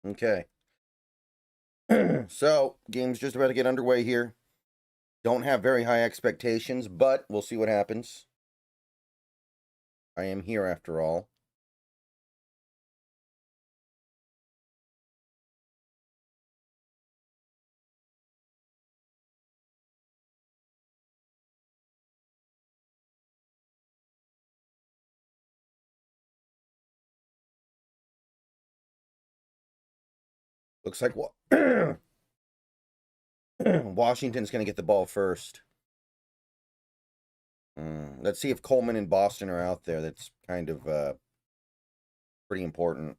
Okay. So, game's just about to get underway here. Don't have very high expectations, but we'll see what happens. I am here after all. Looks like Washington's going to get the ball first. Let's see if Coleman and Boston are out there. That's kind of pretty important.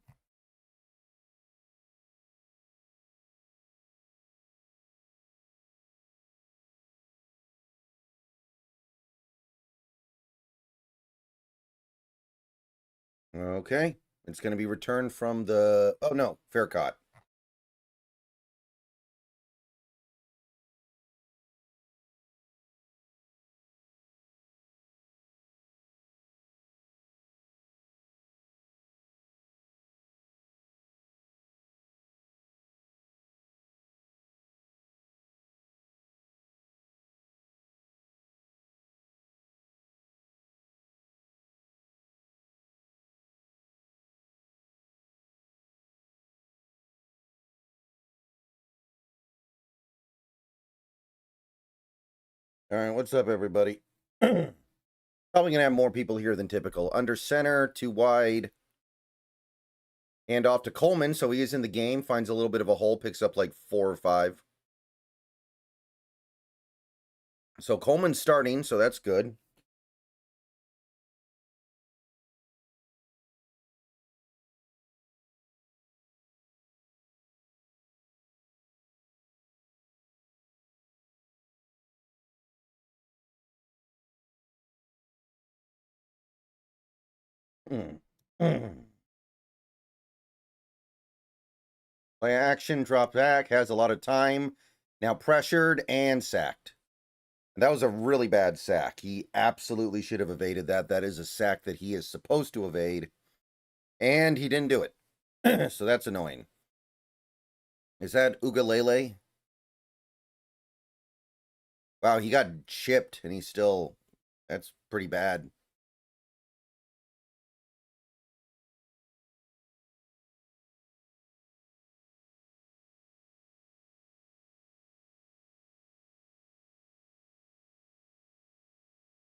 Okay. It's going to be returned from the... Oh, no. Fair caught. All right, what's up, everybody? Probably going to have more people here than typical. Under center, too wide. Hand off to Coleman, so he is in the game. Finds a little bit of a hole, picks up like 4 or 5. So Coleman's starting, so that's good. Play action, drop back, has a lot of time. Now pressured and sacked. And that was a really bad sack. He absolutely should have evaded that. That is a sack that he is supposed to evade. And he didn't do it. So that's annoying. Is that Ugalele? Wow, he got chipped and he's still... That's pretty bad.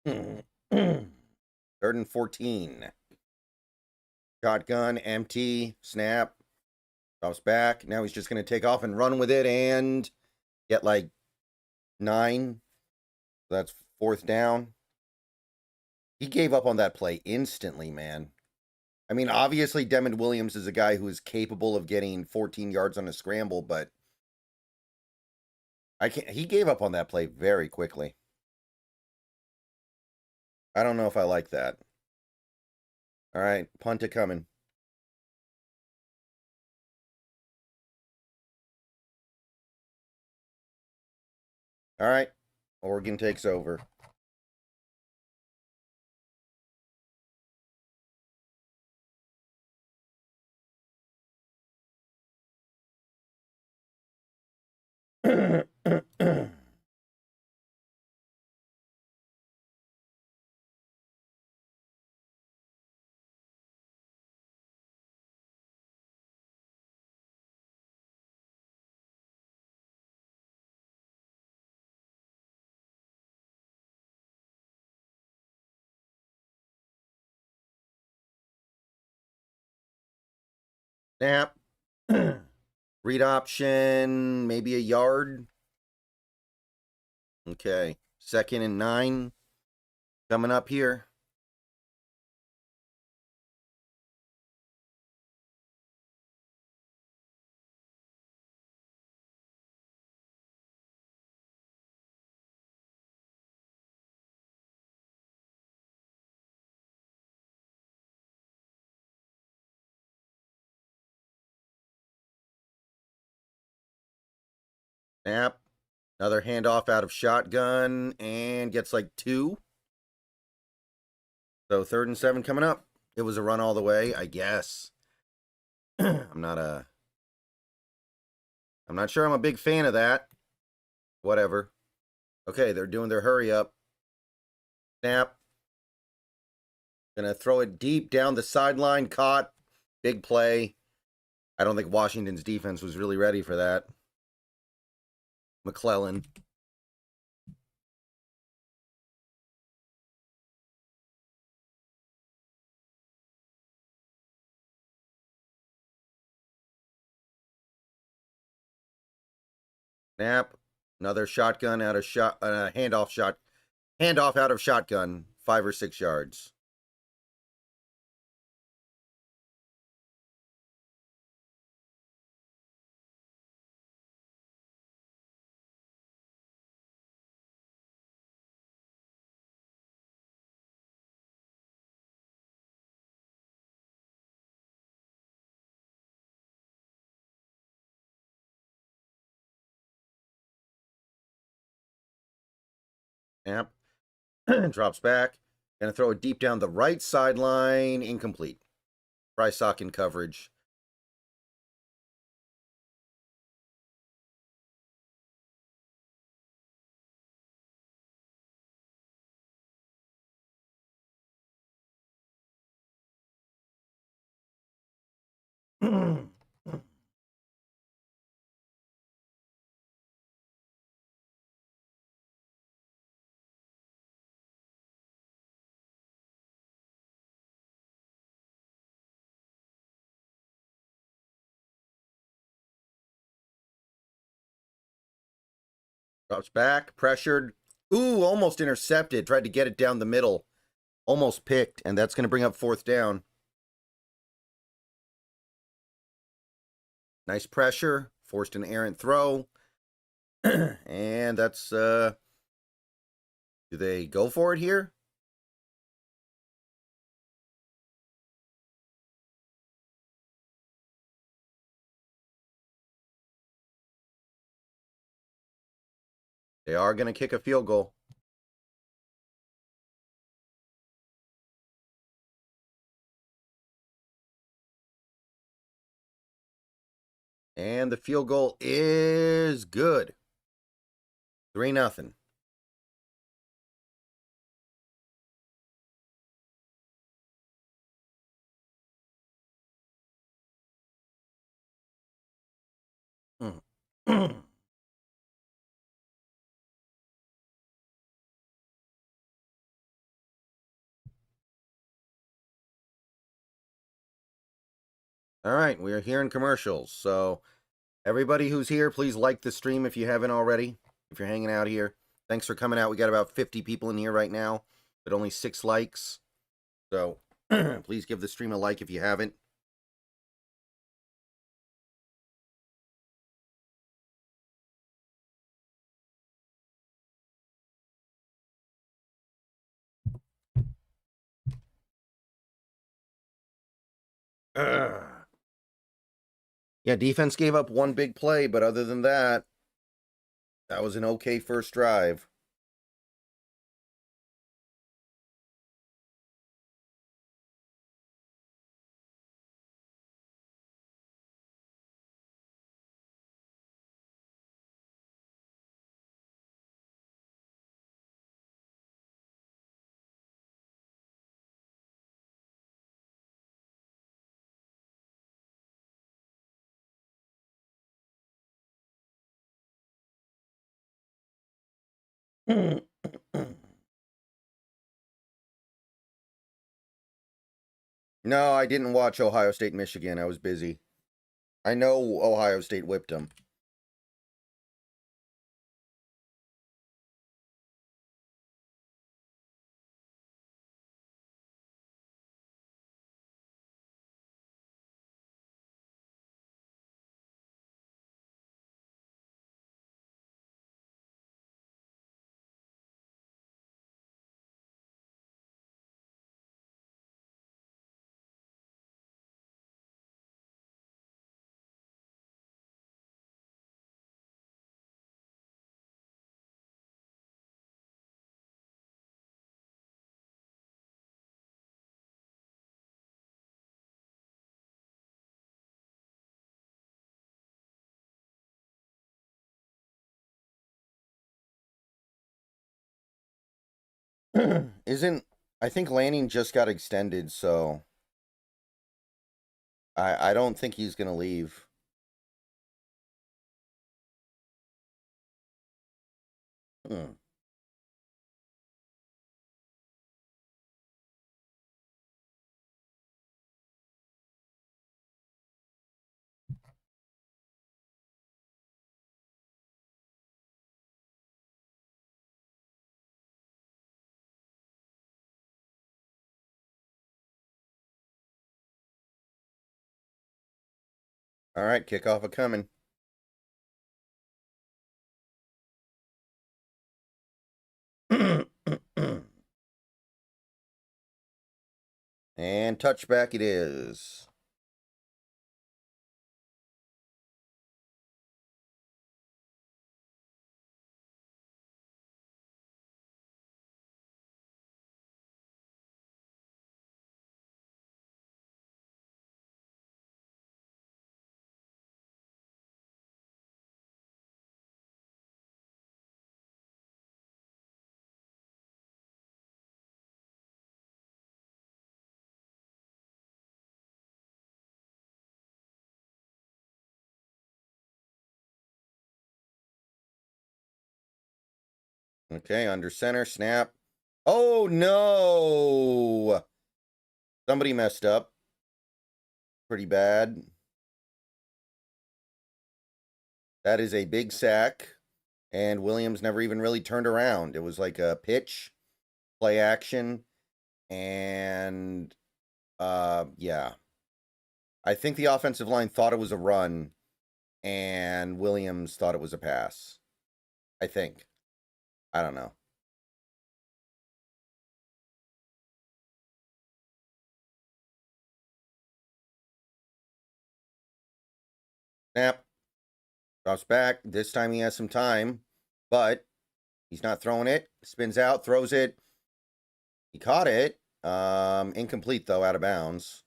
Third and 14. Shotgun, empty, snap. Drops back. Now he's just going to take off and run with it and get like 9. That's 4th down. He gave up on that play instantly, man. I mean, obviously, Demond Williams is a guy who is capable of getting 14 yards on a scramble, but he gave up on that play very quickly. I don't know if I like that. All right, punt it coming. All right, Oregon takes over. Snap. Read option, maybe a yard. Okay. 2nd and 9. Coming up here. Snap. Another handoff out of shotgun and gets like 2. So 3rd and 7 coming up. It was a run all the way, I guess. I'm not a I'm not sure I'm a big fan of that. Whatever. Okay, they're doing their hurry up. Snap. Gonna throw it deep down the sideline. Caught. Big play. I don't think Washington's defense was really ready for that. McClellan. Snap. Another shotgun out of handoff out of shotgun. 5 or 6 yards. Snap. Drops back. Gonna throw it deep down the right sideline. Incomplete. Brysock in coverage. Drops back, pressured. Ooh, almost intercepted. Tried to get it down the middle. Almost picked, and that's going to bring up 4th down. Nice pressure. Forced an errant throw. And that's, do they go for it here? They are going to kick a field goal. And the field goal is good. 3-0. All right, we are here in commercials. So everybody who's here, please like the stream if you haven't already, if you're hanging out here. Thanks for coming out. We got about 50 people in here right now, but only 6 likes. So please give the stream a like if you haven't. Yeah, defense gave up 1 big play, but other than that, that was an okay first drive. No, I didn't watch Ohio State, Michigan. I was busy. I know Ohio State whipped them. Isn't, I think Lanning just got extended, so I don't think he's going to leave. Hmm. All right, kickoff a coming. And touchback it is. Okay, under center, snap. Oh, no! Somebody messed up. Pretty bad. That is a big sack. And Williams never even really turned around. It was like a pitch, play action, and yeah. I think the offensive line thought it was a run, and Williams thought it was a pass. I think. I don't know. Snap. Drops back. This time he has some time, but he's not throwing it. Spins out, throws it. He caught it. Incomplete though, out of bounds.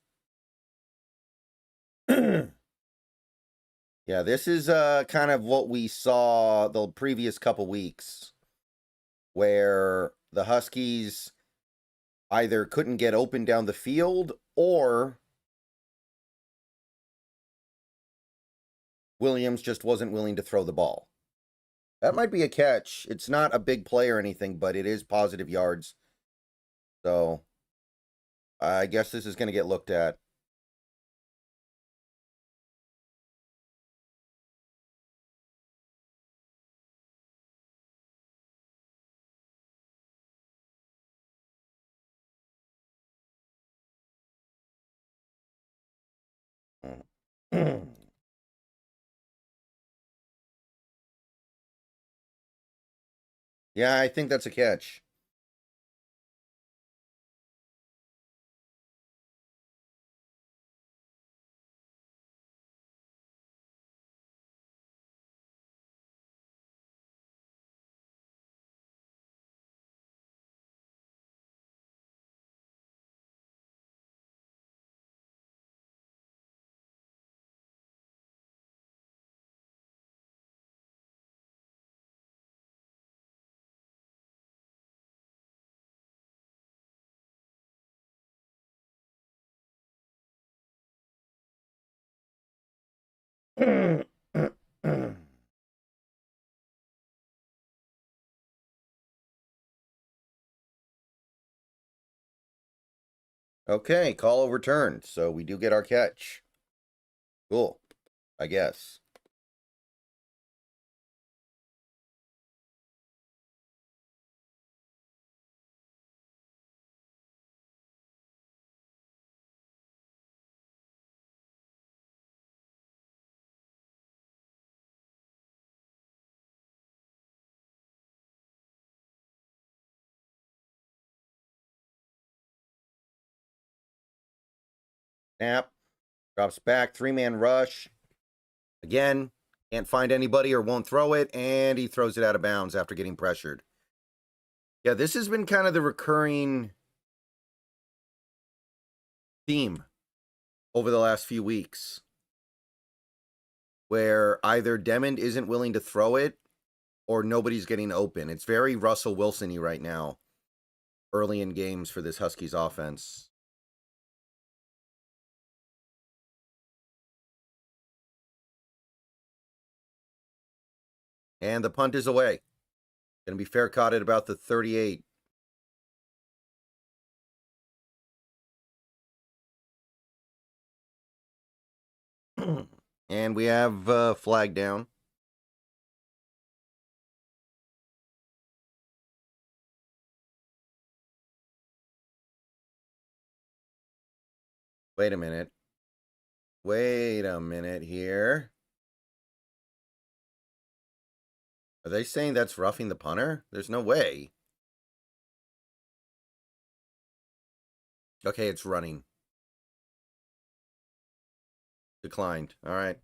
Yeah, this is kind of what we saw the previous couple weeks, where the Huskies either couldn't get open down the field or Williams just wasn't willing to throw the ball. That might be a catch. It's not a big play or anything, but it is positive yards. So I guess this is going to get looked at. Yeah, I think that's a catch. Okay, call overturned. So we do get our catch. Cool, I guess. Snap. Drops back. 3-man rush. Again, can't find anybody or won't throw it. And he throws it out of bounds after getting pressured. Yeah, this has been kind of the recurring theme over the last few weeks, where either Demond isn't willing to throw it or nobody's getting open. It's very Russell Wilson-y right now. early in games for this Huskies offense. And the punt is away. Going to be fair caught at about the 38. And we have flag down. Wait a minute. Wait a minute here. Are they saying that's roughing the punter? There's no way. Okay, it's running. Declined. All right.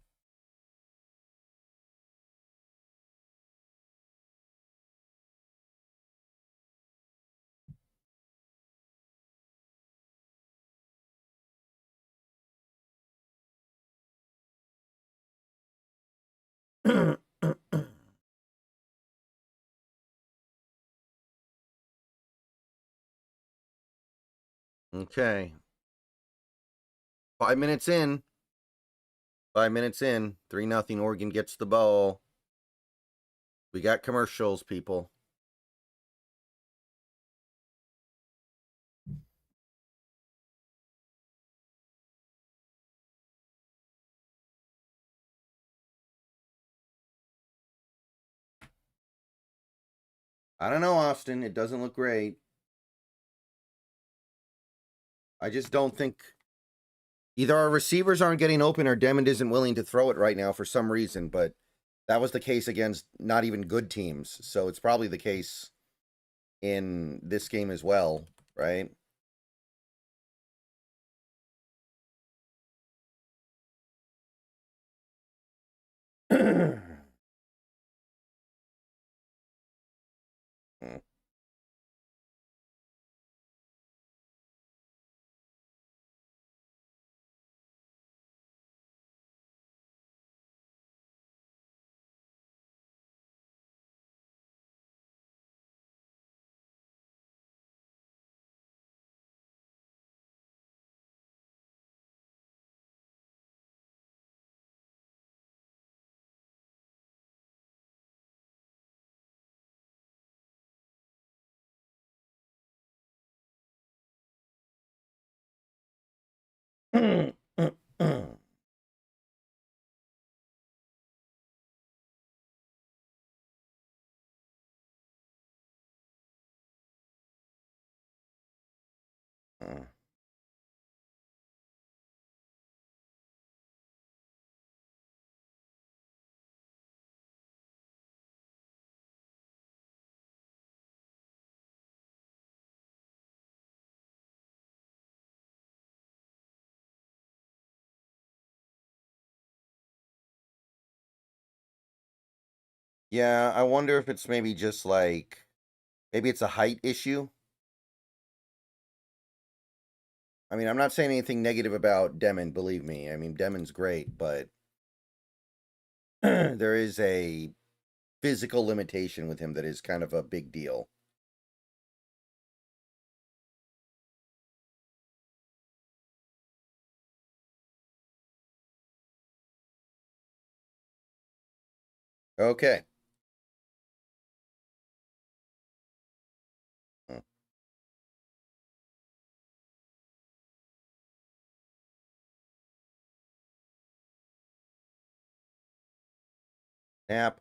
Okay. 5 minutes in. 5 minutes in. 3-0. Oregon gets the ball. We got commercials, people. I don't know, Austin. It doesn't look great. I just don't think either our receivers aren't getting open or Demond isn't willing to throw it right now for some reason, but that was the case against not even good teams. So it's probably the case in this game as well, right? Yeah, I wonder if it's maybe just like, maybe it's a height issue. I mean, I'm not saying anything negative about Demon, believe me. I mean, Demon's great, but there is a physical limitation with him that is kind of a big deal. Okay. Snap.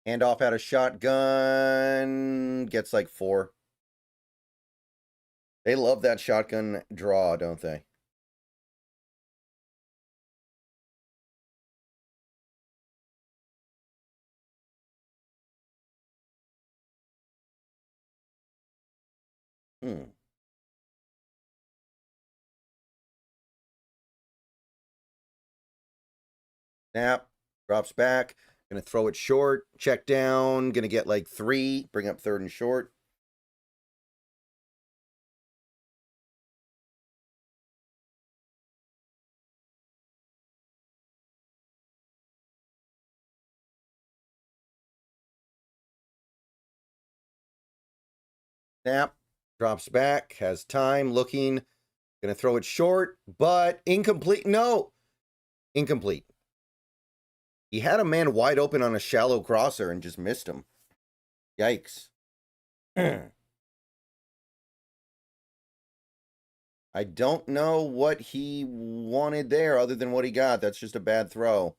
Handoff out of shotgun. Gets like 4. They love that shotgun draw, don't they? Snap. Drops back. Gonna throw it short. Check down. Gonna get like 3. Bring up 3rd and short. Snap. Drops back, has time, looking. Going to throw it short, but incomplete. No, incomplete. He had a man wide open on a shallow crosser and just missed him. Yikes. I don't know what he wanted there other than what he got. That's just a bad throw.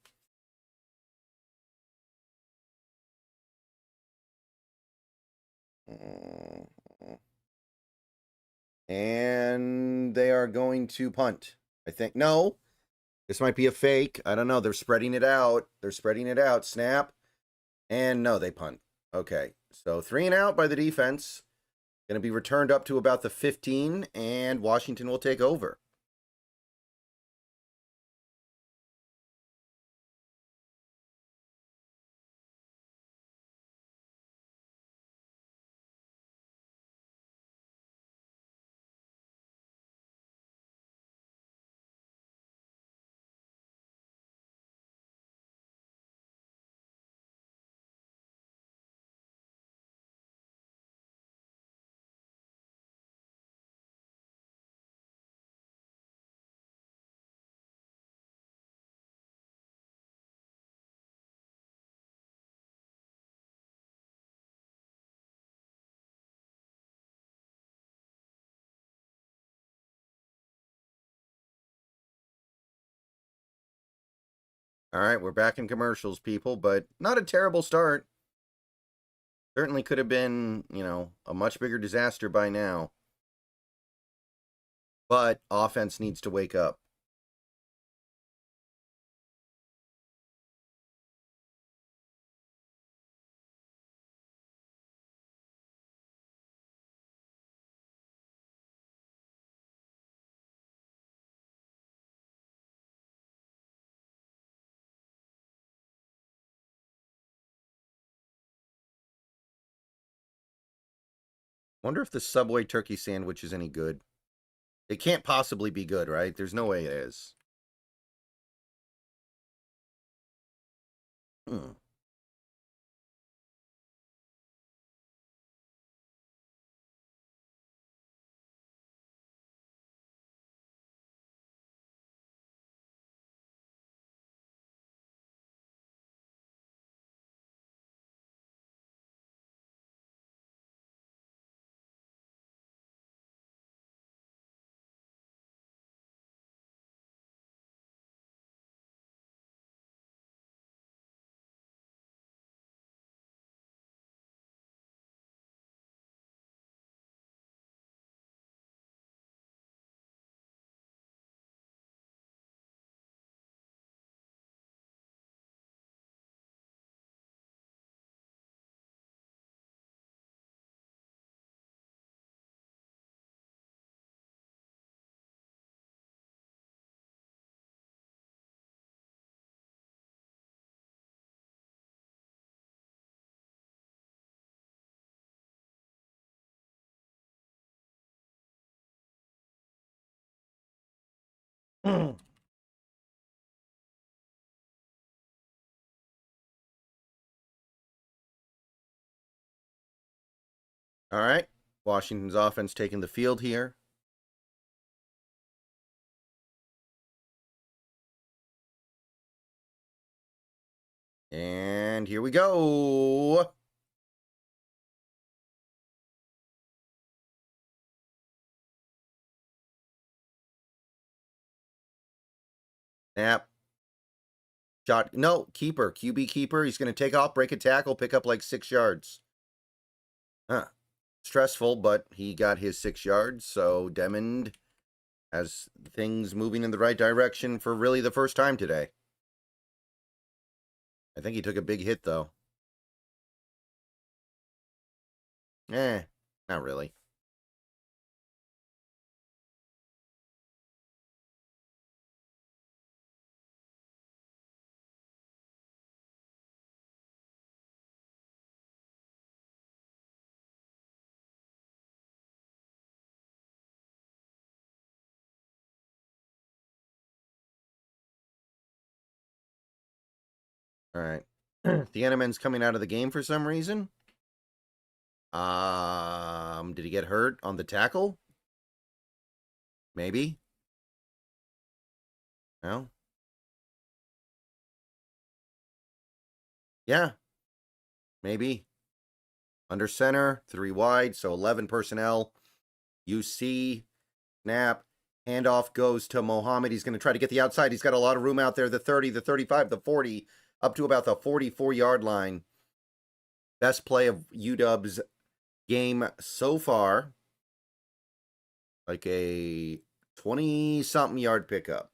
And they are going to punt. I think. No. This might be a fake. I don't know. They're spreading it out. They're spreading it out. Snap. And no, they punt. Okay. So 3 and out by the defense. Going to be returned up to about the 15, and Washington will take over. All right, we're back in commercials, people, but not a terrible start. Certainly could have been, a much bigger disaster by now. But offense needs to wake up. Wonder if the Subway turkey sandwich is any good. It can't possibly be good, right? There's no way it is. Hmm. All right. Washington's offense taking the field here. And here we go. Snap. Shot. No, keeper. QB keeper. He's going to take off, break a tackle, pick up like 6 yards. Huh. Stressful, but he got his 6 yards. So Demond has things moving in the right direction for really the first time today. I think he took a big hit, though. Not really. All right. The Enemans coming out of the game for some reason. Did he get hurt on the tackle? Maybe. No. Yeah. Maybe. Under center, 3 wide, so 11 personnel. You see, snap, handoff goes to Mohammed. He's going to try to get the outside. He's got a lot of room out there. The 30, the 35, the 40, up to about the 44-yard line. Best play of UW's game so far. Like a 20-something yard pickup.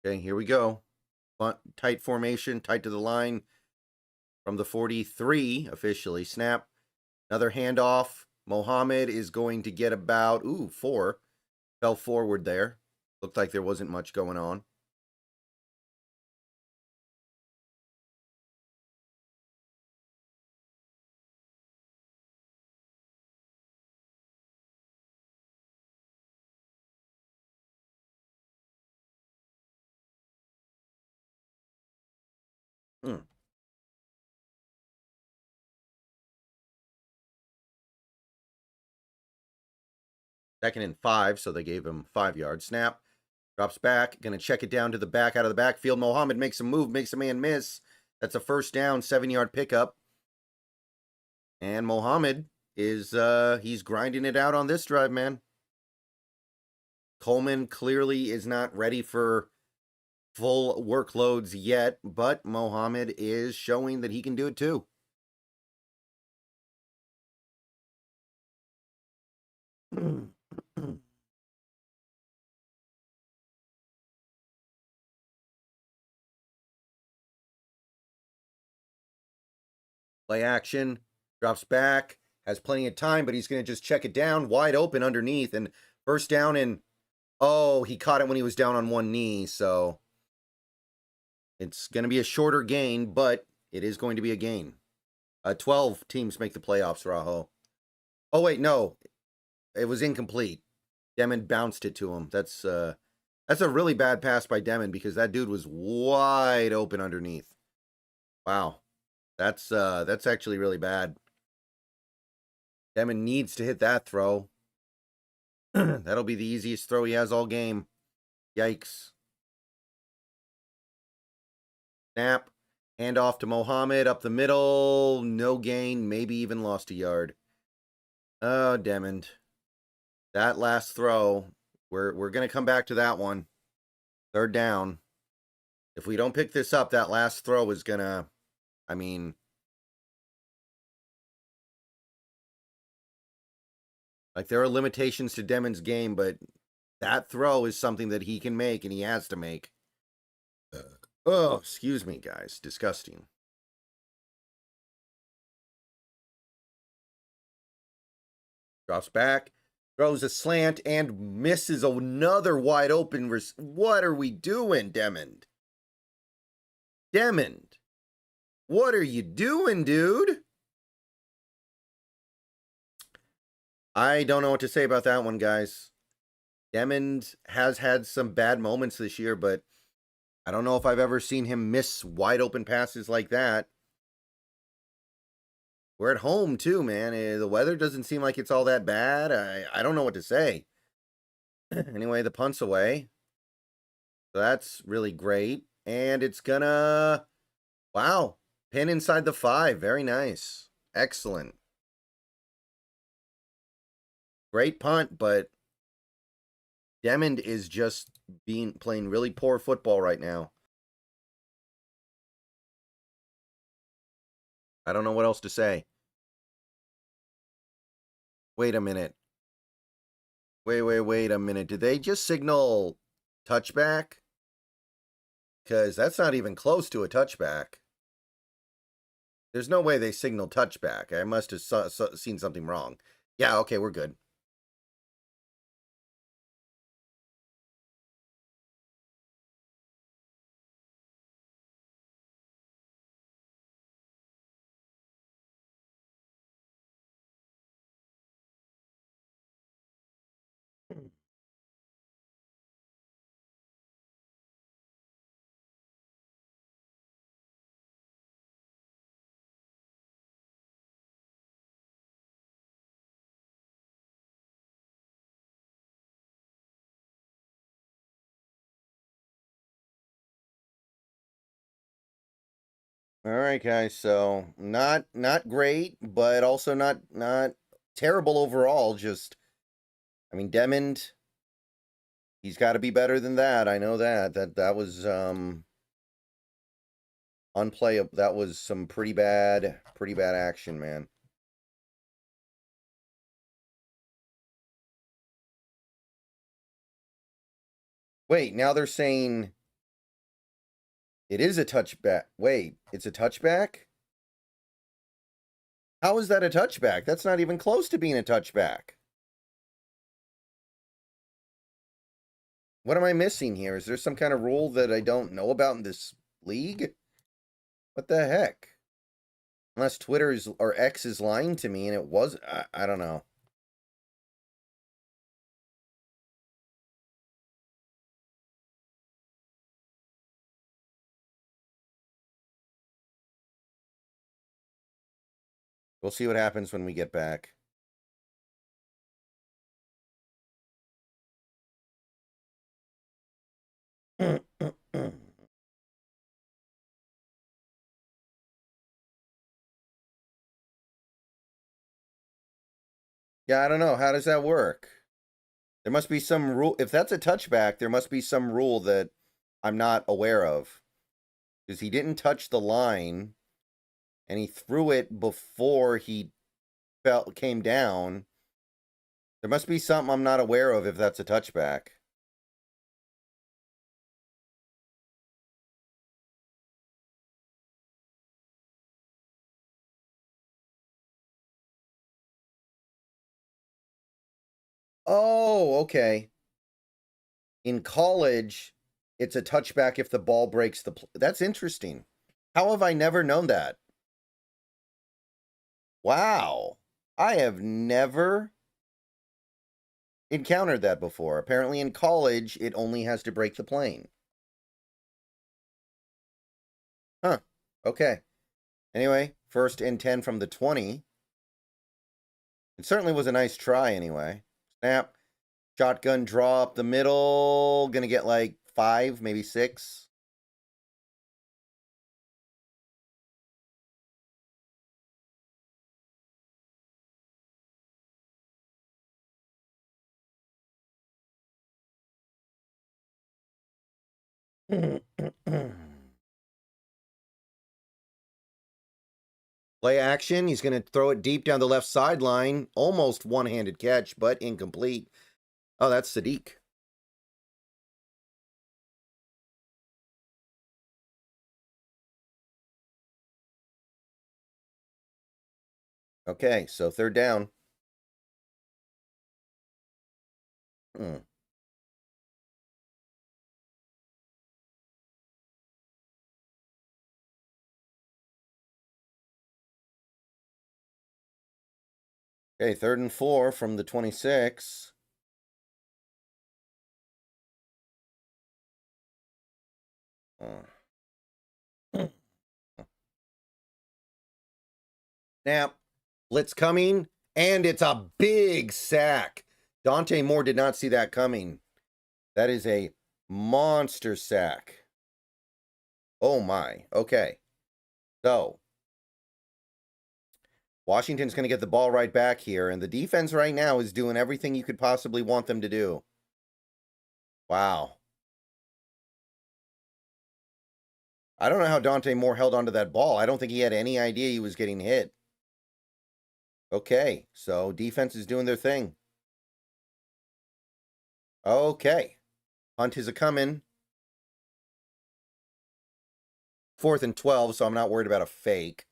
Okay, here we go. Tight formation, tight to the line from the 43 officially. Snap. Another handoff. Mohammed is going to get about, 4. Fell forward there. Looked like there wasn't much going on. Second and 5, so they gave him 5 yards. Snap. Drops back. Going to check it down to the back out of the backfield. Mohammed makes a move, makes a man miss. That's a first down, 7-yard pickup. And Mohammed is, he's grinding it out on this drive, man. Coleman clearly is not ready for full workloads yet, but Mohammed is showing that he can do it too. Play action, drops back, has plenty of time, but he's going to just check it down, wide open underneath, and first down and, he caught it when he was down on one knee, so it's going to be a shorter gain, but it is going to be a gain. 12 teams make the playoffs, Raho. Oh, wait, no. It was incomplete. Demon bounced it to him. That's a really bad pass by Demon because that dude was wide open underneath. Wow. That's actually really bad. Demon needs to hit that throw. That'll be the easiest throw he has all game. Yikes. Snap. Hand off to Mohammed up the middle. No gain. Maybe even lost a yard. Oh, Demon. That last throw. We're going to come back to that one. Third down. If we don't pick this up, that last throw is going to, I mean, like there are limitations to Demon's game, but that throw is something that he can make and he has to make. Oh, excuse me, guys. Disgusting. Drops back, throws a slant, and misses another wide open. What are we doing, Demond? Demond, what are you doing, dude? I don't know what to say about that one, guys. Demond has had some bad moments this year, but I don't know if I've ever seen him miss wide open passes like that. We're at home, too, man. The weather doesn't seem like it's all that bad. I don't know what to say. Anyway, the punt's away. So that's really great. And it's gonna... Wow. Pin inside the 5. Very nice. Excellent. Great punt, but Demond is just playing really poor football right now. I don't know what else to say. Wait a minute. Wait a minute. Did they just signal touchback? Because that's not even close to a touchback. There's no way they signaled touchback. I must have seen something wrong. Yeah, okay, we're good. All right, guys. So not great, but also not terrible overall. Just, I mean, Demond, he's got to be better than that. I know that. That was unplayable. That was some pretty bad action, man. Wait, now they're saying it is a touchback. Wait, it's a touchback? How is that a touchback? That's not even close to being a touchback. What am I missing here? Is there some kind of rule that I don't know about in this league? What the heck? Unless Twitter is, or X is lying to me and it was, I don't know. We'll see what happens when we get back. Yeah, I don't know. How does that work? There must be some rule. If that's a touchback, there must be some rule that I'm not aware of. Because he didn't touch the line, and he threw it before he came down. There must be something I'm not aware of if that's a touchback. Oh, okay. In college, it's a touchback if the ball breaks the... That's interesting. How have I never known that? Wow. I have never encountered that before. Apparently in college, it only has to break the plane. Huh. Okay. Anyway, first and 10 from the 20. It certainly was a nice try anyway. Snap. Shotgun draw up the middle. Gonna get like 5, maybe 6. Play action. He's going to throw it deep down the left sideline. Almost one-handed catch, but incomplete. Oh, that's Sadiq. Okay, so third down. Hmm. Okay, 3rd and 4 from the 26. Snap. Blitz coming, and it's a big sack. Dante Moore did not see that coming. That is a monster sack. Oh my. Okay. So, Washington's going to get the ball right back here, and the defense right now is doing everything you could possibly want them to do. Wow. I don't know how Dante Moore held onto that ball. I don't think he had any idea he was getting hit. Okay, so defense is doing their thing. Okay. Hunt is a-coming. 4th and 12, so I'm not worried about a fake.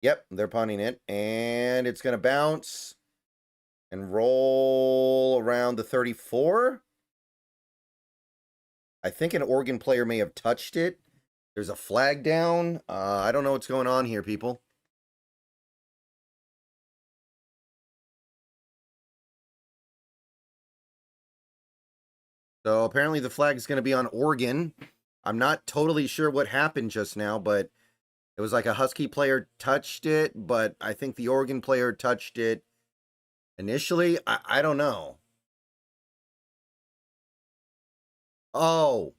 Yep, they're punting it. And it's going to bounce and roll around the 34. I think an Oregon player may have touched it. There's a flag down. I don't know what's going on here, people. So apparently the flag is going to be on Oregon. I'm not totally sure what happened just now, but it was like a Husky player touched it, but I think the Oregon player touched it initially. I don't know. Oh.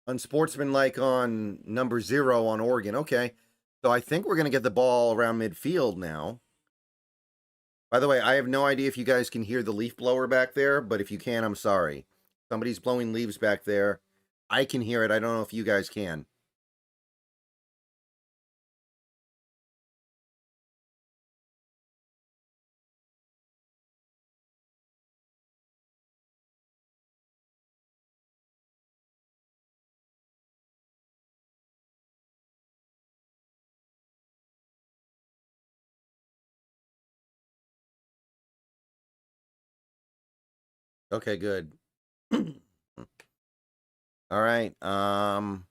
Unsportsmanlike on number 0 on Oregon. Okay. So I think we're going to get the ball around midfield now. By the way, I have no idea if you guys can hear the leaf blower back there, but if you can, I'm sorry. Somebody's blowing leaves back there. I can hear it. I don't know if you guys can. Okay, good. All right. Some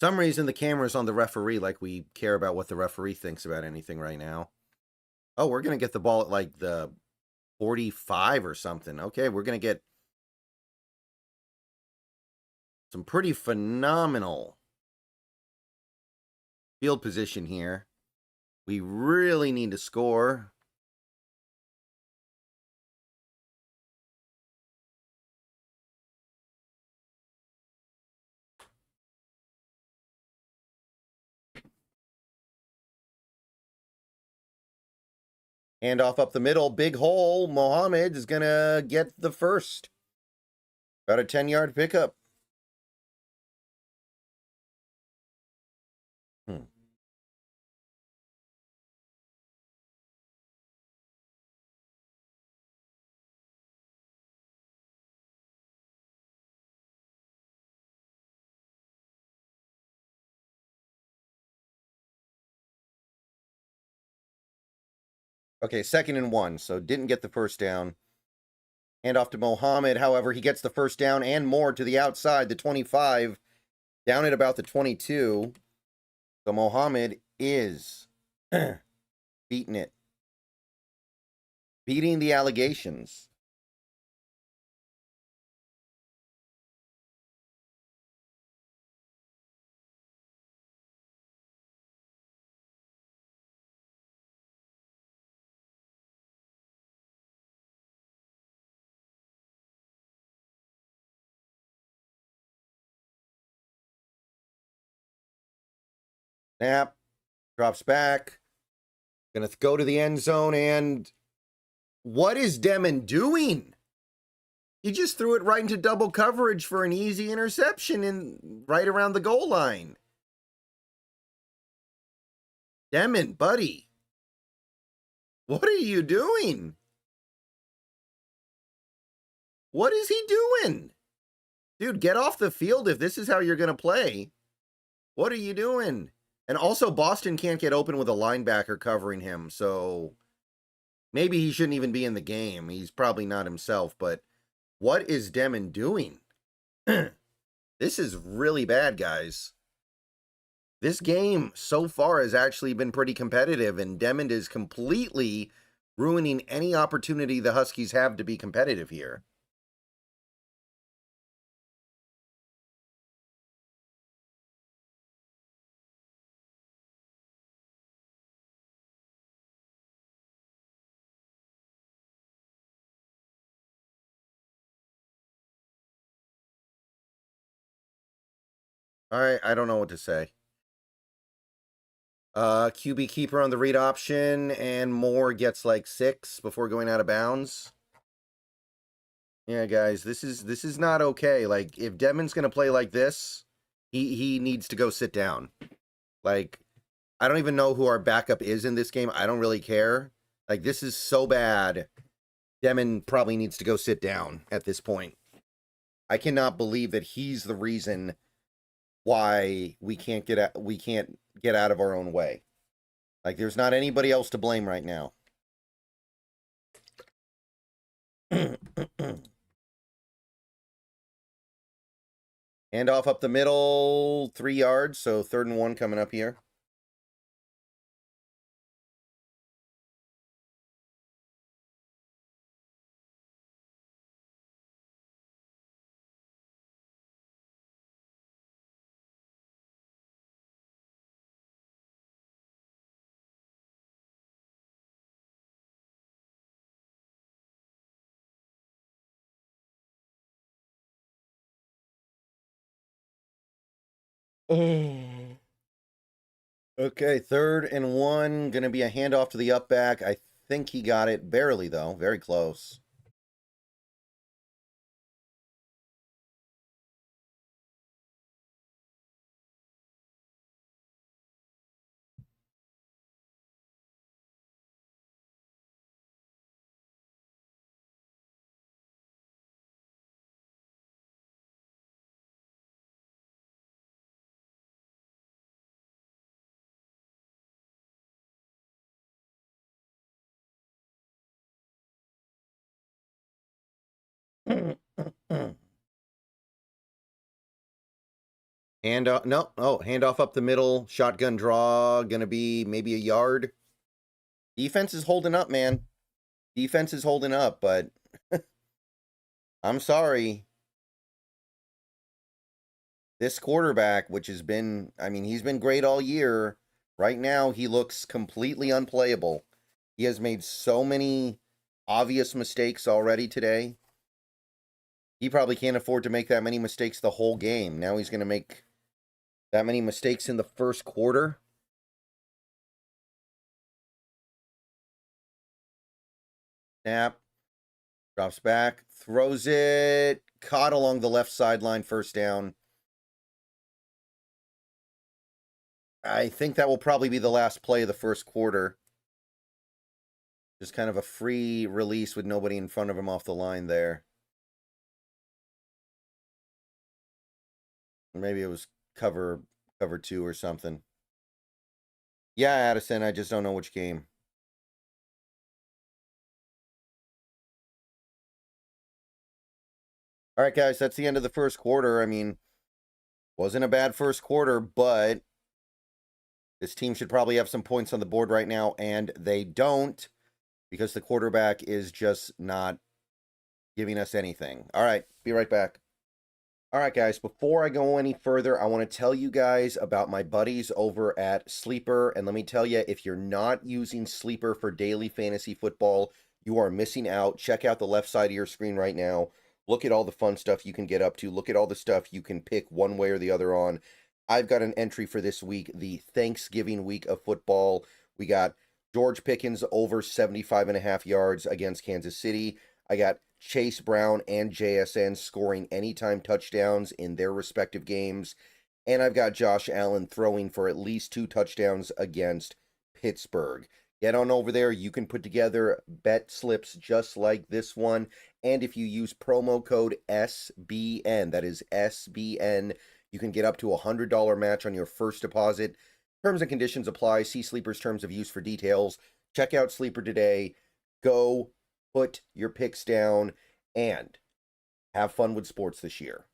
reason the camera's on the referee, like we care about what the referee thinks about anything right now. Oh, we're going to get the ball at like the 45 or something. Okay, we're going to get some pretty phenomenal field position here. We really need to score. Handoff up the middle, big hole. Mohammed is going to get the first. About a 10-yard pickup. Okay, 2nd and 1, so didn't get the first down. Handoff to Mohammed. However, he gets the first down and more to the outside, the 25, down at about the 22. So Mohammed is beating it. Beating the allegations. Snap. Drops back. Gonna go to the end zone, and what is Demon doing? He just threw it right into double coverage for an easy interception in right around the goal line. Demon, buddy. What are you doing? What is he doing? Dude, get off the field if this is how you're going to play. What are you doing? And also, Boston can't get open with a linebacker covering him, so maybe he shouldn't even be in the game. He's probably not himself, but what is Demon doing? This is really bad, guys. This game so far has actually been pretty competitive, and Demon is completely ruining any opportunity the Huskies have to be competitive here. All right, I don't know what to say. QB keeper on the read option, and Moore gets like 6 before going out of bounds. Yeah, guys, this is not okay. Like, if Demon's gonna play like this, he needs to go sit down. Like, I don't even know who our backup is in this game. I don't really care. Like, this is so bad. Demon probably needs to go sit down at this point. I cannot believe that he's the reason why we can't get out of our own way. Like, there's not anybody else to blame right now. Handoff up the middle, 3 yards, so 3rd and 1 coming up here. Okay, 3rd and 1. Going to be a handoff to the up back. I think he got it. Barely, though. Very close. No, oh, handoff up the middle. Shotgun draw. Going to be maybe a yard. Defense is holding up, man. Defense is holding up, but I'm sorry. This quarterback, which has been, I mean, he's been great all year. Right now, he looks completely unplayable. He has made so many obvious mistakes already today. He probably can't afford to make that many mistakes the whole game. Now he's going to make that many mistakes in the first quarter. Snap. Drops back. Throws it. Caught along the left sideline. First down. I think that will probably be the last play of the first quarter. Just kind of a free release with nobody in front of him off the line there. Maybe it was cover 2 or something. Yeah, Addison, I just don't know which game. All right, guys, that's the end of the first quarter. I mean, wasn't a bad first quarter, but this team should probably have some points on the board right now, and they don't because the quarterback is just not giving us anything. All right, be right back. All right, guys, before I go any further, I want to tell you guys about my buddies over at Sleeper. And let me tell you, if you're not using Sleeper for daily fantasy football, you are missing out. Check out the left side of your screen right now. Look at all the fun stuff you can get up to. Look at all the stuff you can pick one way or the other on. I've got an entry for this week, the Thanksgiving week of football. We got George Pickens over 75.5 yards against Kansas City. I got Chase Brown and JSN scoring anytime touchdowns in their respective games. And I've got Josh Allen throwing for at least 2 touchdowns against Pittsburgh. Get on over there. You can put together bet slips just like this one. And if you use promo code SBN, that is SBN, you can get up to a $100 match on your first deposit. Terms and conditions apply. See Sleeper's terms of use for details. Check out Sleeper today. Go put your picks down and have fun with sports this year.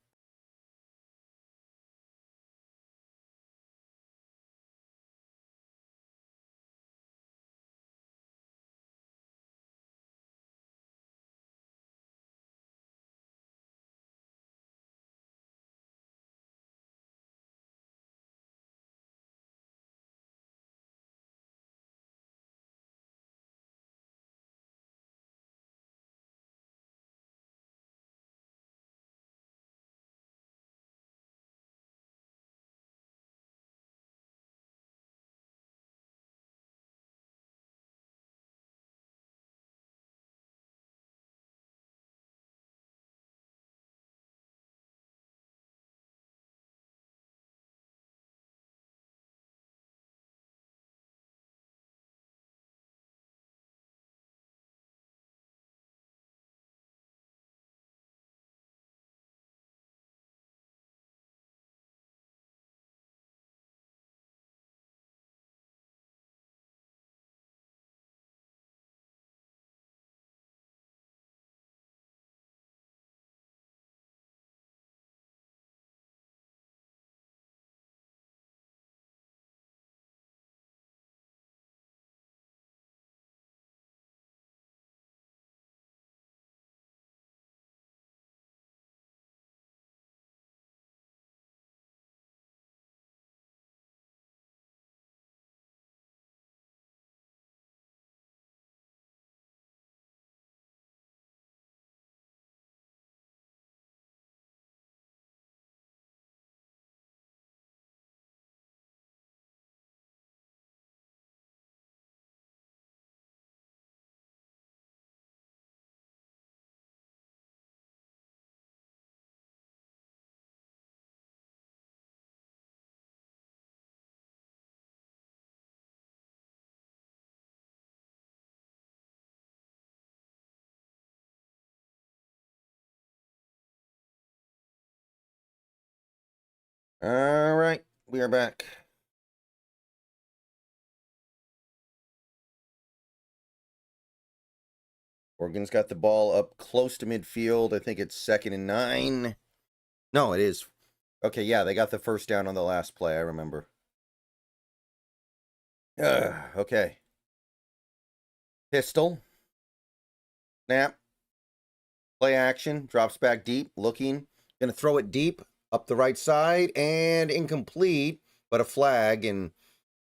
All right, we are back. Oregon's got the ball up close to midfield. I think it's 2nd and 9. No, it is. Okay, yeah, they got the first down on the last play, I remember. Okay. Pistol. Snap. Play action. Drops back deep. Looking. Going to throw it deep. Up the right side. And incomplete. But a flag. And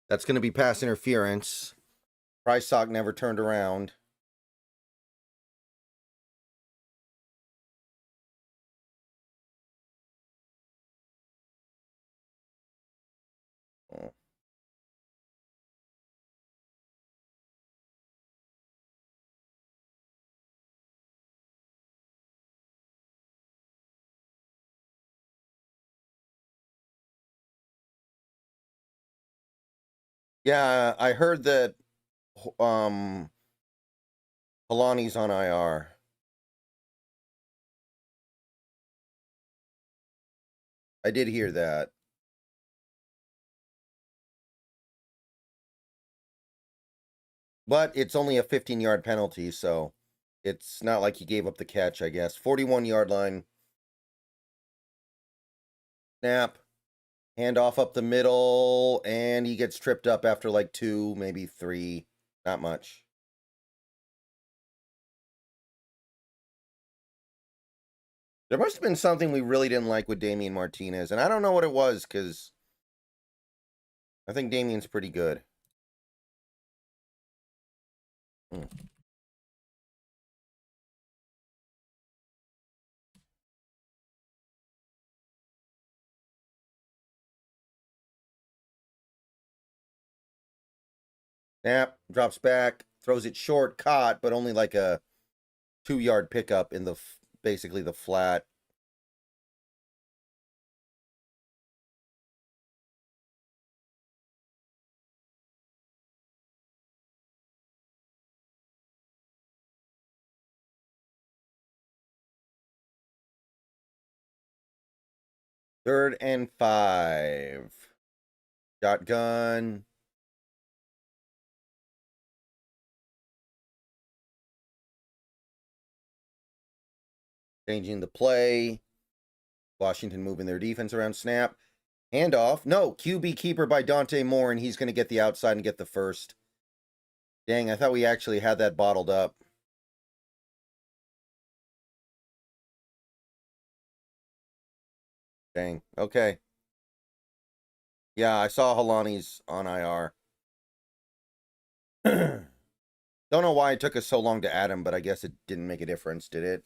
that's going to be pass interference. Price Sock never turned around. Oh. Yeah, I heard that Kalani's on IR. I did hear that. But it's only a 15-yard penalty, so it's not like he gave up the catch, I guess. 41-yard line. Snap. Handoff up the middle, and he gets tripped up after like 2, maybe 3. Not much. There must have been something we really didn't like with Damian Martinez, and I don't know what it was, because I think Damian's pretty good. Snap, drops back, throws it short, caught, but only like a 2-yard pickup in the basically the flat. Third and 5. Shotgun. Changing the play. Washington moving their defense around. Snap. Handoff. No, QB keeper by Dante Moore, and he's going to get the outside and get the first. Dang, I thought we actually had that bottled up. Dang, okay. Yeah, I saw Halani's on IR. Don't know why it took us so long to add him, but I guess it didn't make a difference, did it?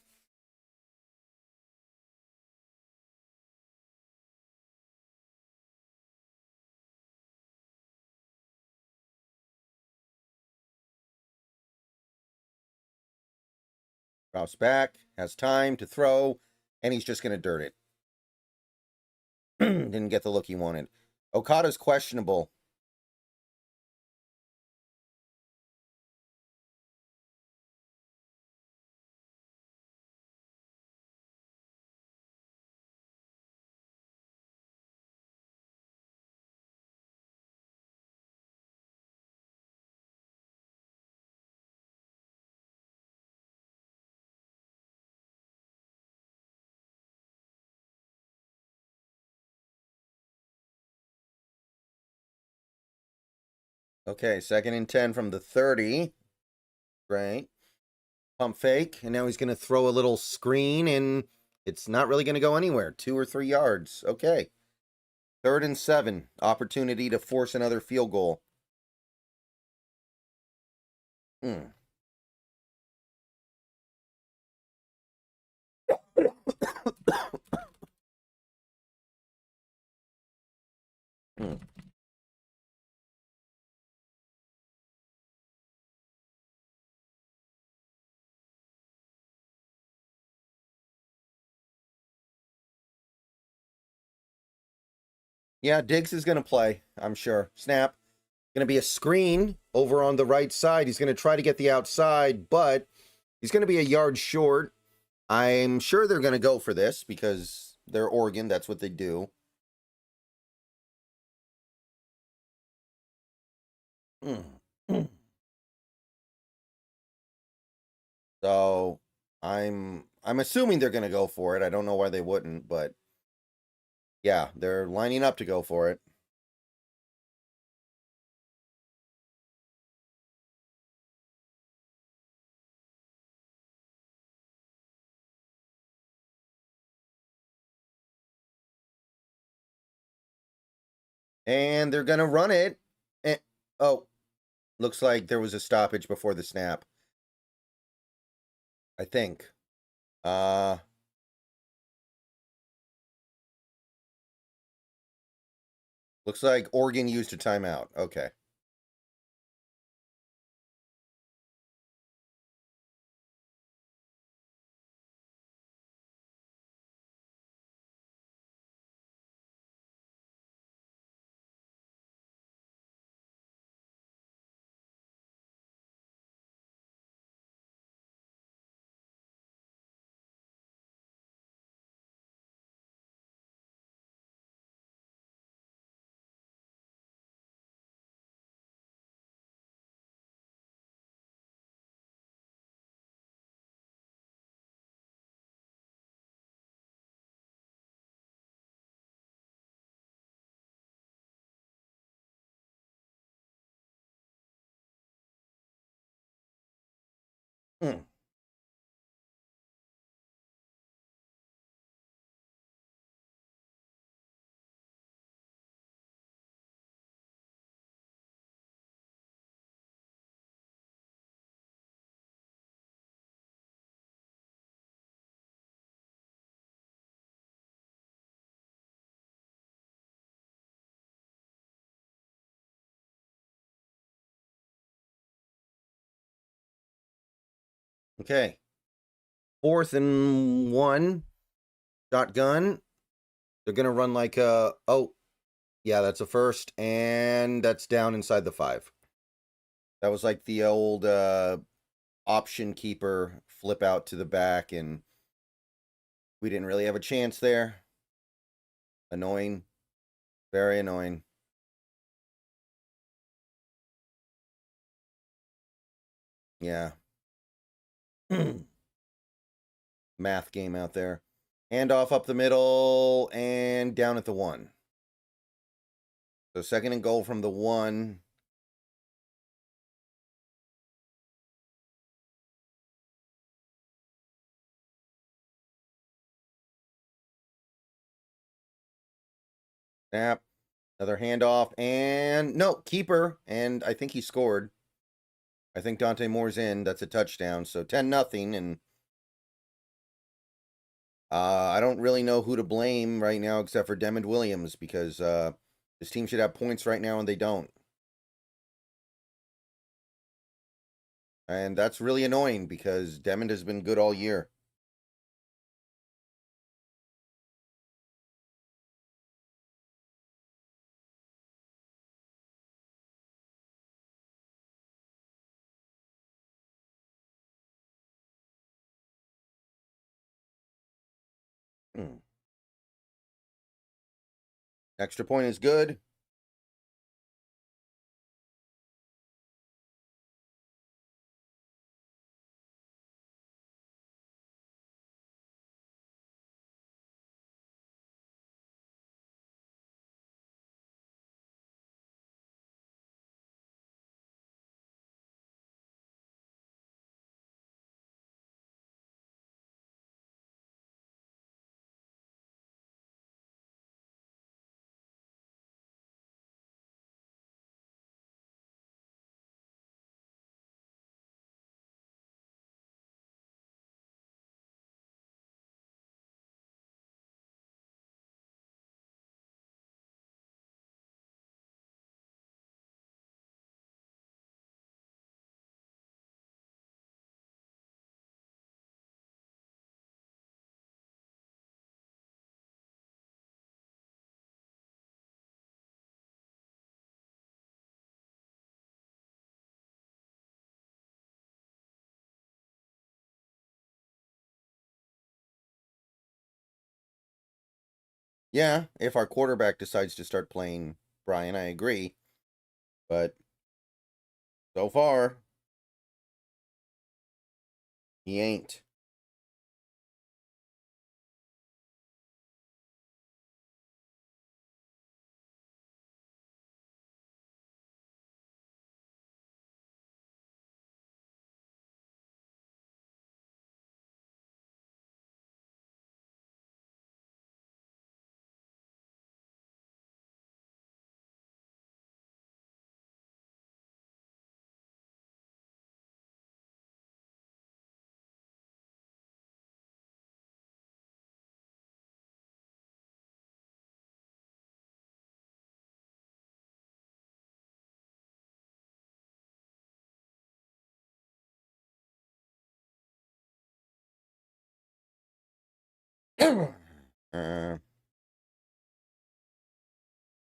Drops back, has time to throw, and he's just going to dirt it. Didn't get the look he wanted. Okada's questionable. Okay, 2nd and 10 from the 30. Right. Pump fake, and now he's going to throw a little screen, and it's not really going to go anywhere. 2 or 3 yards. Okay. 3rd and 7. Opportunity to force another field goal. Hmm. Yeah, Diggs is going to play, I'm sure. Snap. Going to be a screen over on the right side. He's going to try to get the outside, but he's going to be a yard short. I'm sure they're going to go for this because they're Oregon. That's what they do. So I'm assuming they're gonna go for it. I don't know why they wouldn't, but yeah, they're lining up to go for it. And they're gonna run it. And, oh, looks like there was a stoppage before the snap. I think. Looks like Oregon used a timeout. Okay. Hmm. Okay. 4th and 1. Shotgun. They're gonna run like a. Oh, yeah, that's a first, and that's down inside the 5. That was like the old option keeper flip out to the back, and we didn't really have a chance there. Annoying. Very annoying. Yeah. Math game out there. Handoff up the middle and down at the 1. So 2nd and goal from the 1. Snap. Another handoff and no, keeper. And I think he scored. I think Dante Moore's in. That's a touchdown. So 10-0. And I don't really know who to blame right now except for Demond Williams because this team should have points right now and they don't. And that's really annoying because Demond has been good all year. Extra point is good. Yeah, if our quarterback decides to start playing Brian, I agree. But So far, he ain't.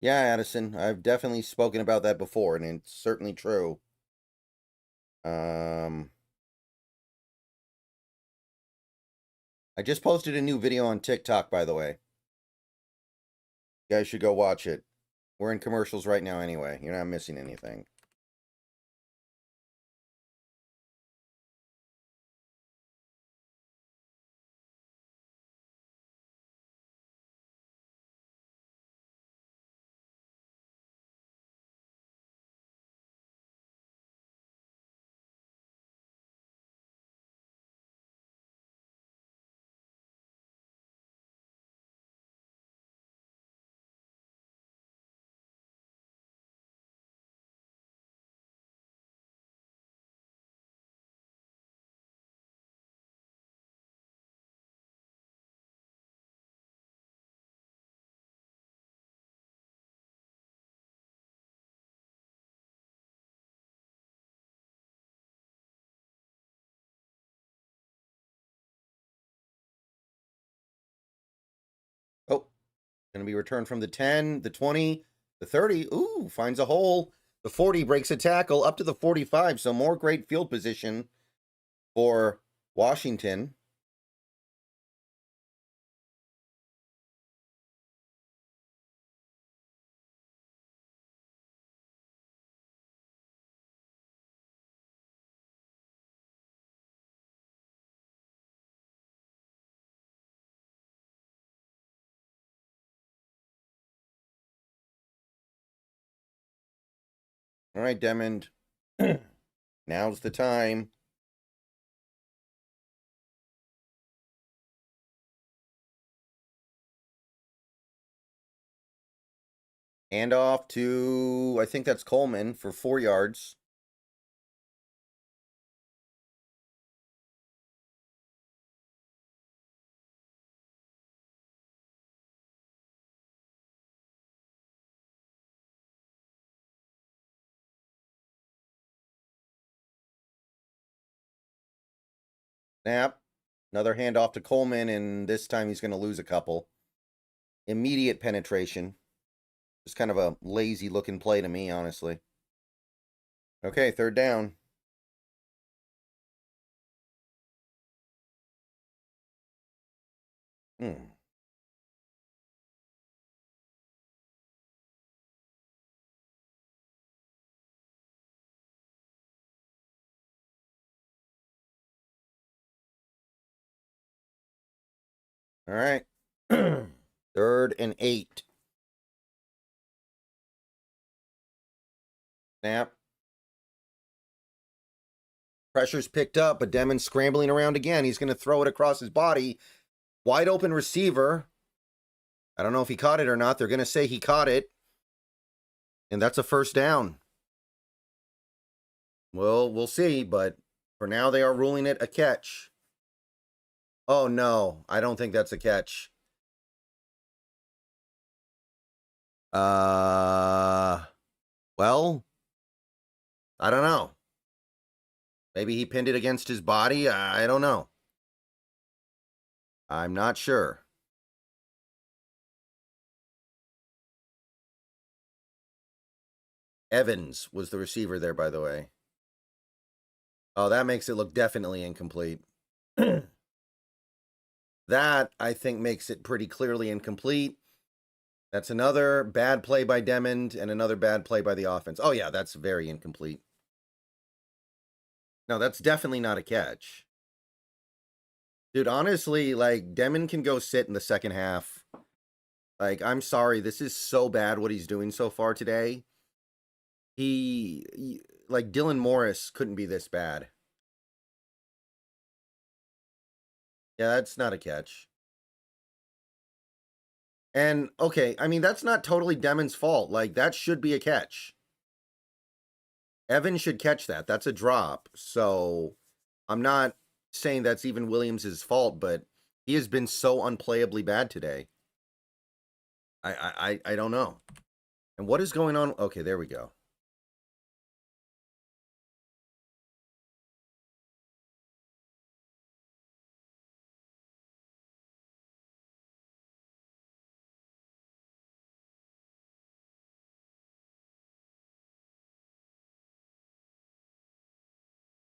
Yeah, Addison, I've definitely spoken about that before, and it's certainly true. I just posted a new video on TikTok, by the way. You guys should go watch it. We're in commercials right now anyway. You're not missing anything. Oh, going to be returned from the 10, the 20, the 30. Ooh, finds a hole. The 40 breaks a tackle up to the 45. So more great field position for Washington. All right, Demond. Now's the time. Hand off to, I think that's Coleman for 4 yards. Snap. Another handoff to Coleman, and this time he's going to lose a couple. Immediate penetration. Just kind of a lazy looking play to me, honestly. Okay, third down. Hmm. All right. 3rd and 8. Snap. Pressure's picked up, but Demon's scrambling around again. He's going to throw it across his body. Wide open receiver. I don't know if he caught it or not. They're going to say he caught it. And that's a first down. Well, we'll see, but for now they are ruling it a catch. Oh, no. I don't think that's a catch. Well, I don't know. Maybe he pinned it against his body. I don't know. I'm not sure. Evans was the receiver there, by the way. Oh, that makes it look definitely incomplete. That, I think, makes it pretty clearly incomplete. That's another bad play by Demond and another bad play by the offense. Oh, yeah, that's very incomplete. No, that's definitely not a catch. Dude, honestly, like, Demon can go sit in the second half. Like, I'm sorry, this is so bad what he's doing so far today. Like, Dylan Morris couldn't be this bad. Yeah, that's not a catch. And, okay, I mean, that's not totally Demon's fault. Like, that should be a catch. Evan should catch that. That's a drop. So, I'm not saying that's even Williams' fault, but he has been so unplayably bad today. I don't know. And what is going on? Okay, there we go.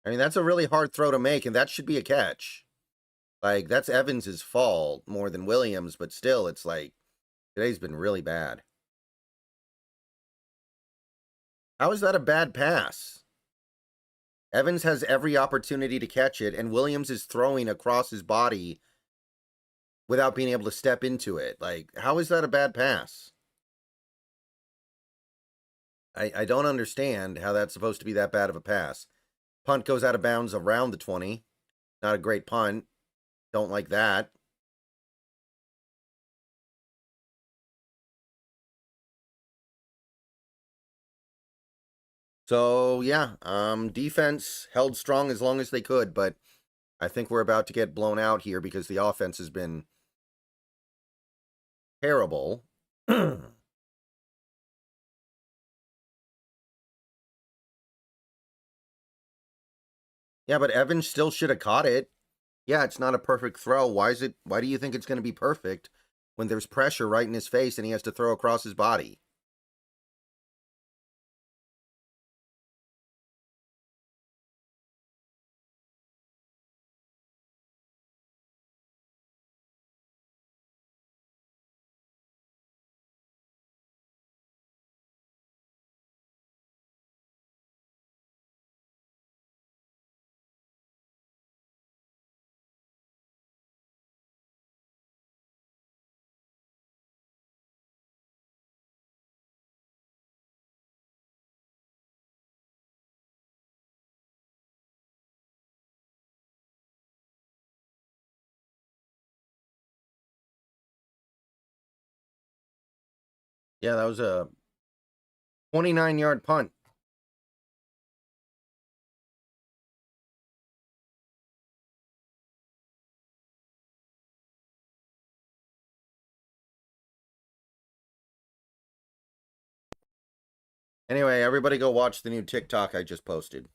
I mean, that's a really hard throw to make, and that should be a catch. Like, that's Evans' fault more than Williams, but still, it's like, today's been really bad. How is that a bad pass? Evans has every opportunity to catch it, and Williams is throwing across his body without being able to step into it. Like, how is that a bad pass? I don't understand how that's supposed to be that bad of a pass. Punt goes out of bounds around the 20. Not a great punt. Don't like that. So, yeah, defense held strong as long as they could, but I think we're about to get blown out here because the offense has been terrible. Yeah, but Evans still should have caught it. Yeah, it's not a perfect throw. Why do you think it's going to be perfect when there's pressure right in his face and he has to throw across his body? Yeah, that was a 29-yard punt. Anyway, everybody go watch the new TikTok I just posted.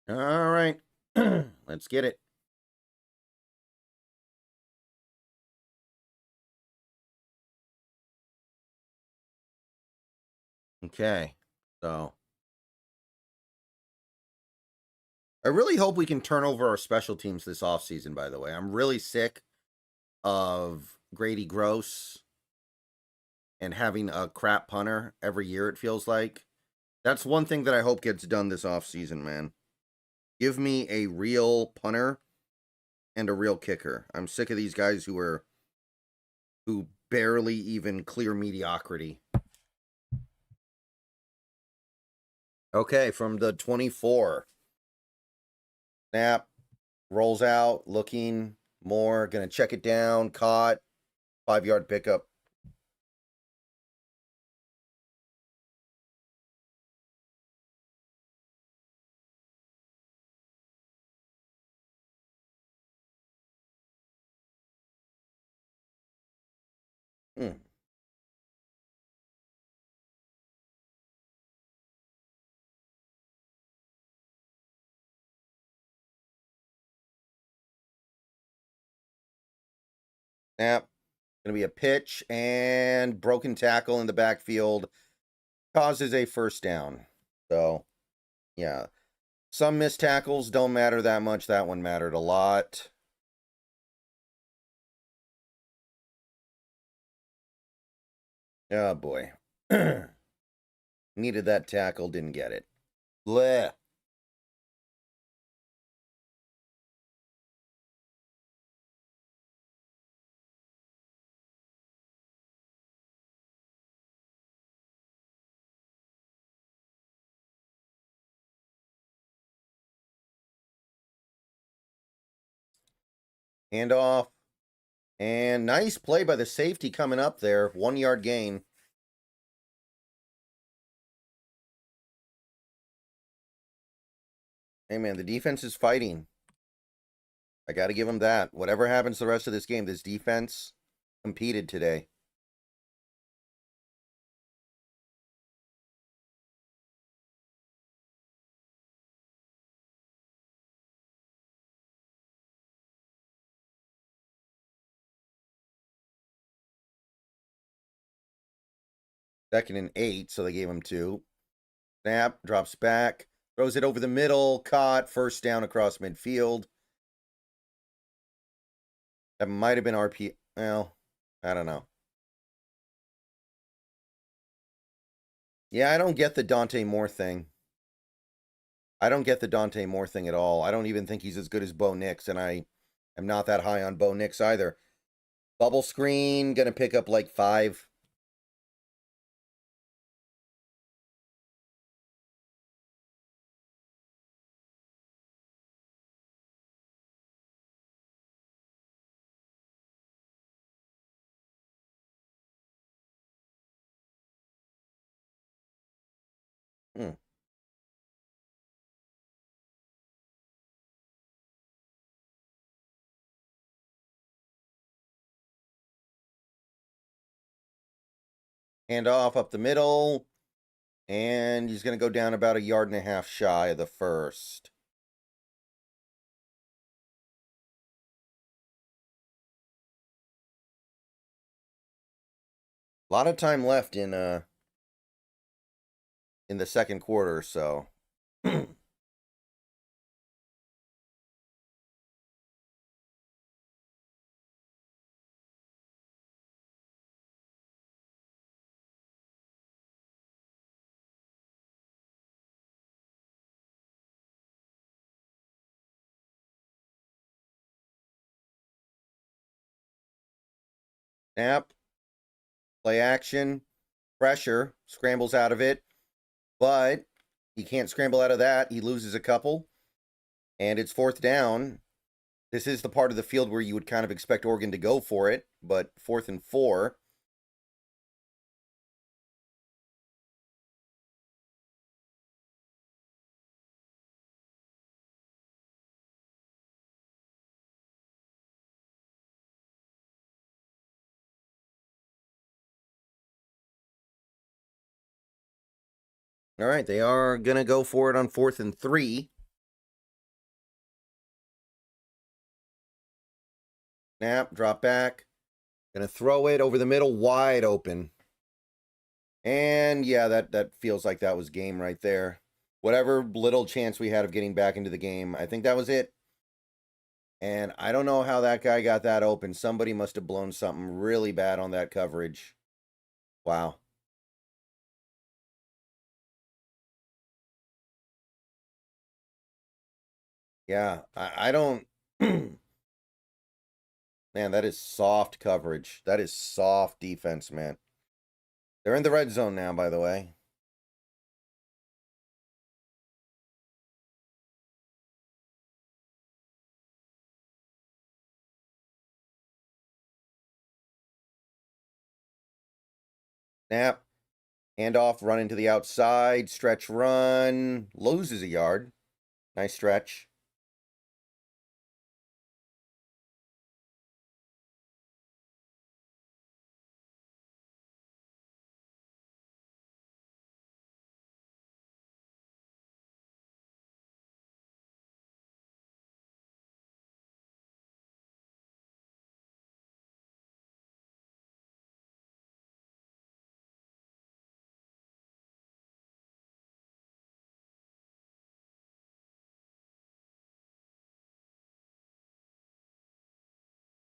All right. Let's get it. Okay. So, I really hope we can turn over our special teams this offseason, by the way. I'm really sick of Grady Gross and having a crap punter every year, it feels like. That's one thing that I hope gets done this offseason, man. Give me a real punter and a real kicker. I'm sick of these guys who barely even clear mediocrity. Okay, from the 24. Snap, rolls out, looking more, gonna check it down, caught, 5-yard pickup. Hmm. Snap. Going to be a pitch and broken tackle in the backfield causes a first down. So, yeah. Some missed tackles don't matter that much. That one mattered a lot. Oh, boy. Needed that tackle, didn't get it. Bleh. Handoff. And nice play by the safety coming up there. 1 yard gain. Hey, man, the defense is fighting. I got to give them that. Whatever happens the rest of this game, this defense competed today. Second and 8, so they gave him 2. Snap, drops back, throws it over the middle, caught, first down across midfield. That might have been RP. Well, I don't know. Yeah, I don't get the Dante Moore thing. I don't get the Dante Moore thing at all. I don't even think he's as good as Bo Nix, and I am not that high on Bo Nix either. Bubble screen, gonna pick up like 5. Hmm. Hand off up the middle. And he's going to go down about 1.5 yards shy of the first. A lot of time left in the second quarter, so snap, play action, pressure, scrambles out of it, but he can't scramble out of that. He loses a couple, and it's 4th down. This is the part of the field where you would kind of expect Oregon to go for it, but 4th and 4. All right, they are going to go for it on 4th and 3. Snap, drop back. Going to throw it over the middle, wide open. And yeah, that feels like that was game right there. Whatever little chance we had of getting back into the game, I think that was it. And I don't know how that guy got that open. Somebody must have blown something really bad on that coverage. Wow. Yeah, I don't. Man, that is soft coverage. That is soft defense, man. They're in the red zone now, by the way. Snap. Handoff, run into the outside. Stretch run. Loses a yard. Nice stretch.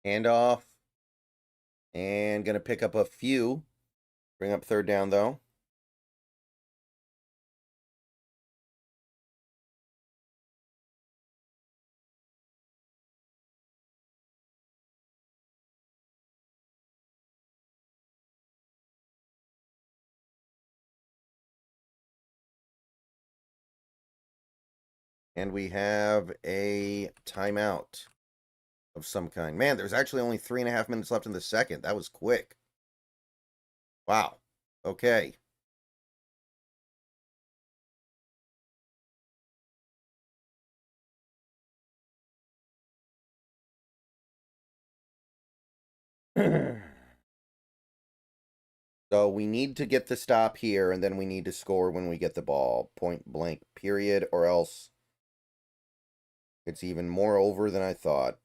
Handoff. And going to pick up a few. Bring up third down, though. And we have a timeout of some kind. Man, there's actually only 3.5 minutes left in the second. That was quick. Wow. Okay. So we need to get the stop here, and then we need to score when we get the ball. Point blank, period, or else it's even more over than I thought.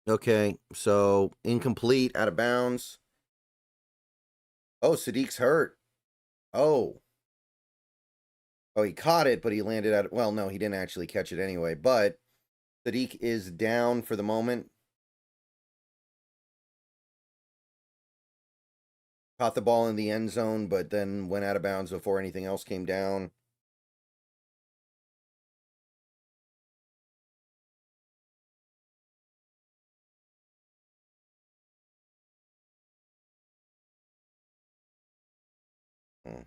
Okay, so incomplete, out of bounds. Oh, Sadiq's hurt. Oh. Oh, he caught it, but he landed out. Well, no, he didn't actually catch it anyway. But Sadiq is down for the moment. Caught the ball in the end zone, but then went out of bounds before anything else came down. Hmm.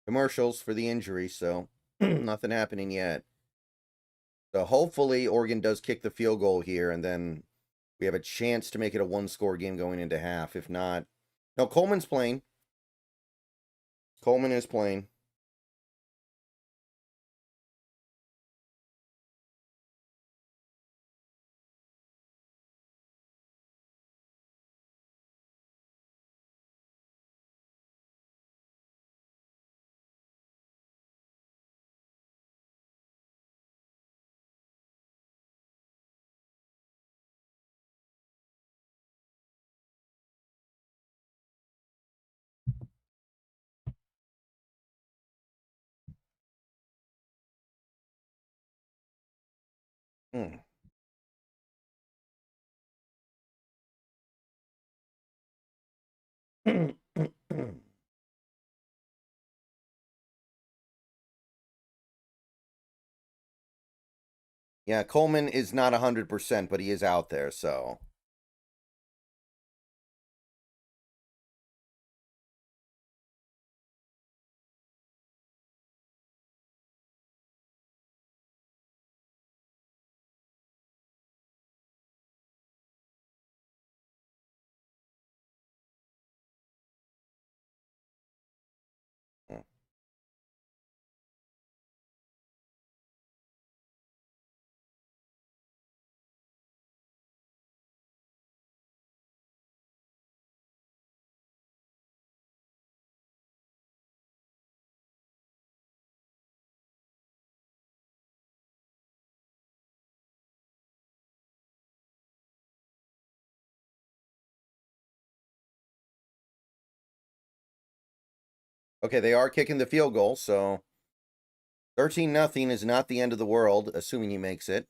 Commercials for the injury, so nothing happening yet. So hopefully Oregon does kick the field goal here, and then we have a chance to make it a one-score game going into half. If not, no, Coleman's playing. Coleman is playing. Hmm. Yeah, Coleman is not 100%, but he is out there, so. Hmm. Okay, they are kicking the field goal, so 13-0 is not the end of the world, assuming he makes it.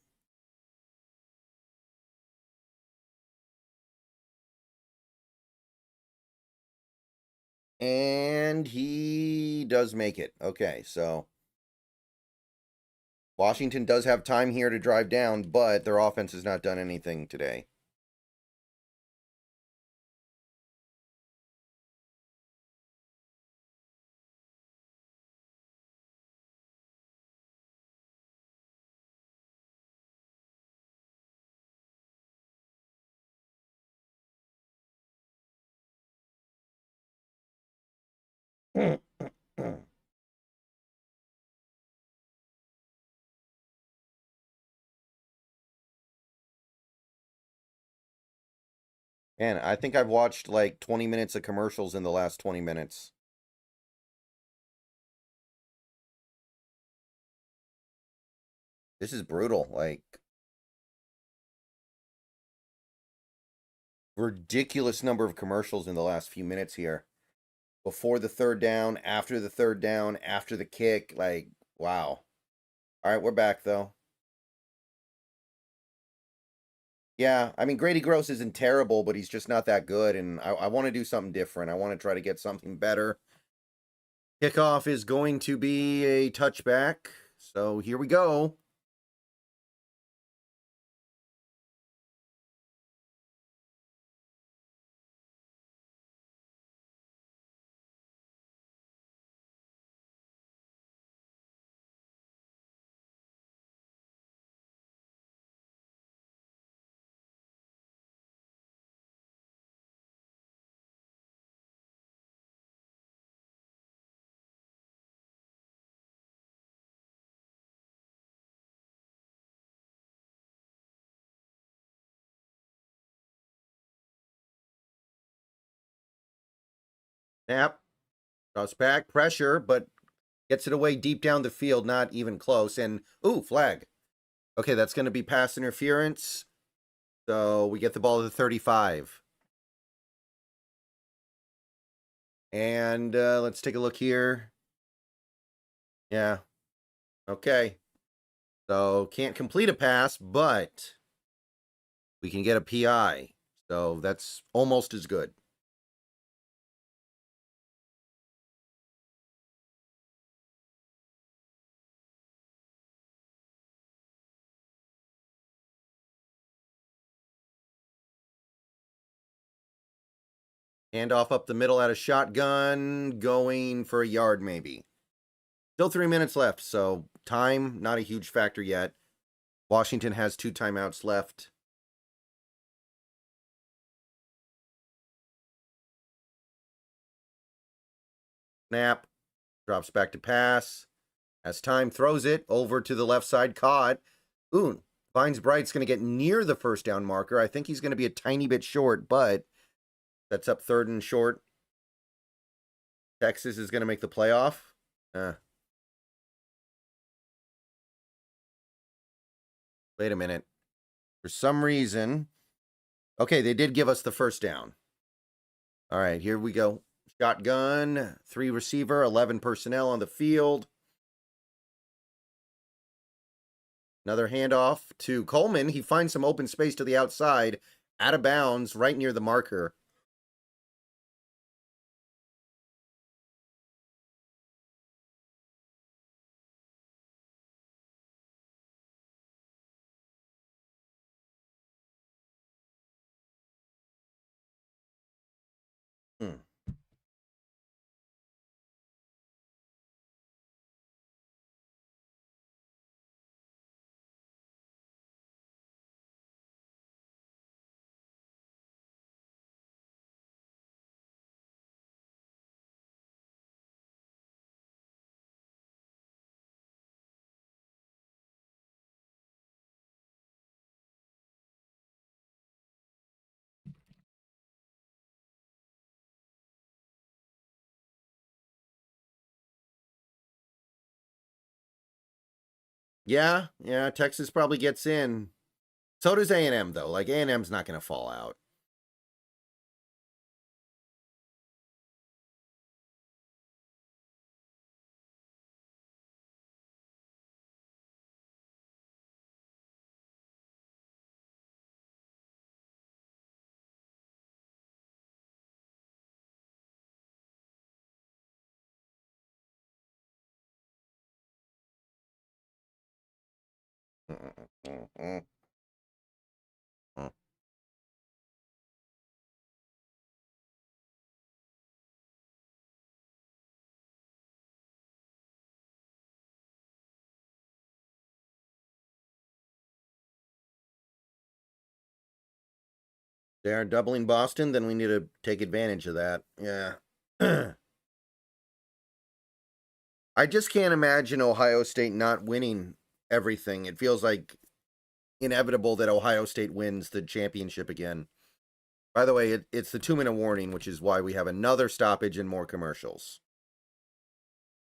And he does make it. Okay, so Washington does have time here to drive down, but their offense has not done anything today. And I think I've watched like 20 minutes of commercials in the last 20 minutes. This is brutal. Like, ridiculous number of commercials in the last few minutes here. Before the third down, after the third down, after the kick. Like, wow. All right, we're back, though. Yeah, I mean, Grady Gross isn't terrible, but he's just not that good, and I want to do something different. I want to try to get something better. Kickoff is going to be a touchback, so here we go. Snap, drops back, pressure, but gets it away deep down the field, not even close. And, ooh, flag. Okay, that's going to be pass interference. So we get the ball to the 35. And let's take a look here. Yeah. Okay. So can't complete a pass, but we can get a PI. So that's almost as good. Handoff up the middle at a shotgun, going for a yard maybe. Still 3 minutes left, so time, not a huge factor yet. Washington has 2 timeouts left. Snap, drops back to pass. As time, throws it over to the left side, caught. Ooh, Vines Bright's going to get near the first down marker. I think he's going to be a tiny bit short, but that's up 3rd and short. Texas is going to make the playoff. Wait a minute. For some reason, okay, they did give us the first down. All right, here we go. Shotgun, 3 receiver, 11 personnel on the field. Another handoff to Coleman. He finds some open space to the outside, out of bounds, right near the marker. Yeah, Texas probably gets in. So does A&M, though. Like, A&M's not going to fall out. They are doubling Boston, then we need to take advantage of that. Yeah. I just can't imagine Ohio State not winning everything. It feels like inevitable that Ohio State wins the championship again. By the way, it's the 2-minute warning, which is why we have another stoppage and more commercials.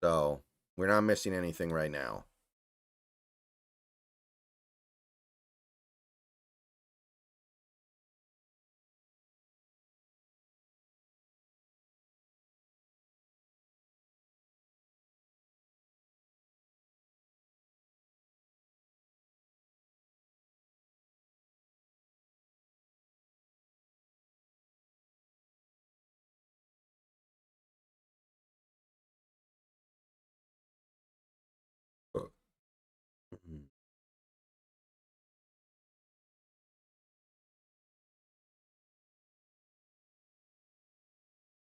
So we're not missing anything right now.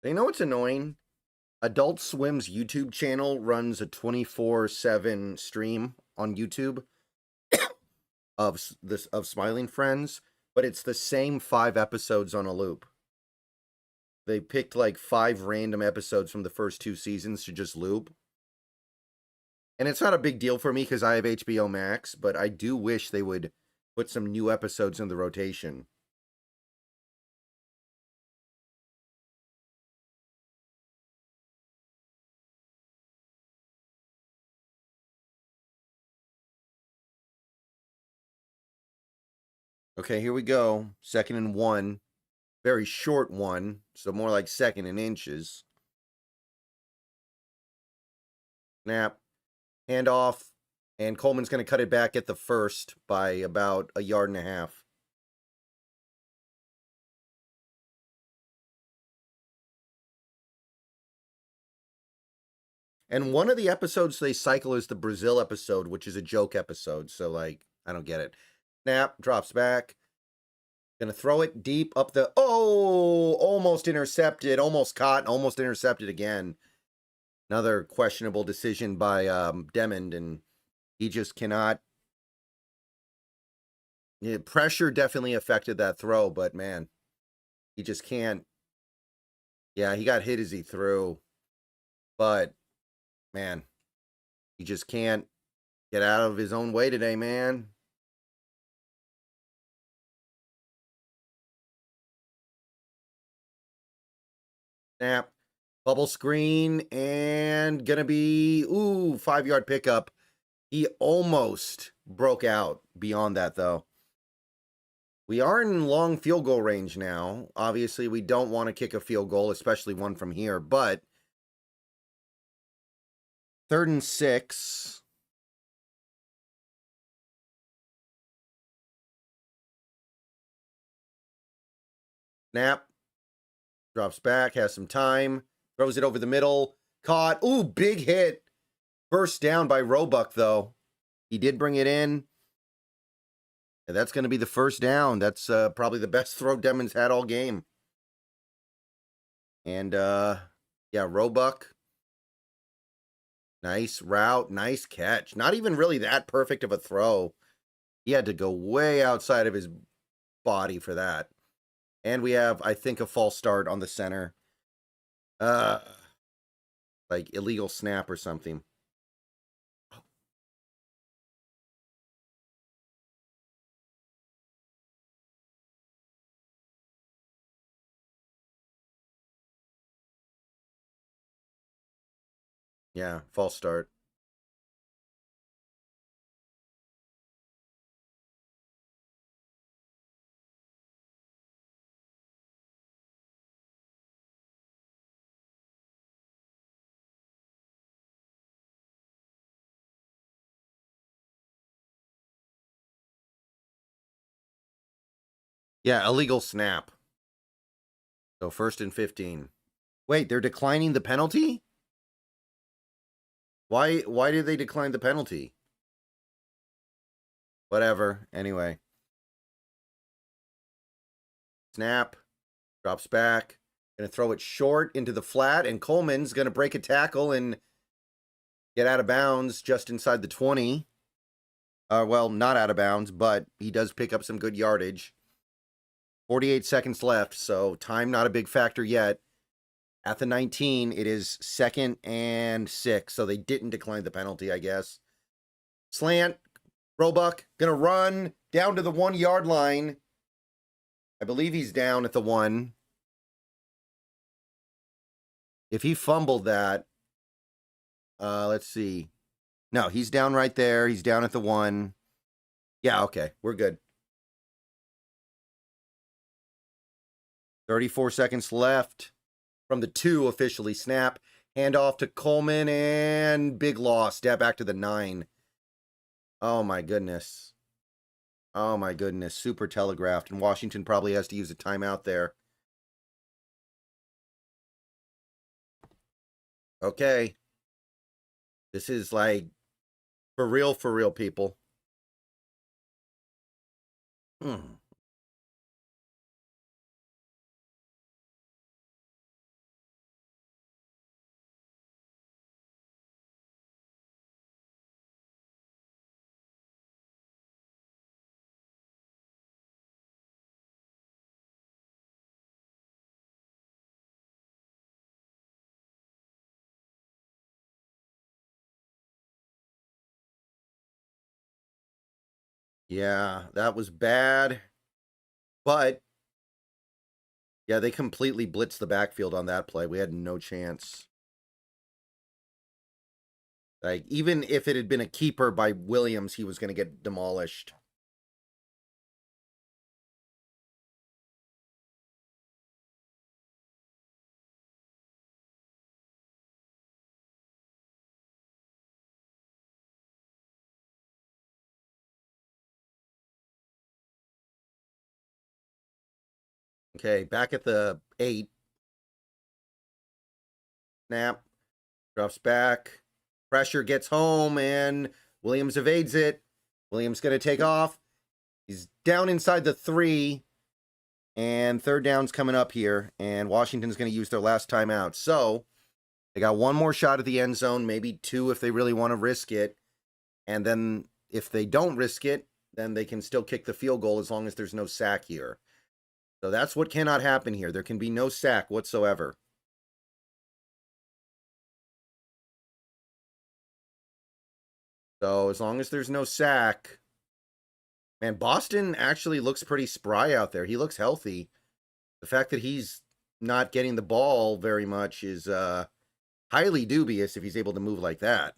You know what's annoying? Adult Swim's YouTube channel runs a 24/7 stream on YouTube of Smiling Friends, but it's the same 5 episodes on a loop. They picked like 5 random episodes from the first 2 seasons to just loop. And it's not a big deal for me because I have HBO Max, but I do wish they would put some new episodes in the rotation. Okay, here we go. 2nd and 1. Very short one, so more like 2nd in inches. Snap. Handoff. And Coleman's going to cut it back at the 1st by about 1.5 yards. And one of the episodes they cycle is the Brazil episode, which is a joke episode. So, like, I don't get it. Snap. Drops back. Gonna throw it deep up the... Oh! Almost intercepted. Almost caught. Almost intercepted again. Another questionable decision by Demond, and he just cannot... Yeah, pressure definitely affected that throw, but man, he just can't... Yeah, he got hit as he threw. But, man, he just can't get out of his own way today, man. Snap. Bubble screen, and gonna be, 5-yard pickup. He almost broke out beyond that, though. We are in long field goal range now. Obviously, we don't want to kick a field goal, especially one from here, but 3rd and 6. Snap. Drops back, has some time. Throws it over the middle. Caught. Ooh, big hit. First down by Roebuck, though. He did bring it in. And that's going to be the first down. That's probably the best throw Demon's had all game. And, yeah, Roebuck. Nice route. Nice catch. Not even really that perfect of a throw. He had to go way outside of his body for that. And we have, I think, a false start on the center. Like illegal snap or something. Yeah, false start. Yeah, illegal snap. So 1st and 15. Wait, they're declining the penalty? Why did they decline the penalty? Whatever. Anyway. Snap. Drops back. Going to throw it short into the flat, and Coleman's going to break a tackle and get out of bounds just inside the 20. Well, not out of bounds, but he does pick up some good yardage. 48 seconds left, so time not a big factor yet. At the 19, it is 2nd and 6, so they didn't decline the penalty, I guess. Slant, Roebuck, gonna run down to the 1-yard line. I believe he's down at the 1. If he fumbled that, let's see. No, he's down right there. He's down at the 1. Yeah, okay, we're good. 34 seconds left from the 2 officially. Snap, handoff to Coleman, and big loss. Step back to the 9. Oh, my goodness. Oh, my goodness. Super telegraphed, and Washington probably has to use a timeout there. Okay. This is like for real, people. Yeah, that was bad. But, yeah, they completely blitzed the backfield on that play. We had no chance. Like, even if it had been a keeper by Williams, he was going to get demolished. Okay, back at the 8. Snap. Drops back. Pressure gets home, and Williams evades it. Williams going to take off. He's down inside the 3. And 3rd down's coming up here. And Washington's going to use their last timeout. So, they got one more shot at the end zone. Maybe 2 if they really want to risk it. And then if they don't risk it, then they can still kick the field goal as long as there's no sack here. So that's what cannot happen here. There can be no sack whatsoever. So as long as there's no sack, man, Boston actually looks pretty spry out there. He looks healthy. The fact that he's not getting the ball very much is highly dubious if he's able to move like that.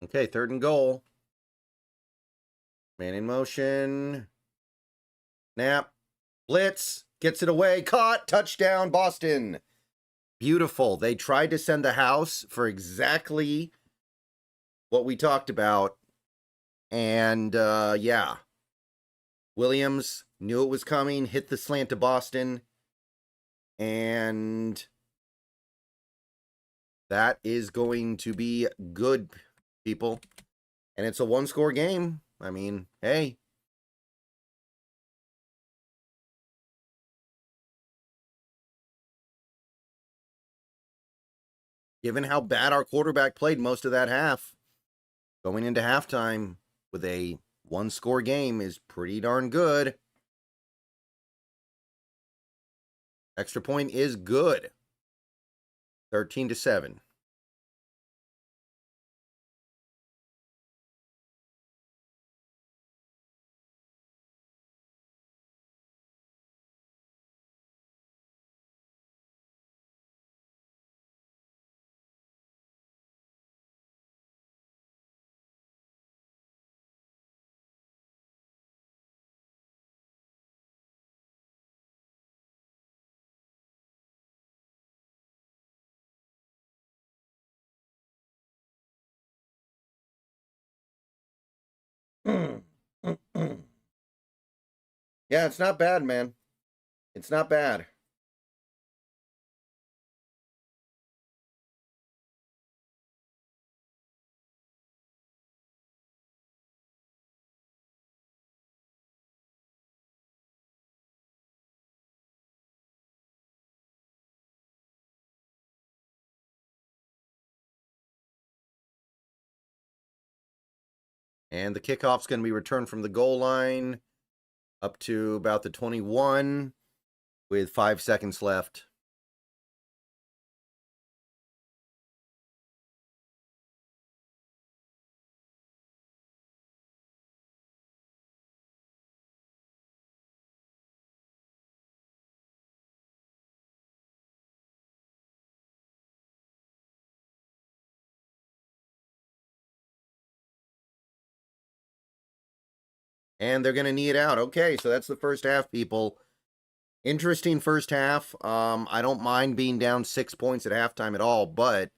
Okay, 3rd and goal. Man in motion. Snap. Blitz. Gets it away. Caught. Touchdown, Boston. Beautiful. They tried to send the house for exactly what we talked about. And, yeah. Williams knew it was coming. Hit the slant to Boston. And that is going to be good, people. And it's a 1-score game. I mean, hey. Given how bad our quarterback played most of that half, going into halftime with a 1-score game is pretty darn good. Extra point is good. 13-7. Yeah, it's not bad, man. It's not bad. And the kickoff's going to be returned from the goal line up to about the 21 with 5 seconds left. And they're going to knee it out. Okay, so that's the first half, people. Interesting first half. I don't mind being down 6 points at halftime at all, but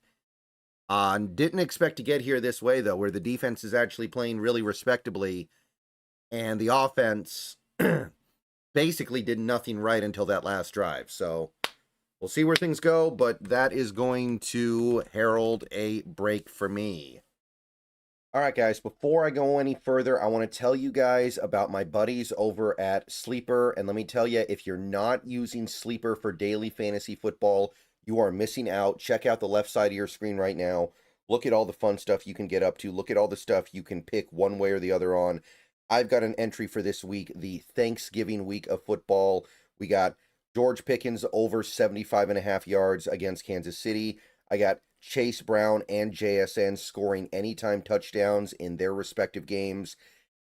didn't expect to get here this way, though, where the defense is actually playing really respectably, and the offense basically did nothing right until that last drive. So we'll see where things go, but that is going to herald a break for me. All right, guys, before I go any further, I want to tell you guys about my buddies over at Sleeper. And let me tell you, if you're not using Sleeper for daily fantasy football, you are missing out. Check out the left side of your screen right now. Look at all the fun stuff you can get up to. Look at all the stuff you can pick one way or the other on. I've got an entry for this week, the Thanksgiving week of football. We got George Pickens over 75.5 yards against Kansas City. I got Chase Brown and JSN scoring anytime touchdowns in their respective games.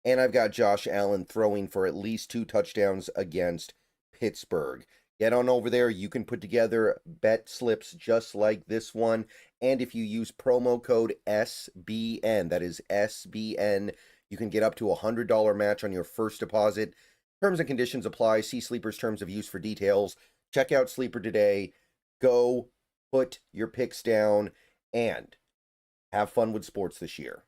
And I've got Josh Allen throwing for at least 2 touchdowns against Pittsburgh. Get on over there. You can put together bet slips just like this one. And if you use promo code SBN, that is SBN, you can get up to a $100 match on your first deposit. Terms and conditions apply. See Sleeper's terms of use for details. Check out Sleeper today. Go put your picks down and have fun with sports this year.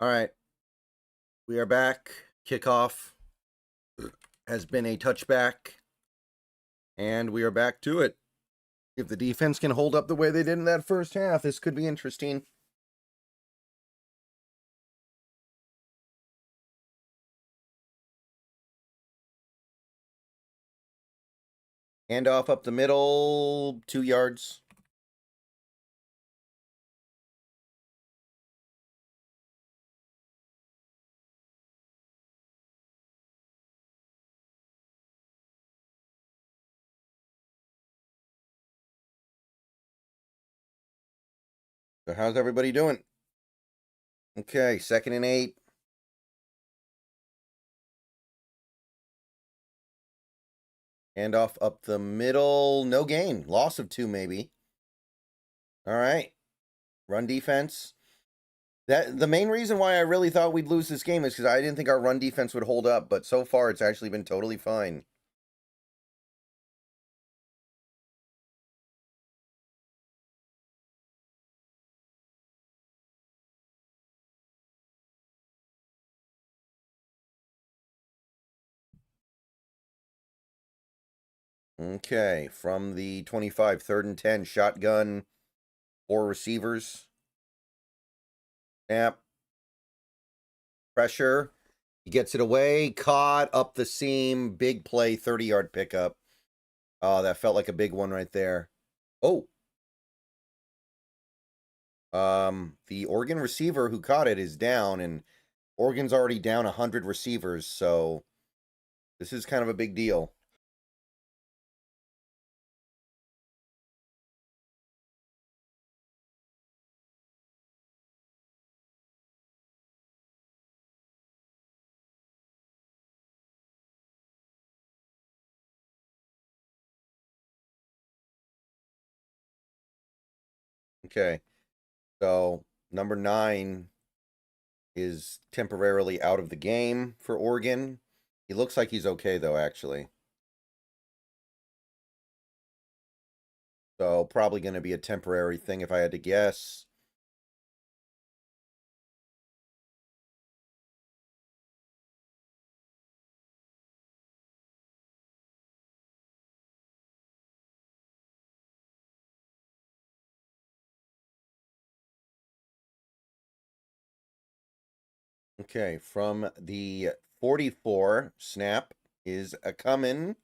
All right. We are back. Kickoff has been a touchback. And we are back to it. If the defense can hold up the way they did in that first half, this could be interesting. Handoff up the middle, 2 yards. So how's everybody doing? Okay, 2nd and 8. Handoff up the middle, no gain. Loss of 2 maybe. All right. Run defense. The main reason why I really thought we'd lose this game is because I didn't think our run defense would hold up, but so far it's actually been totally fine. Okay, from the 25, 3rd and 10, shotgun, 4 receivers. Snap. Pressure. He gets it away, caught, up the seam, big play, 30-yard pickup. Oh, that felt like a big one right there. Oh. The Oregon receiver who caught it is down, and Oregon's already down 100 receivers, so this is kind of a big deal. Okay, so number 9 is temporarily out of the game for Oregon. He looks like he's okay, though, actually. So probably going to be a temporary thing if I had to guess. Okay, from the 44, snap is a coming.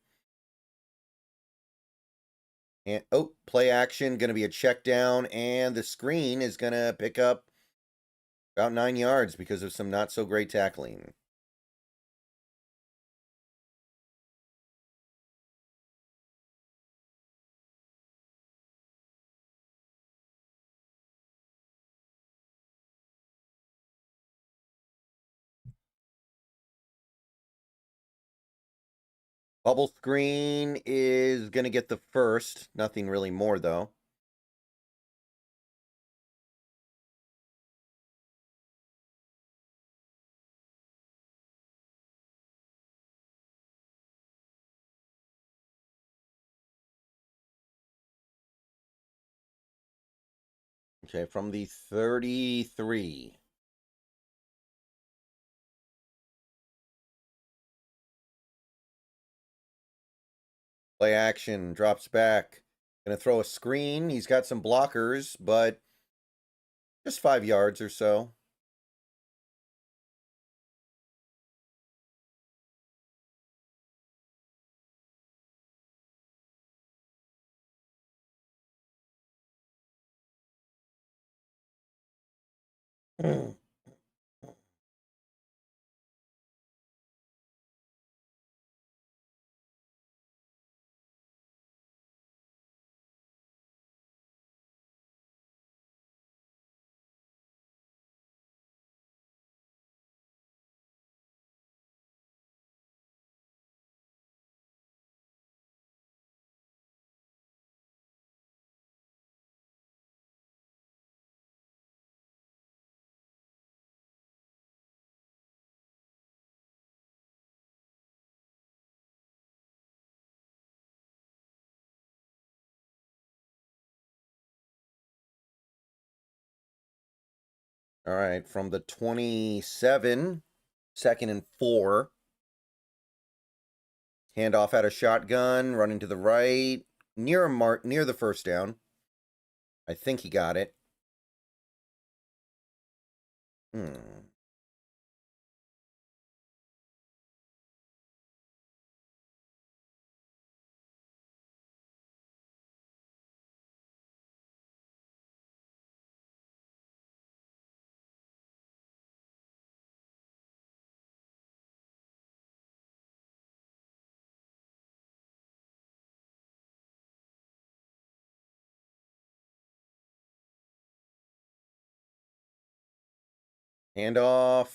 And oh, play action, going to be a check down, and the screen is going to pick up about 9 yards because of some not so great tackling. Bubble screen is going to get the first. Nothing really more, though. Okay, from the 33. Play action, drops back. Going to throw a screen. He's got some blockers, but just 5 yards or so. All right, from the 27, 2nd and 4. Handoff at a shotgun, running to the right, near the first down. I think he got it. Handoff.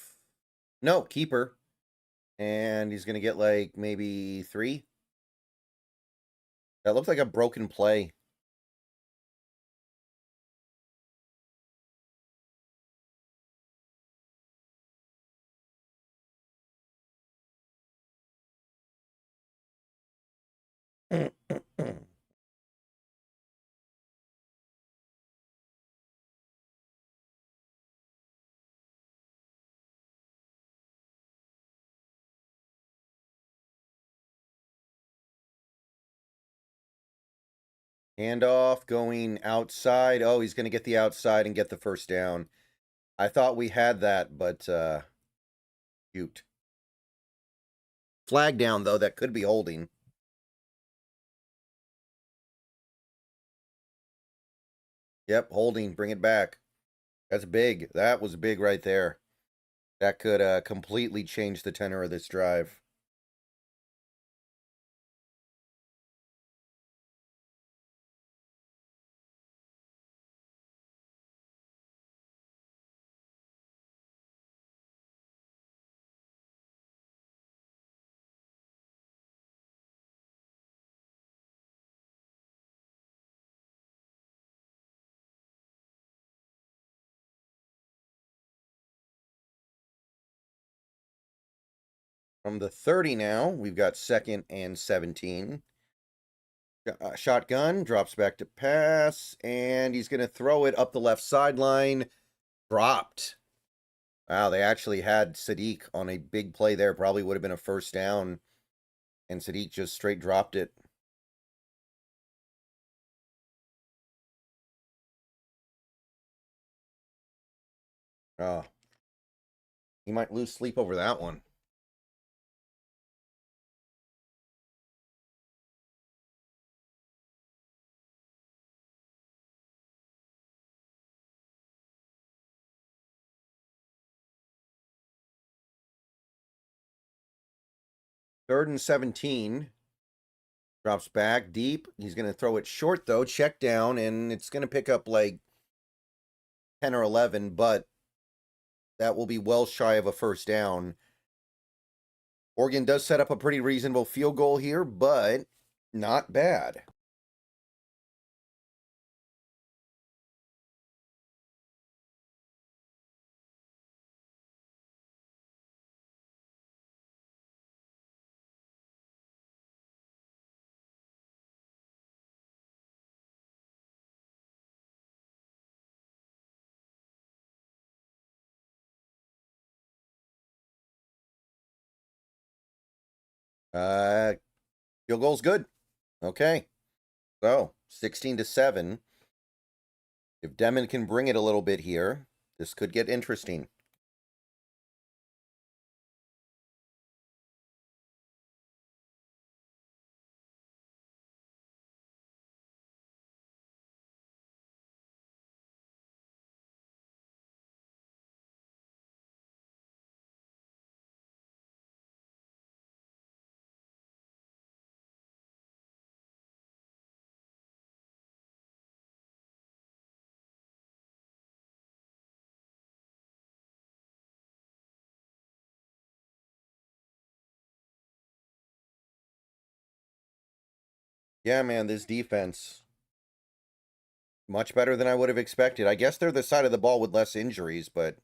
No, keeper. And he's going to get like maybe 3. That looks like a broken play. Handoff going outside. Oh, he's going to get the outside and get the first down. I thought we had that, but shoot. Flag down, though. That could be holding. Yep, holding. Bring it back. That's big. That was big right there. That could completely change the tenor of this drive. From the 30 now, we've got 2nd and 17. Shotgun, drops back to pass, and he's going to throw it up the left sideline. Dropped. Wow, they actually had Sadiq on a big play there. Probably would have been a first down, and Sadiq just straight dropped it. Oh, he might lose sleep over that one. Third and 17. Drops back deep. He's going to throw it short, though. Check down, and it's going to pick up like 10 or 11, but that will be well shy of a first down. Oregon does set up a pretty reasonable field goal here, but not bad. Field goal's good. Okay. So, 16-7. If Demon can bring it a little bit here, this could get interesting. Yeah, man, this defense, much better than I would have expected. I guess they're the side of the ball with less injuries, but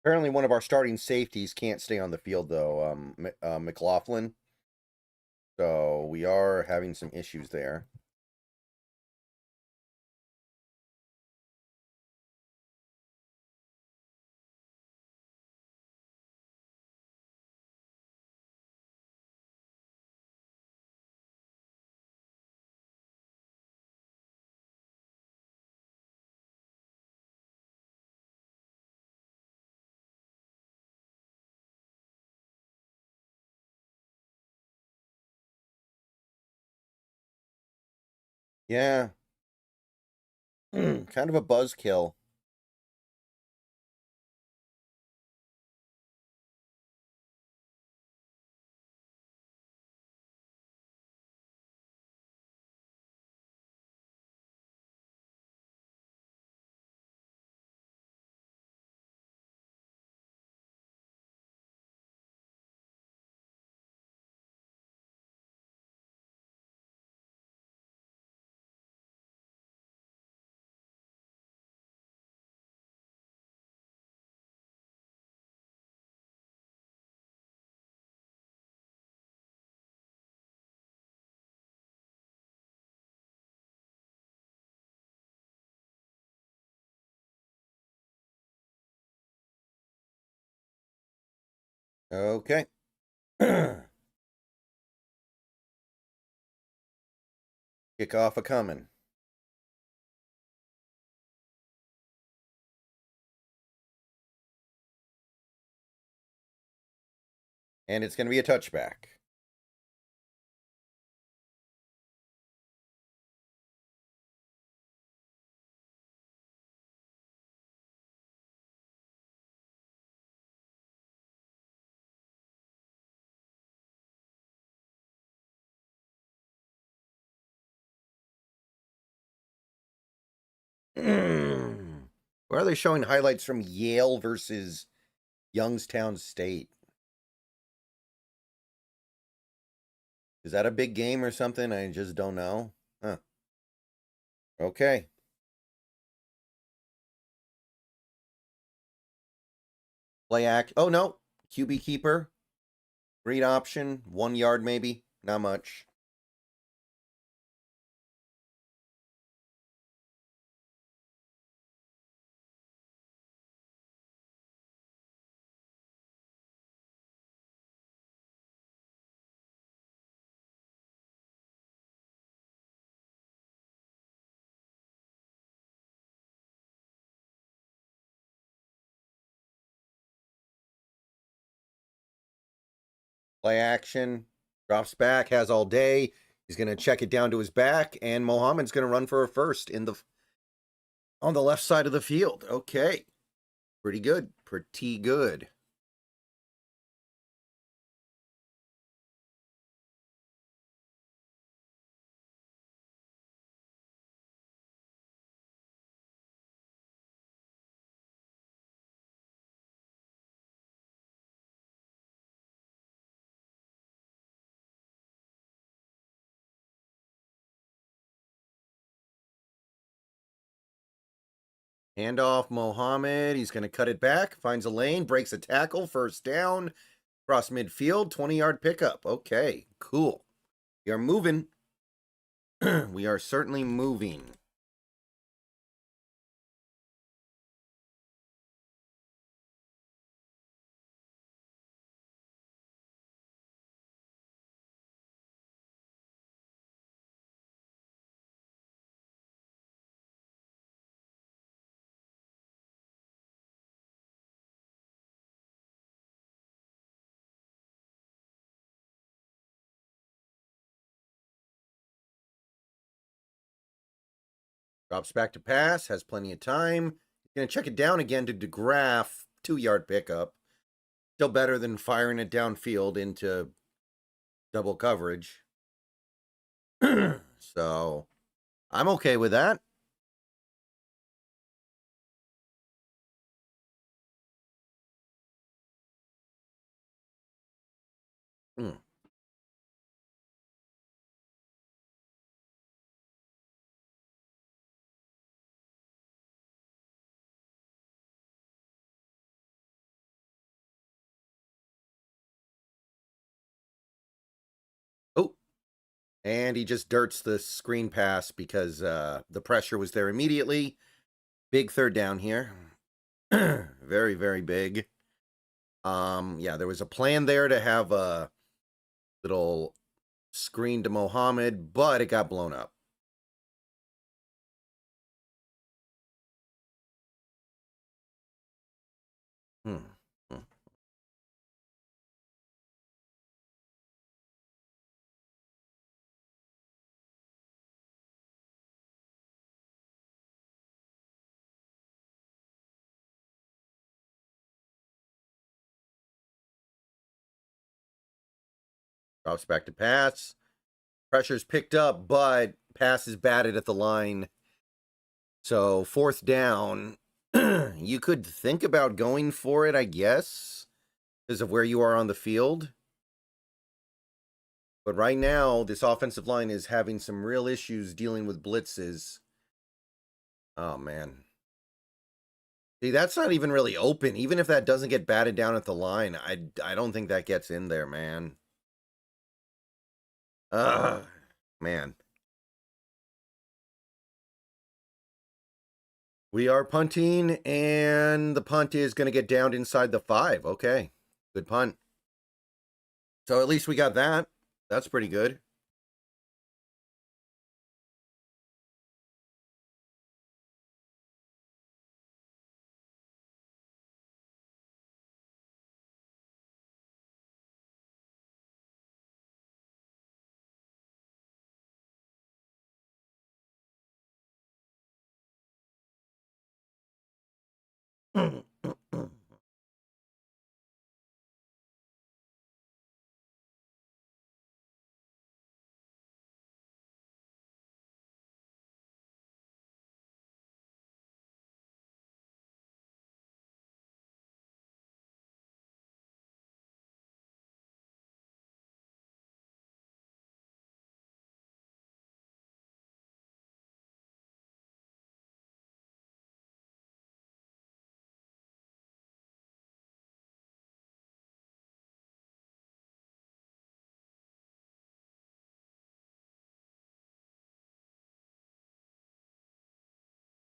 Apparently, one of our starting safeties can't stay on the field, though, McLaughlin. So we are having some issues there. Yeah. Kind of a buzzkill. Okay. Kickoff a coming. And it's going to be a touchback. Why are they showing highlights from Yale versus Youngstown State? Is that a big game or something? I just don't know. Huh. Okay. Play act. Oh, no. QB keeper. Great option. 1 yard maybe. Not much. Play action. Drops back. Has all day. He's going to check it down to his back. And Mohammed's going to run for a first on the left side of the field. Okay. Pretty good. Pretty good. Handoff, Mohammed. He's going to cut it back. Finds a lane. Breaks a tackle. First down. Cross midfield. 20-yard pickup. Okay. Cool. We are moving. We are certainly moving. Drops back to pass. Has plenty of time. Going to check it down again to DeGraff. 2-yard pickup. Still better than firing it downfield into double coverage. So, I'm okay with that. Mm. And he just dirts the screen pass because the pressure was there immediately. Big third down here. Very, very big. Yeah, there was a plan there to have a little screen to Mohammed, but it got blown up. Drops back to pass. Pressure's picked up, but pass is batted at the line. So fourth down, you could think about going for it, I guess, because of where you are on the field. But right now, this offensive line is having some real issues dealing with blitzes. Oh, man. See, that's not even really open. Even if that doesn't get batted down at the line, I don't think that gets in there, man. Man. We are punting, and the punt is going to get downed inside the 5. Okay, good punt. So at least we got that. That's pretty good.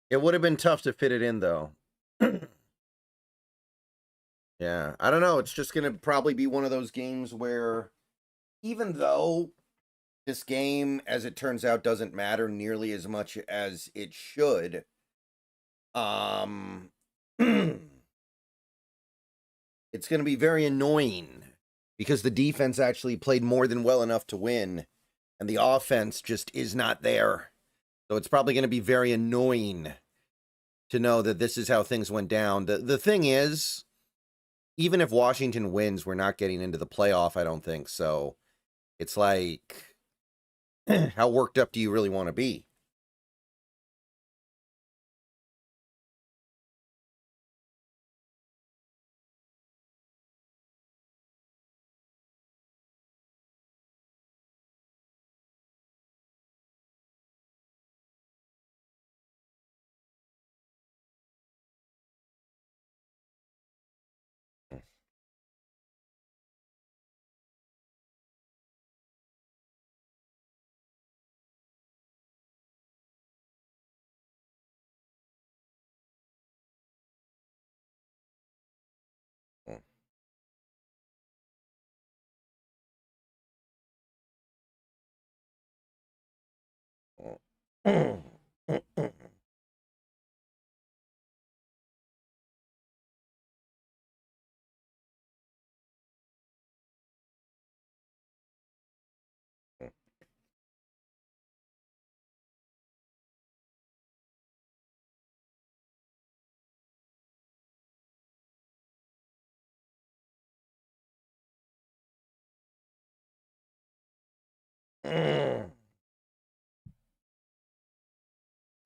It would have been tough to fit it in, though. Yeah, I don't know. It's just going to probably be one of those games where, even though this game, as it turns out, doesn't matter nearly as much as it should, it's going to be very annoying because the defense actually played more than well enough to win, and the offense just is not there. So it's probably going to be very annoying to know that this is how things went down. The thing is, even if Washington wins, we're not getting into the playoff, I don't think. So it's like, how worked up do you really want to be?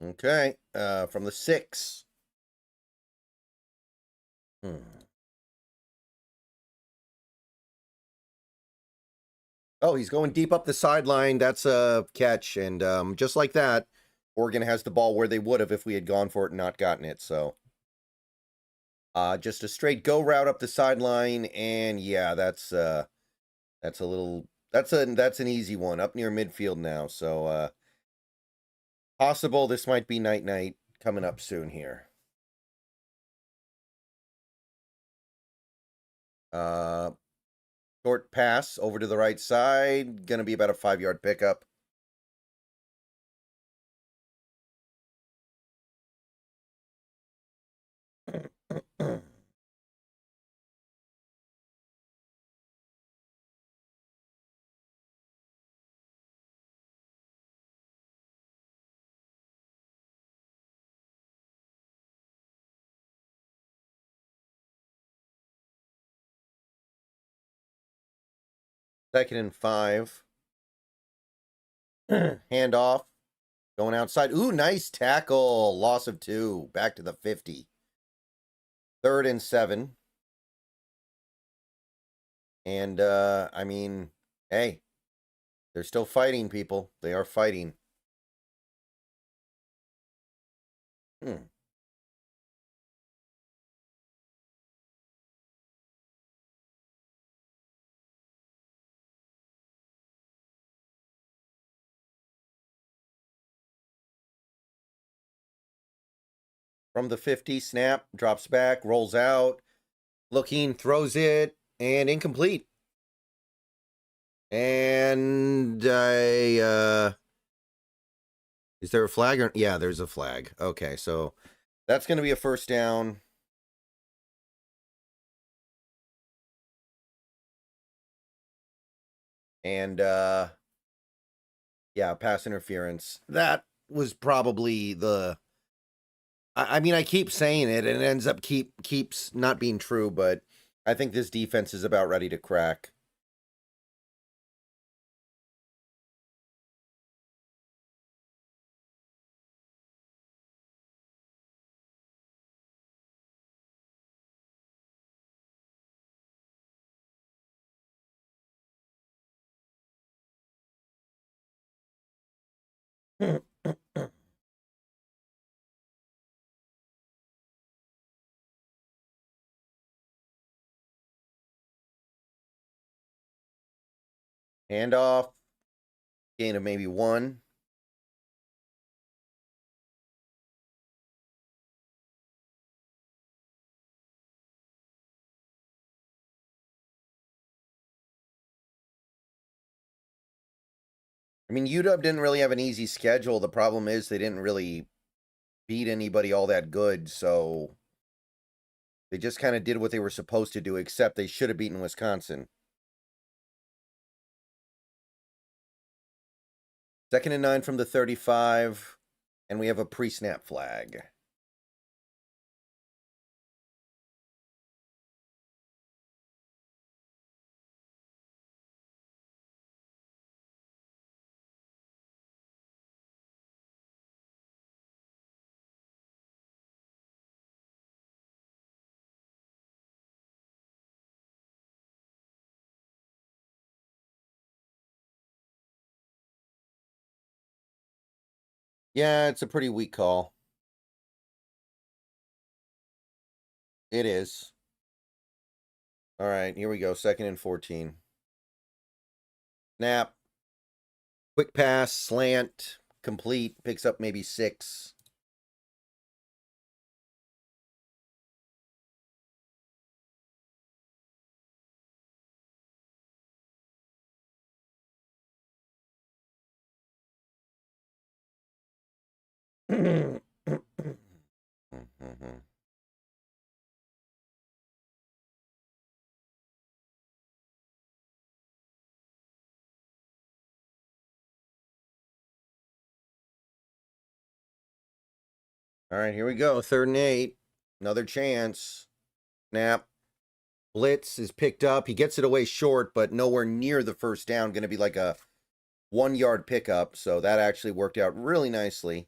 Okay, from the 6. Oh, he's going deep up the sideline. That's a catch. And just like that, Oregon has the ball where they would have if we had gone for it and not gotten it. So just a straight go route up the sideline. And yeah, that's a little That's an easy one. Up near midfield now. So possible this might be night coming up soon here. Short pass over to the right side. Gonna be about a 5-yard pickup. Second and 5. Handoff. Going outside. Ooh, nice tackle. Loss of 2. Back to the 50. Third and 7. And, I mean, hey, they're still fighting, people. They are fighting. From the 50, snap, drops back, rolls out, looking, throws it, and incomplete. And is there a flag? Or yeah, there's a flag. Okay, so that's going to be a first down. And yeah, pass interference. That was probably the I mean, I keep saying it, and it ends up keeps not being true, but I think this defense is about ready to crack. Handoff, gain of maybe 1. I mean, UW didn't really have an easy schedule. The problem is they didn't really beat anybody all that good, so they just kind of did what they were supposed to do, except they should have beaten Wisconsin. Second and 9 from the 35, and we have a pre-snap flag. Yeah, it's a pretty weak call. It is. All right, here we go. Second and 14. Snap. Quick pass, slant, complete, picks up maybe 6. All right, here we go. Third and 8. Another chance. Snap. Blitz is picked up. He gets it away short, but nowhere near the first down. Going to be like a 1-yard pickup. So that actually worked out really nicely.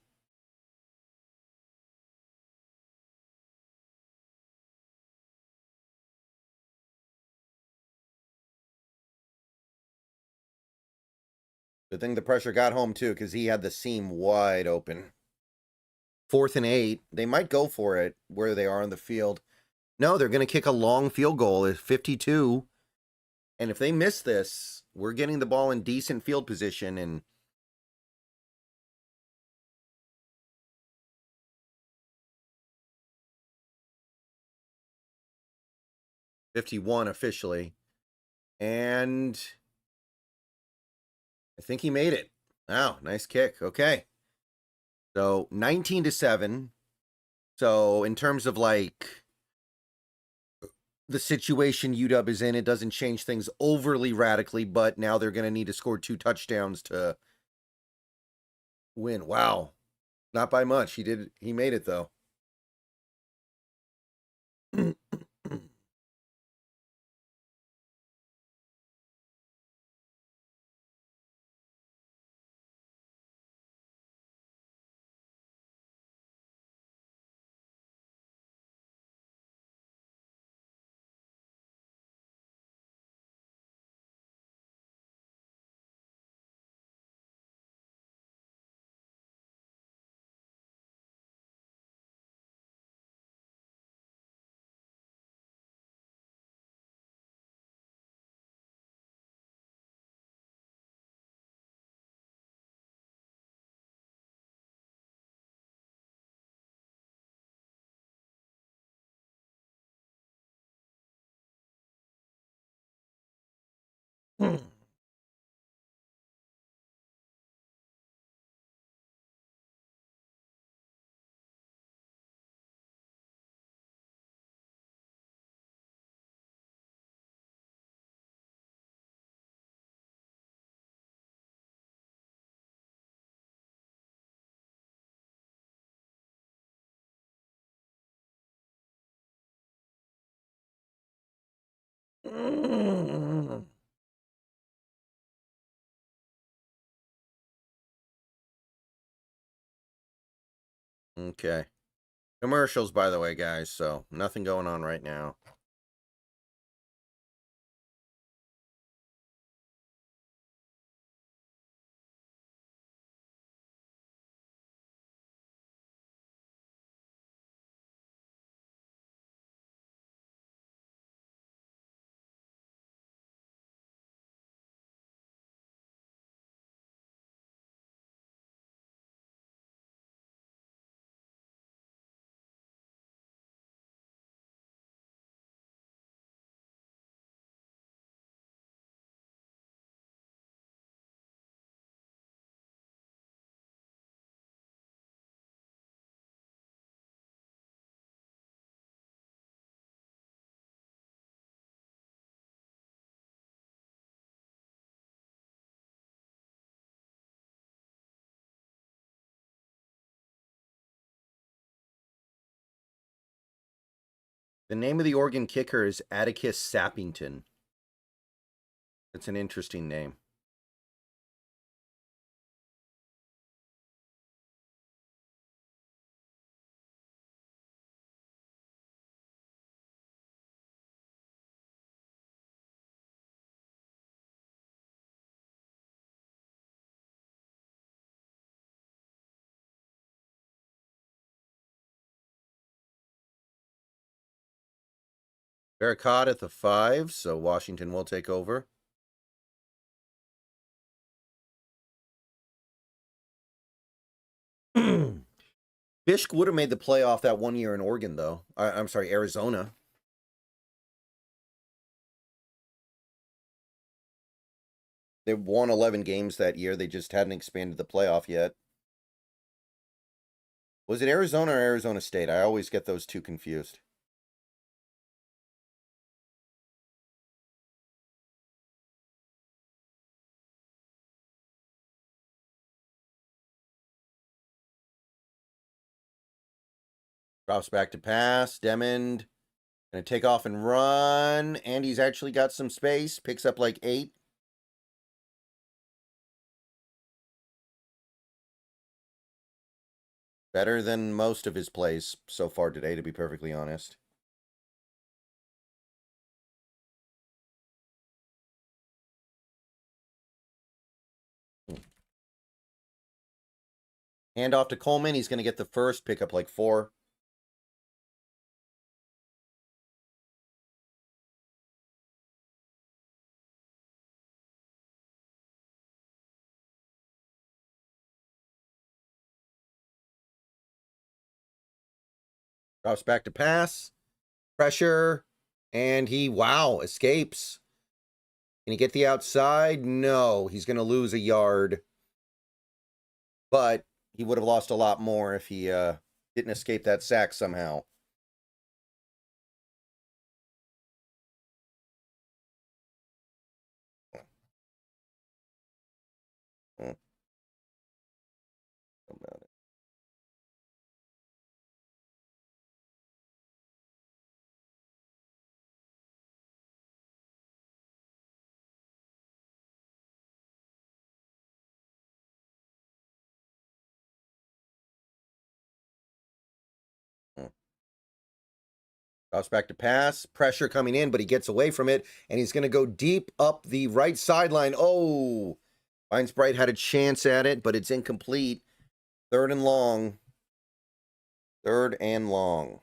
Good thing the pressure got home, too, because he had the seam wide open. Fourth and 8. They might go for it where they are on the field. No, they're going to kick a long field goal at 52. And if they miss this, we're getting the ball in decent field position, and .51 officially. And I think he made it. Wow, nice kick. Okay. So 19-7. So in terms of like the situation UW is in, it doesn't change things overly radically, but now they're going to need to score 2 touchdowns to win. Wow. Not by much. He made it though. Okay. Commercials, by the way, guys, so nothing going on right now. The name of the Oregon kicker is Atticus Sappington. It's an interesting name. Famecut at the 5, so Washington will take over. Bishk would have made the playoff that one year in Oregon, though. I'm sorry, Arizona. They won 11 games that year. They just hadn't expanded the playoff yet. Was it Arizona or Arizona State? I always get those two confused. Drops back to pass. Demond going to take off and run. Andy's actually got some space. Picks up like 8. Better than most of his plays so far today, to be perfectly honest. Hand off to Coleman. He's going to get the first, pick up like 4. Drops back to pass. Pressure. And he, wow, escapes. Can he get the outside? No, he's going to lose a yard. But he would have lost a lot more if he didn't escape that sack somehow. Drops back to pass. Pressure coming in, but he gets away from it. And he's going to go deep up the right sideline. Oh, Vine Sprite had a chance at it, but it's incomplete. Third and long. Third and long.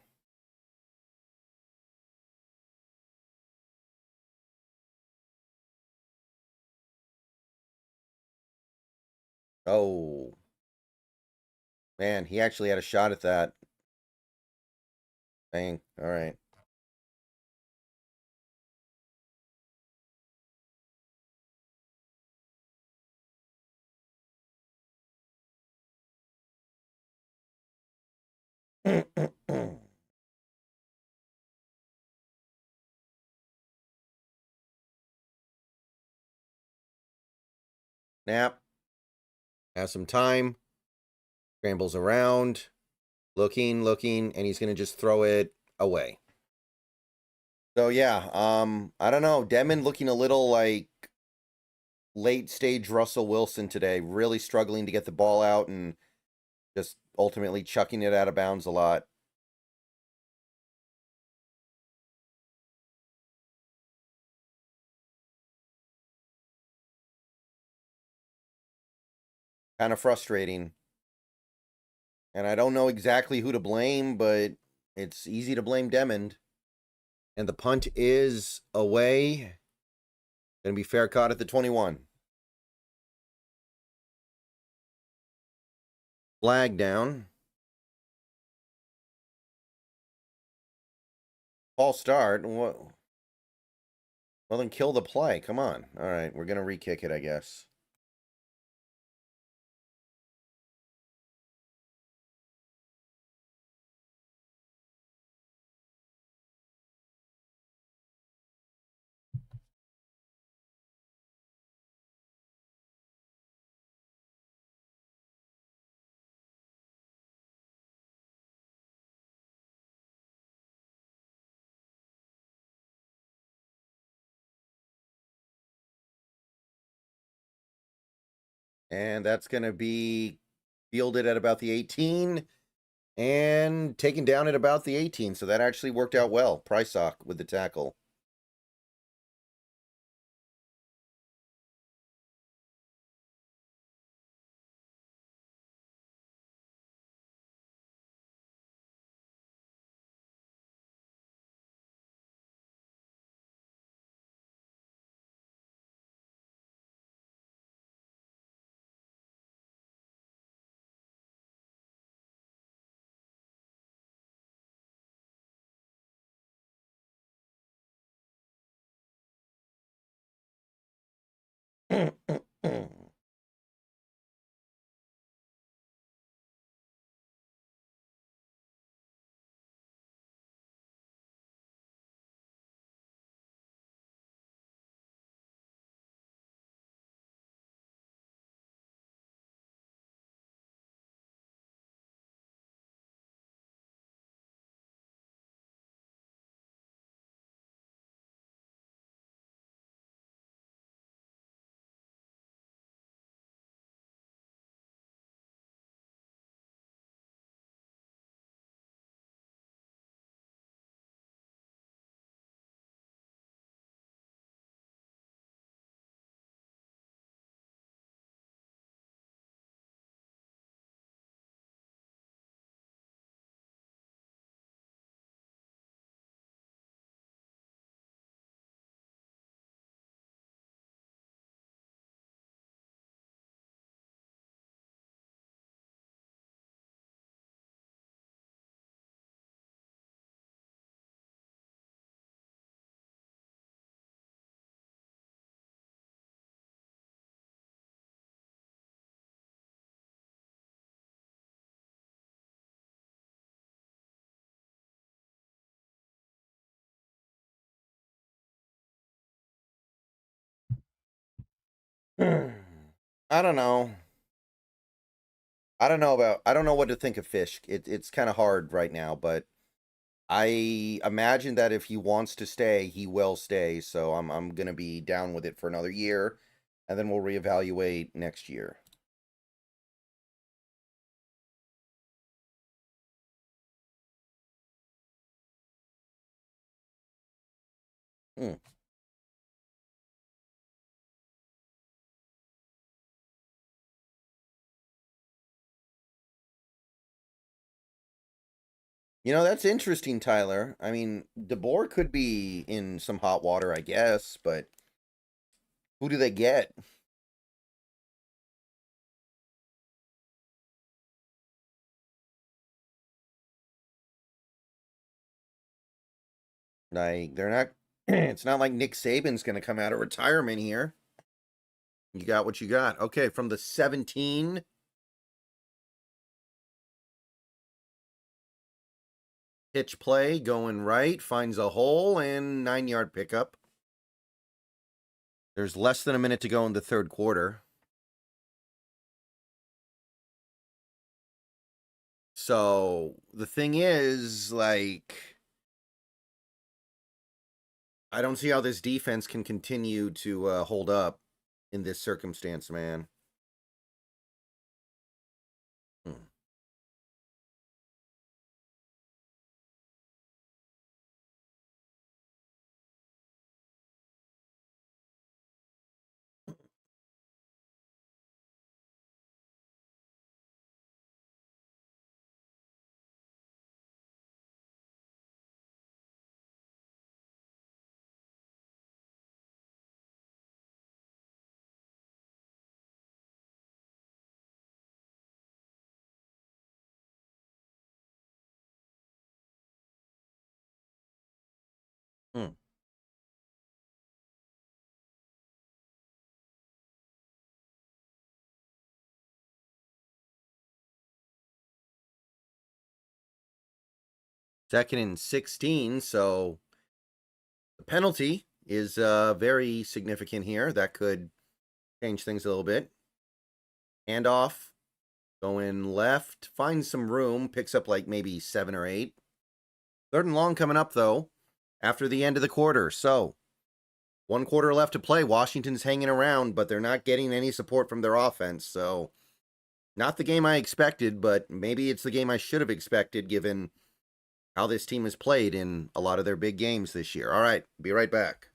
Oh. Man, he actually had a shot at that. Dang. All right. Snap. Has some time. Scrambles around. Looking, and he's going to just throw it away. So, yeah, I don't know. Demon looking a little like late stage Russell Wilson today. Really struggling to get the ball out and just ultimately chucking it out of bounds a lot. Kind of frustrating. And I don't know exactly who to blame, but it's easy to blame Demond. And the punt is away. Going to be fair caught at the 21. Flag down. False start. Well, then kill the play. Come on. All right, we're going to re-kick it, I guess. And that's going to be fielded at about the 18 and taken down at about the 18. So that actually worked out well. Prysock with the tackle. I don't know. I don't know what to think of Fish. It's kind of hard right now, but I imagine that if he wants to stay, he will stay. So I'm gonna be down with it for another year, and then we'll reevaluate next year. Hmm. You know, that's interesting, Tyler. I mean, DeBoer could be in some hot water, I guess, but who do they get? Like, they're not. It's not like Nick Saban's going to come out of retirement here. You got what you got. Okay, from the 17, pitch play going right, finds a hole, and 9-yard pickup. There's less than a minute to go in the third quarter. So the thing is, like, I don't see how this defense can continue to hold up in this circumstance, man. Hmm. Hmm. Second and 16, so the penalty is very significant here. That could change things a little bit. Handoff, going left, finds some room, picks up like maybe 7 or 8. Third and long coming up, though, after the end of the quarter. So, 1 quarter left to play. Washington's hanging around, but they're not getting any support from their offense. So, not the game I expected, but maybe it's the game I should have expected given how this team has played in a lot of their big games this year. All right, be right back.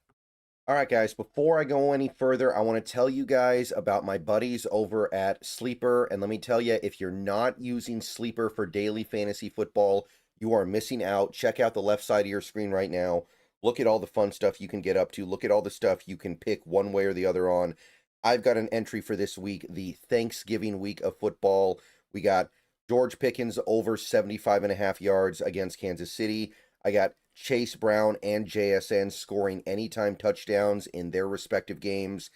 All right, guys, before I go any further, I want to tell you guys about my buddies over at Sleeper. And let me tell you, if you're not using Sleeper for daily fantasy football, you are missing out. Check out the left side of your screen right now. Look at all the fun stuff you can get up to. Look at all the stuff you can pick one way or the other on. I've got an entry for this week, the Thanksgiving week of football. We got George Pickens over 75.5 yards against Kansas City. I got Chase Brown and JSN scoring anytime touchdowns in their respective games.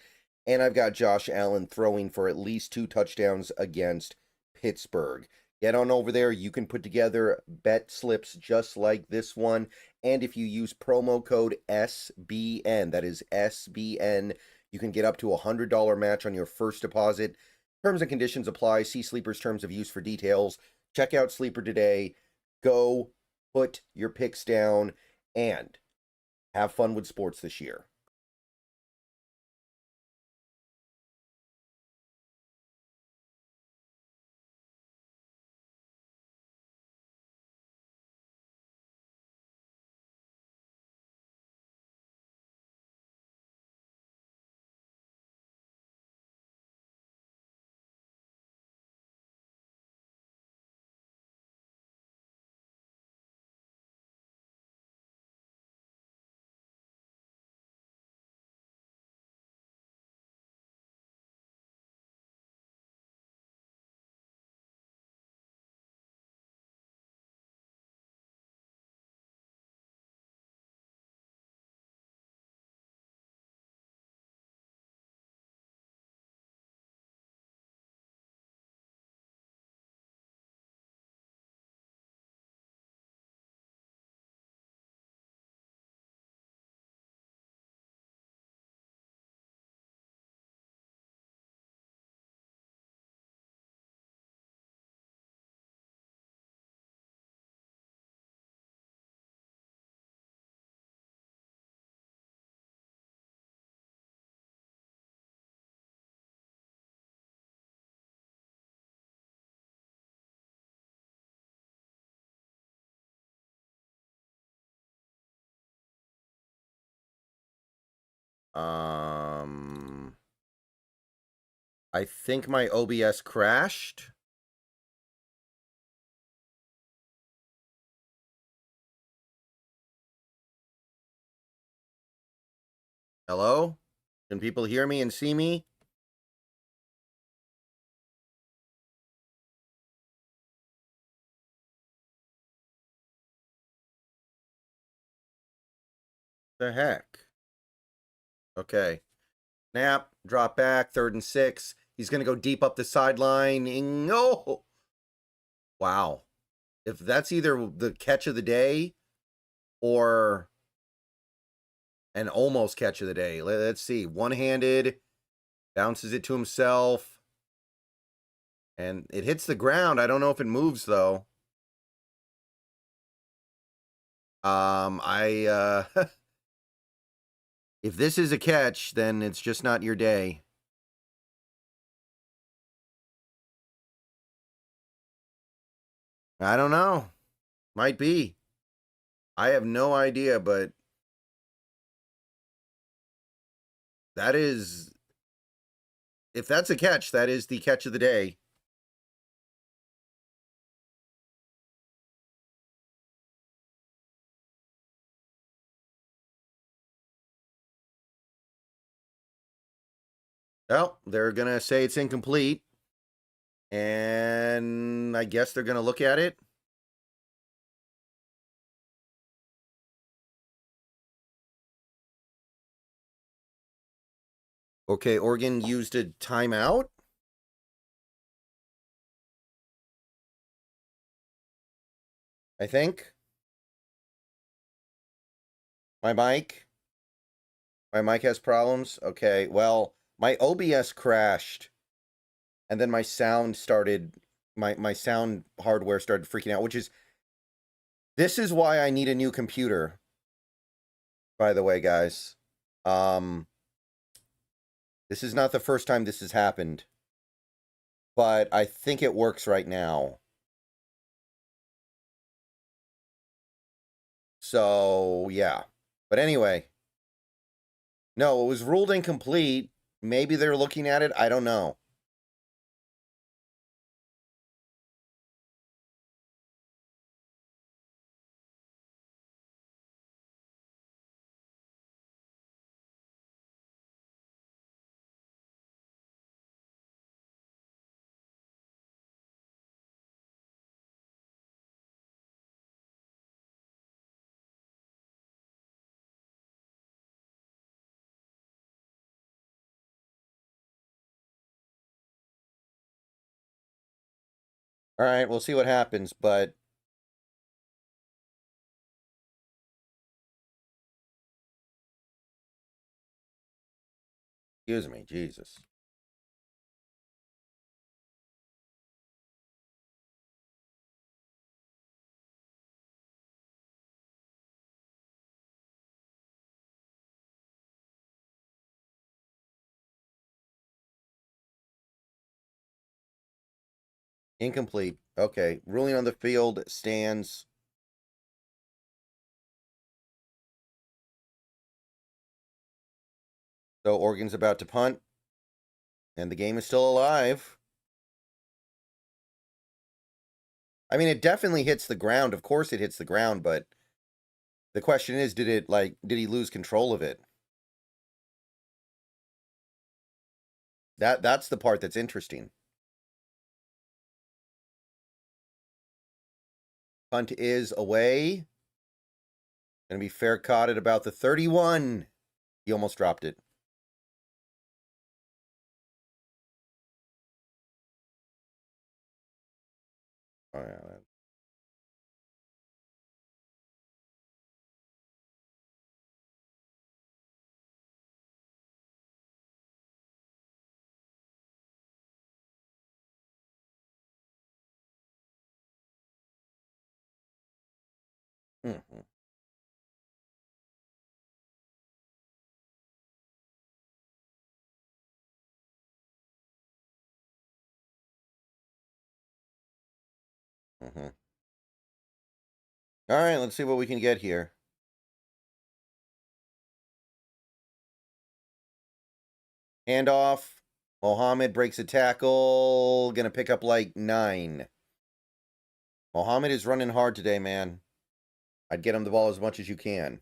And I've got Josh Allen throwing for at least 2 touchdowns against Pittsburgh. Get on over there. You can put together bet slips just like this one. And if you use promo code SBN, that is SBN, you can get up to a $100 match on your first deposit. Terms and conditions apply. See Sleeper's terms of use for details. Check out Sleeper today. Go put your picks down and have fun with sports this year. I think my OBS crashed. Hello? Can people hear me and see me? The heck? Okay. Snap, drop back, 3rd and 6. He's going to go deep up the sideline. No! Wow. If that's either the catch of the day or an almost catch of the day. Let's see. One-handed, bounces it to himself. And it hits the ground. I don't know if it moves, though. If this is a catch, then it's just not your day. I don't know. Might be. I have no idea, but that is, if that's a catch, that is the catch of the day. Well, they're going to say it's incomplete. And I guess they're going to look at it. Okay, Oregon used a timeout. I think. My mic has problems. Okay, well, my OBS crashed. And then my sound started, my sound hardware started freaking out, which is, this is why I need a new computer. By the way, guys. This is not the first time this has happened. But I think it works right now. So, yeah. But anyway. No, it was ruled incomplete. Maybe they're looking at it. I don't know. All right, we'll see what happens, but excuse me, Jesus. Incomplete. Okay, ruling on the field stands. So Oregon's about to punt, and the game is still alive. I mean, it definitely hits the ground. Of course it hits the ground, but the question is, did he lose control of it? That's the part that's interesting. Punt is away. Gonna be fair caught at about the 31. He almost dropped it. Oh, yeah. Mm-hmm. Mm-hmm. All right, let's see what we can get here. Handoff. Mohammed breaks a tackle. Gonna pick up like 9. Mohammed is running hard today, man. I'd get him the ball as much as you can.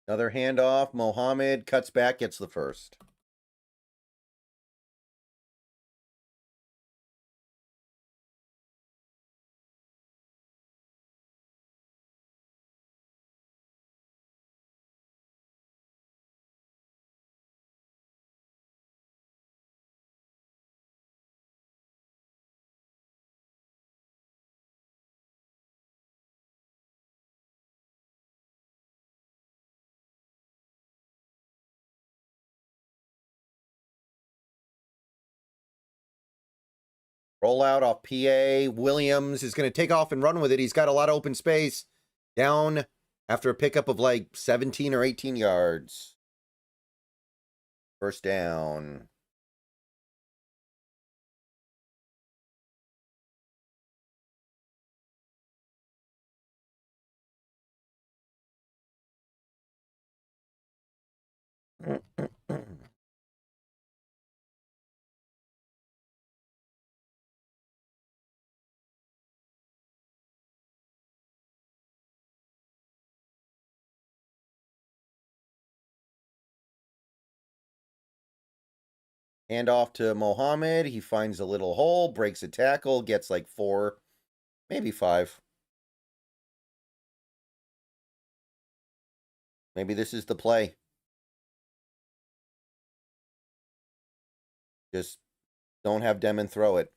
Another handoff. Mohammed cuts back, gets the first. Rollout off PA. Williams is going to take off and run with it. He's got a lot of open space. Down after a pickup of like 17 or 18 yards. First down. Hand off to Mohammed. He finds a little hole, breaks a tackle, gets like 4, maybe 5. Maybe this is the play. Just don't have Demon throw it.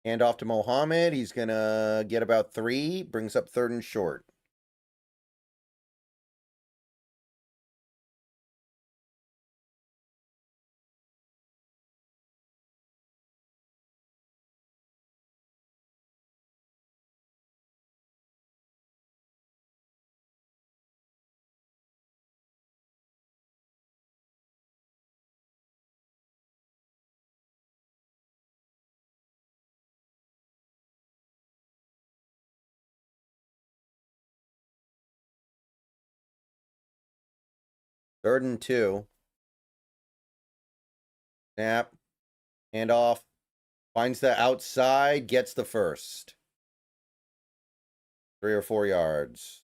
Hand off to Mohammed. He's going to get about 3. Brings up 3rd and short. Third and 2. Snap. Hand off. Finds the outside. Gets the first. 3 or 4 yards.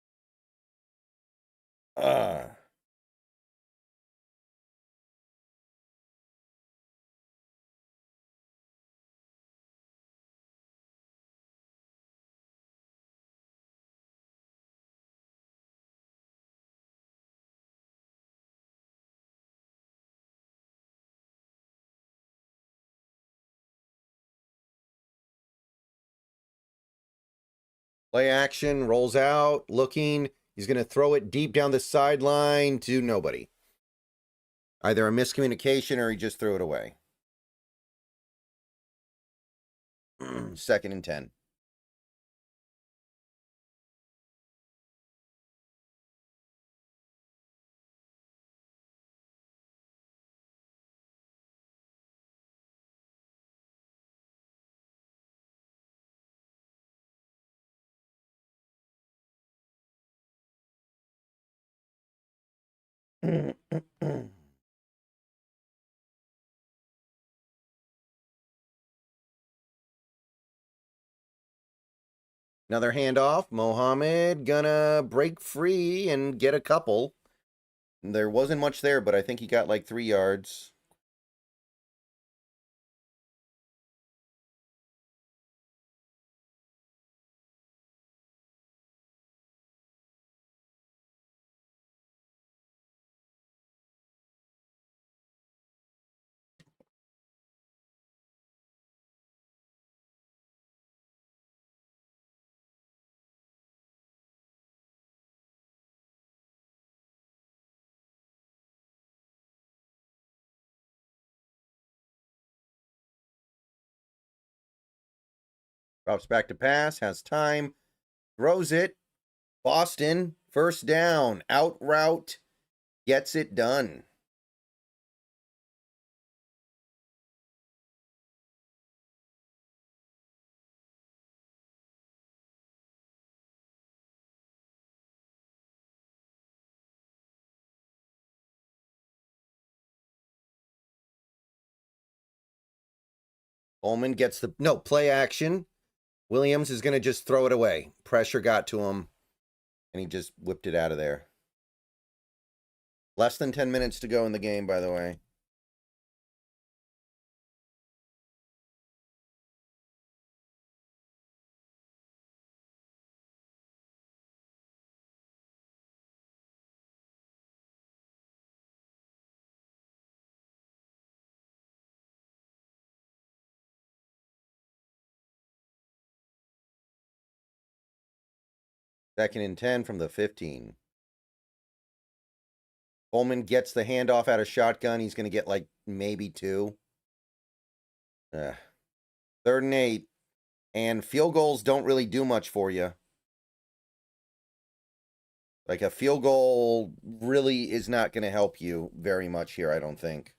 Play action, rolls out, looking. He's going to throw it deep down the sideline to nobody. Either a miscommunication or he just threw it away. 2nd and 10. Another handoff. Mohammed gonna break free and get a couple. There wasn't much there, but I think he got like 3 yards. Drops back to pass, has time, throws it. Boston, first down, out route, gets it done. Coleman gets the, no, play action. Williams is going to just throw it away. Pressure got to him, and he just whipped it out of there. Less than 10 minutes to go in the game, by the way. Second and 10 from the 15. Coleman gets the handoff out of shotgun. He's going to get like maybe 2. Third and 8. And field goals don't really do much for you. Like a field goal really is not going to help you very much here, I don't think.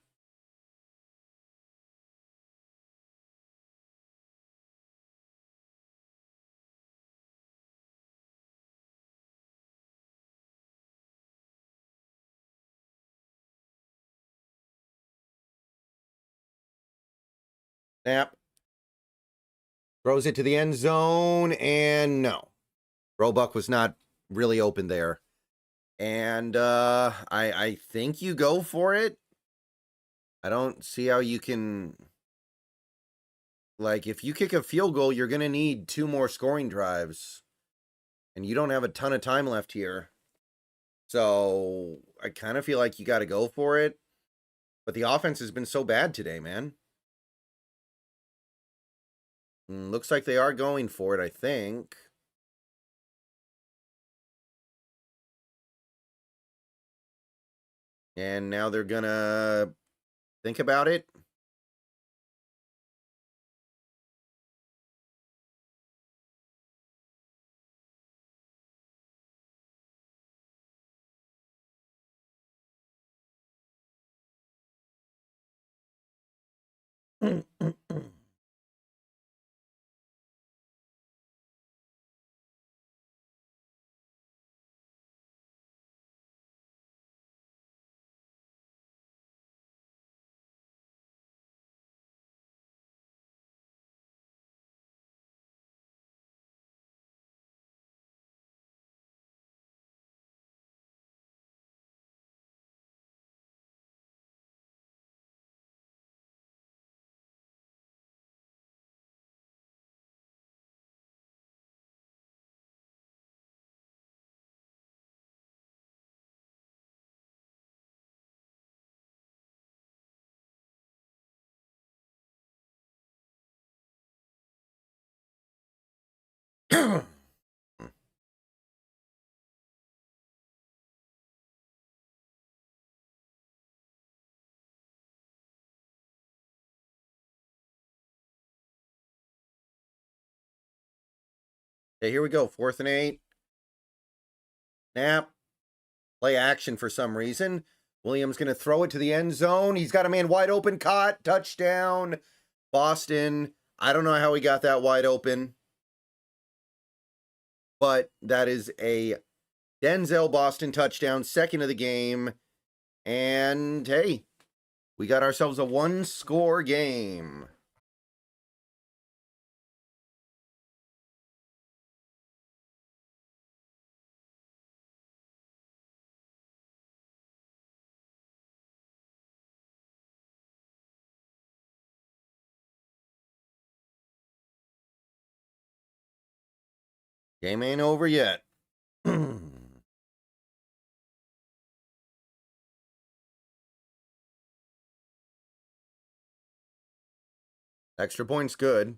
Snap. Throws it to the end zone, and no. Roebuck was not really open there. And I think you go for it. I don't see how you can... Like, if you kick a field goal, you're going to need 2 more scoring drives. And you don't have a ton of time left here. So, I kind of feel like you got to go for it. But the offense has been so bad today, man. Looks like they are going for it, I think. And now they're going to think about it. Okay, here we go. 4th and 8. Snap. Play action for some reason. Williams going to throw it to the end zone. He's got a man wide open. Caught. Touchdown. Boston. I don't know how he got that wide open. But that is a Denzel Boston touchdown. Second of the game. And, hey, we got ourselves a 1-score game. Game ain't over yet. Extra point's good.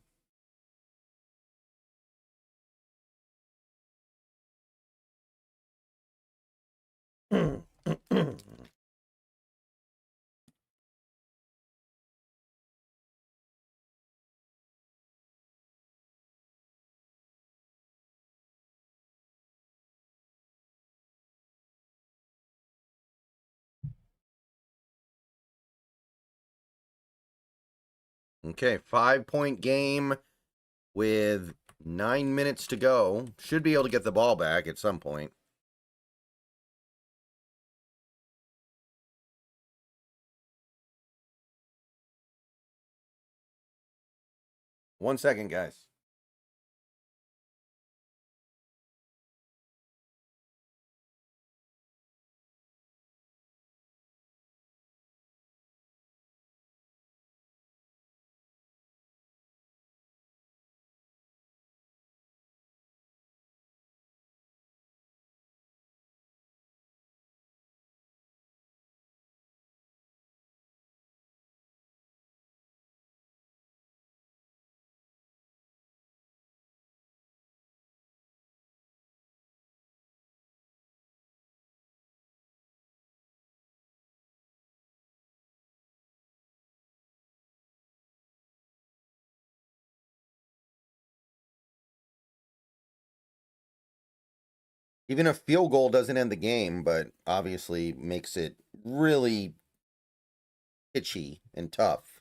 Okay, 5-point game with 9 minutes to go. Should be able to get the ball back at some point. One second, guys. Even a field goal doesn't end the game, but obviously makes it really pitchy and tough.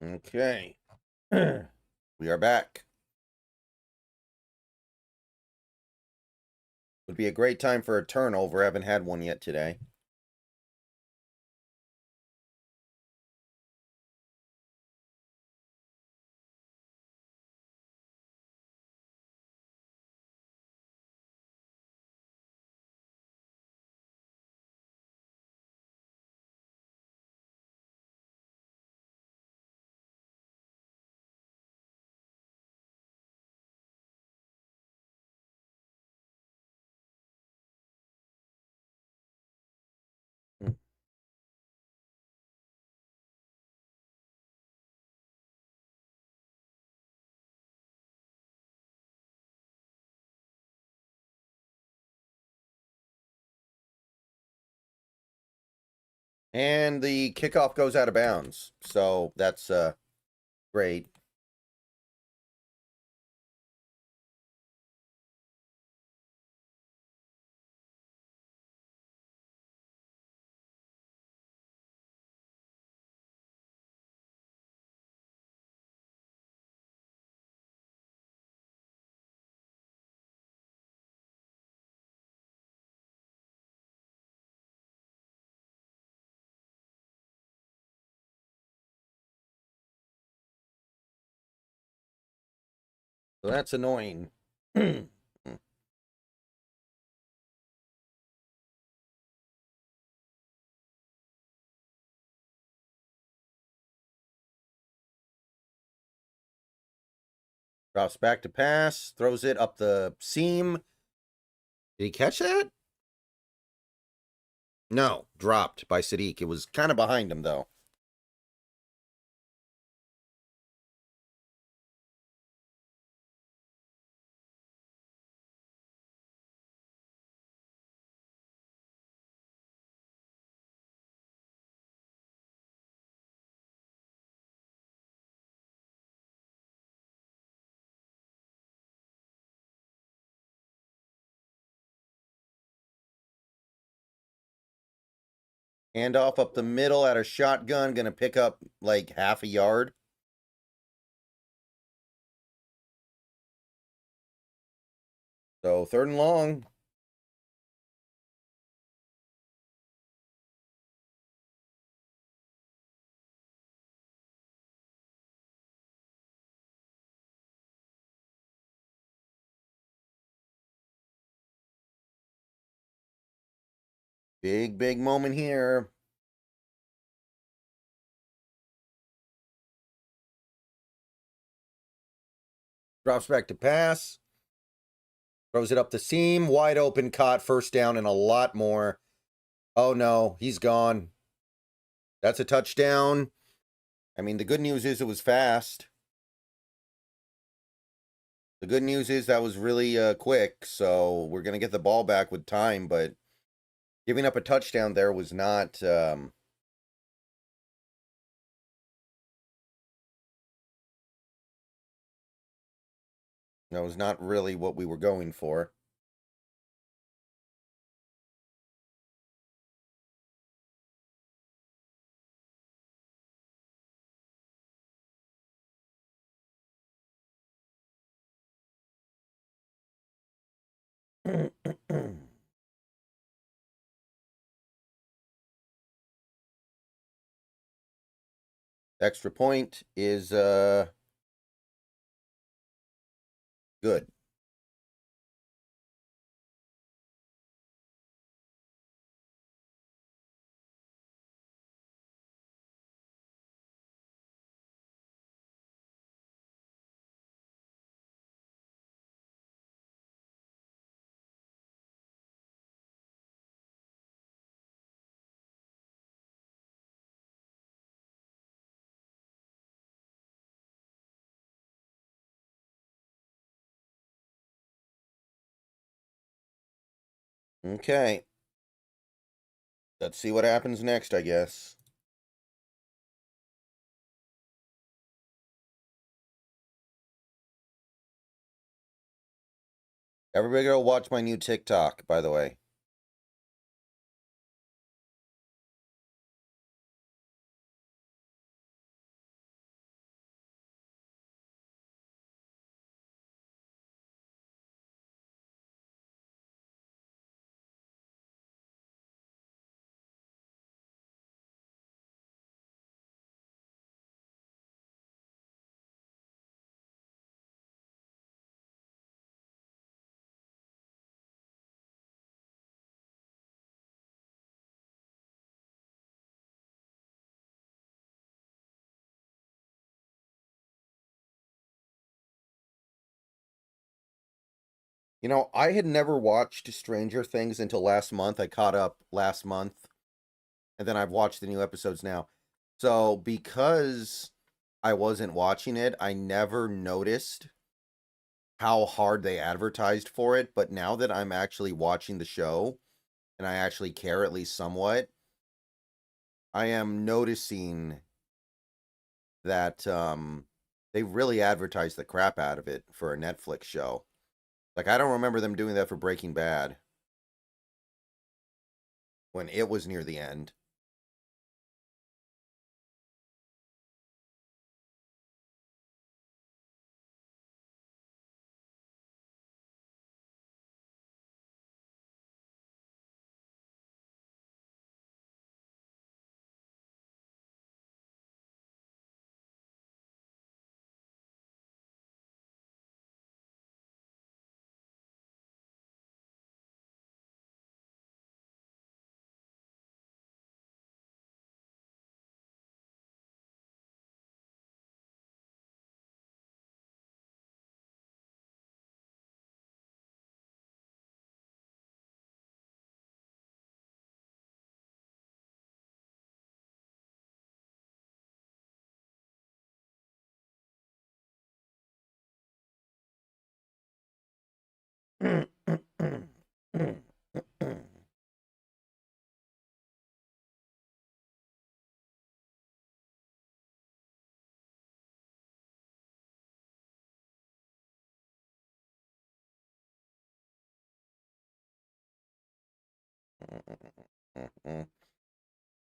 Okay. We are back. Would be a great time for a turnover. I haven't had one yet today. And the kickoff goes out of bounds. So that's great. So that's annoying. Drops back to pass, throws it up the seam. Did he catch that? No, dropped by Sadiq. It was kind of behind him, though. Handoff up the middle at a shotgun. Going to pick up like half a yard. So 3rd and long. Big, big moment here. Drops back to pass. Throws it up the seam, wide open, caught, first down, and a lot more. Oh no, he's gone. That's a touchdown. I mean, the good news is it was fast. The good news is that was really quick, so we're going to get the ball back with time, but giving up a touchdown there was not... that was not really what we were going for. Extra point is good. Okay. Let's see what happens next, I guess. Everybody go watch my new TikTok, by the way. You know, I had never watched Stranger Things until last month. I caught up last month, and then I've watched the new episodes now. So, because I wasn't watching it, I never noticed how hard they advertised for it. But now that I'm actually watching the show, and I actually care at least somewhat, I am noticing that they really advertised the crap out of it for a Netflix show. Like, I don't remember them doing that for Breaking Bad when it was near the end.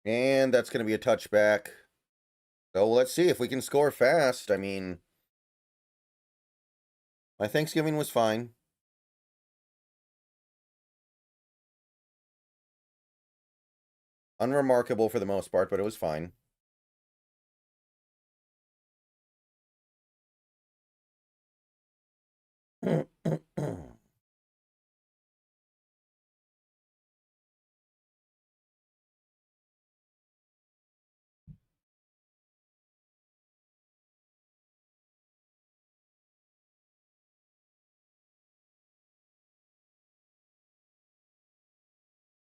And that's going to be a touchback. So let's see if we can score fast. I mean, my Thanksgiving was fine. Unremarkable for the most part, but it was fine.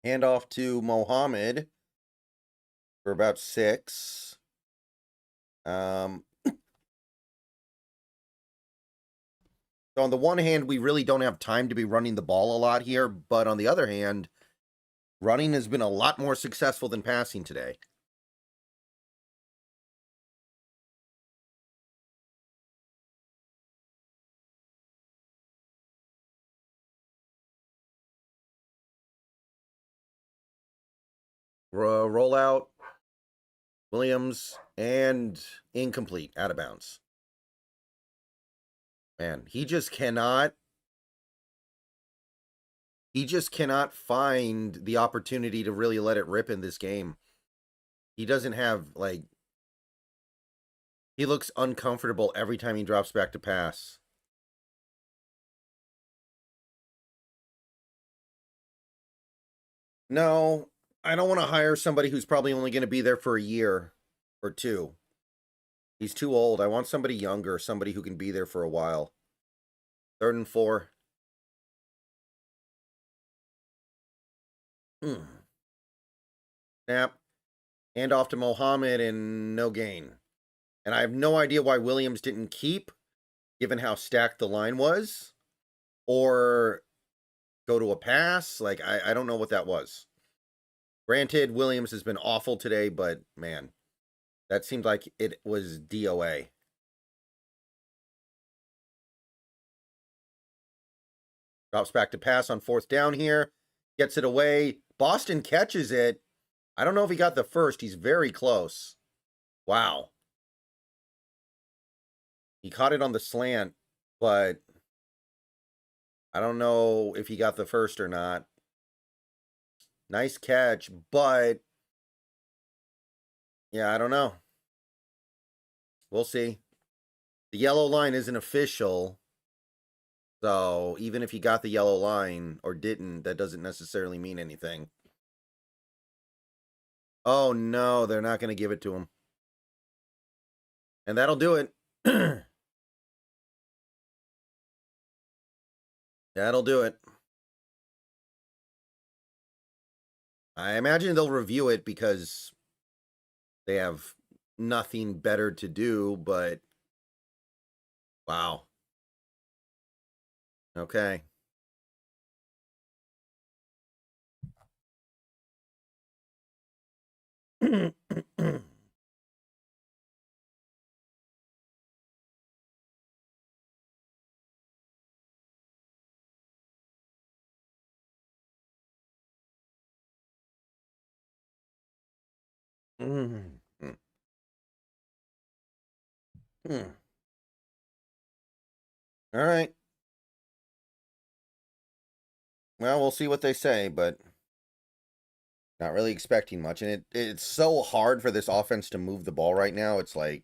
Hand off to Mohammed for about 6. So on the one hand, we really don't have time to be running the ball a lot here, but on the other hand, running has been a lot more successful than passing today. Rollout, Williams, and incomplete, out of bounds. Man, he just cannot find the opportunity to really let it rip in this game. He doesn't have, like, he looks uncomfortable every time he drops back to pass. No, I don't want to hire somebody who's probably only going to be there for a year or 2. He's too old. I want somebody younger, somebody who can be there for a while. 3rd and 4. Snap. Hand off to Mohammed and no gain. And I have no idea why Williams didn't keep, given how stacked the line was, or go to a pass. Like, I don't know what that was. Granted, Williams has been awful today, but man, that seemed like it was DOA. Drops back to pass on 4th down here. Gets it away. Boston catches it. I don't know if he got the first. He's very close. Wow. He caught it on the slant, but I don't know if he got the first or not. Nice catch, but yeah, I don't know. We'll see. The yellow line isn't official, so even if he got the yellow line or didn't, that doesn't necessarily mean anything. Oh no, they're not going to give it to him. And that'll do it. That'll do it. I imagine they'll review it because they have nothing better to do, but wow. Okay. All right. Well, we'll see what they say, but not really expecting much. And it's so hard for this offense to move the ball right now. It's like,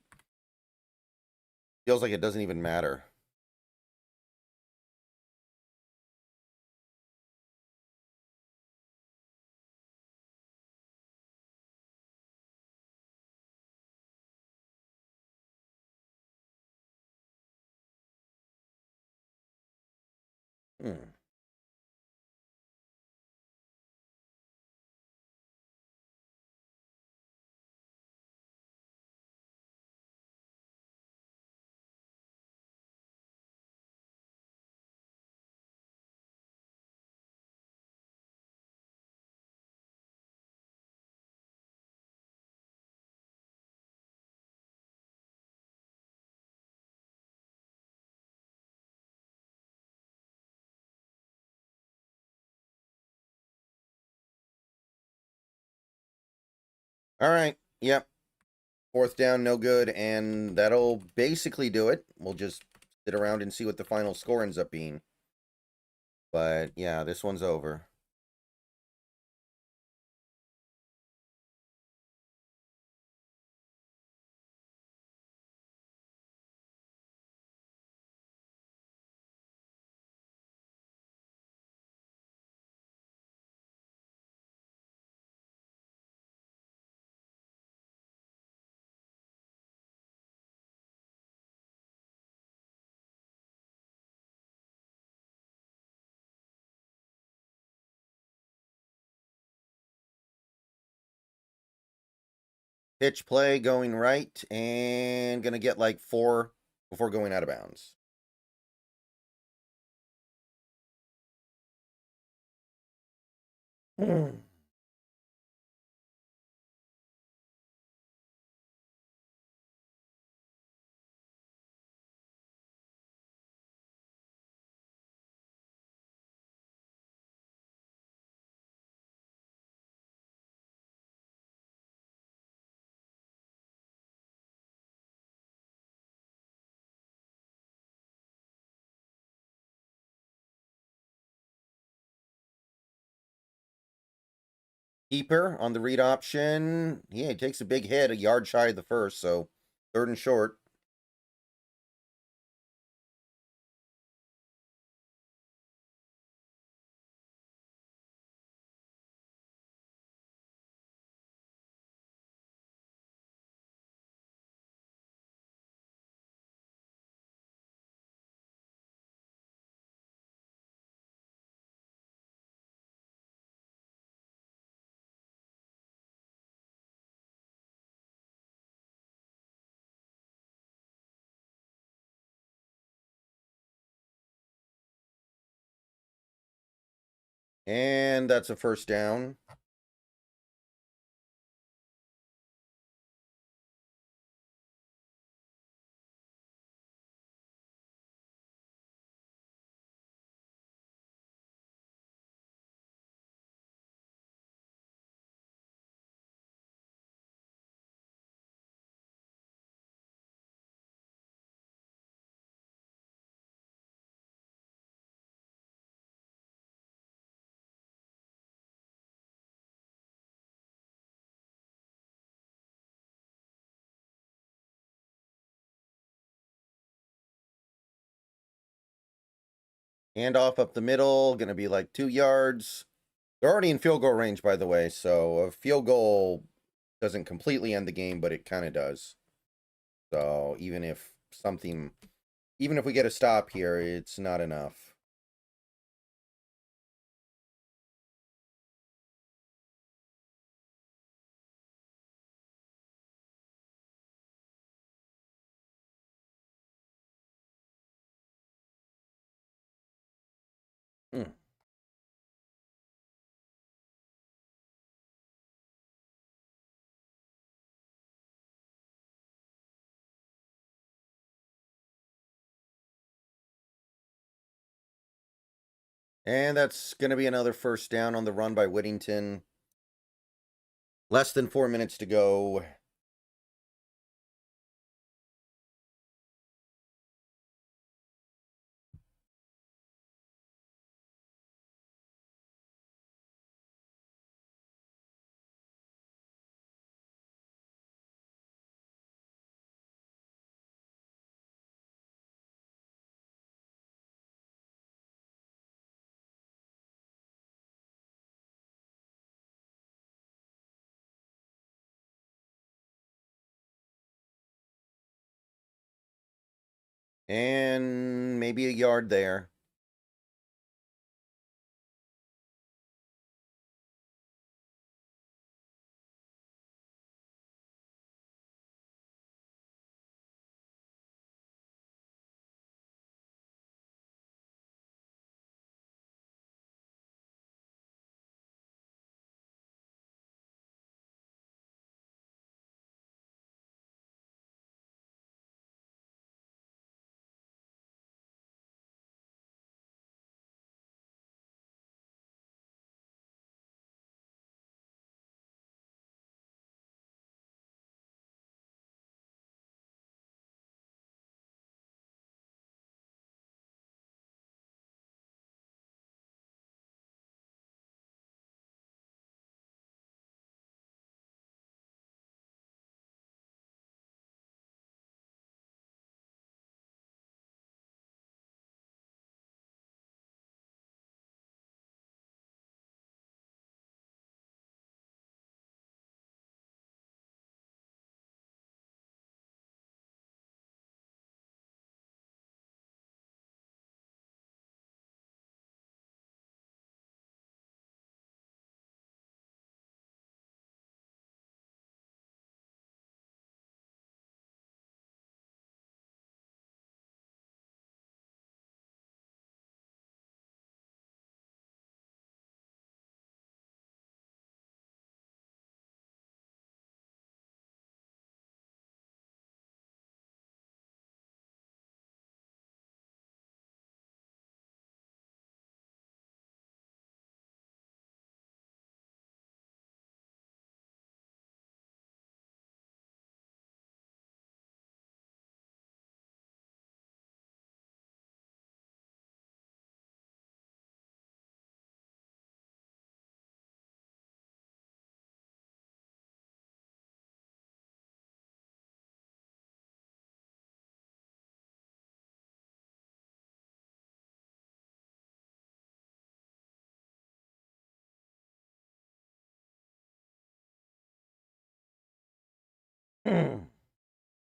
feels like it doesn't even matter. All right. Yep. 4th down, no good. And that'll basically do it. We'll just sit around and see what the final score ends up being. But yeah, this one's over. Pitch play going right and going to get like 4 before going out of bounds. Keeper on the read option. Yeah, he takes a big hit, a yard shy of the first, so 3rd and short. And that's a first down. Handoff up the middle, going to be like 2 yards. They're already in field goal range, by the way, so a field goal doesn't completely end the game, but it kind of does. So even if we get a stop here, it's not enough. Hmm. And that's going to be another first down on the run by Whittington. Less than 4 minutes to go. And maybe a yard there.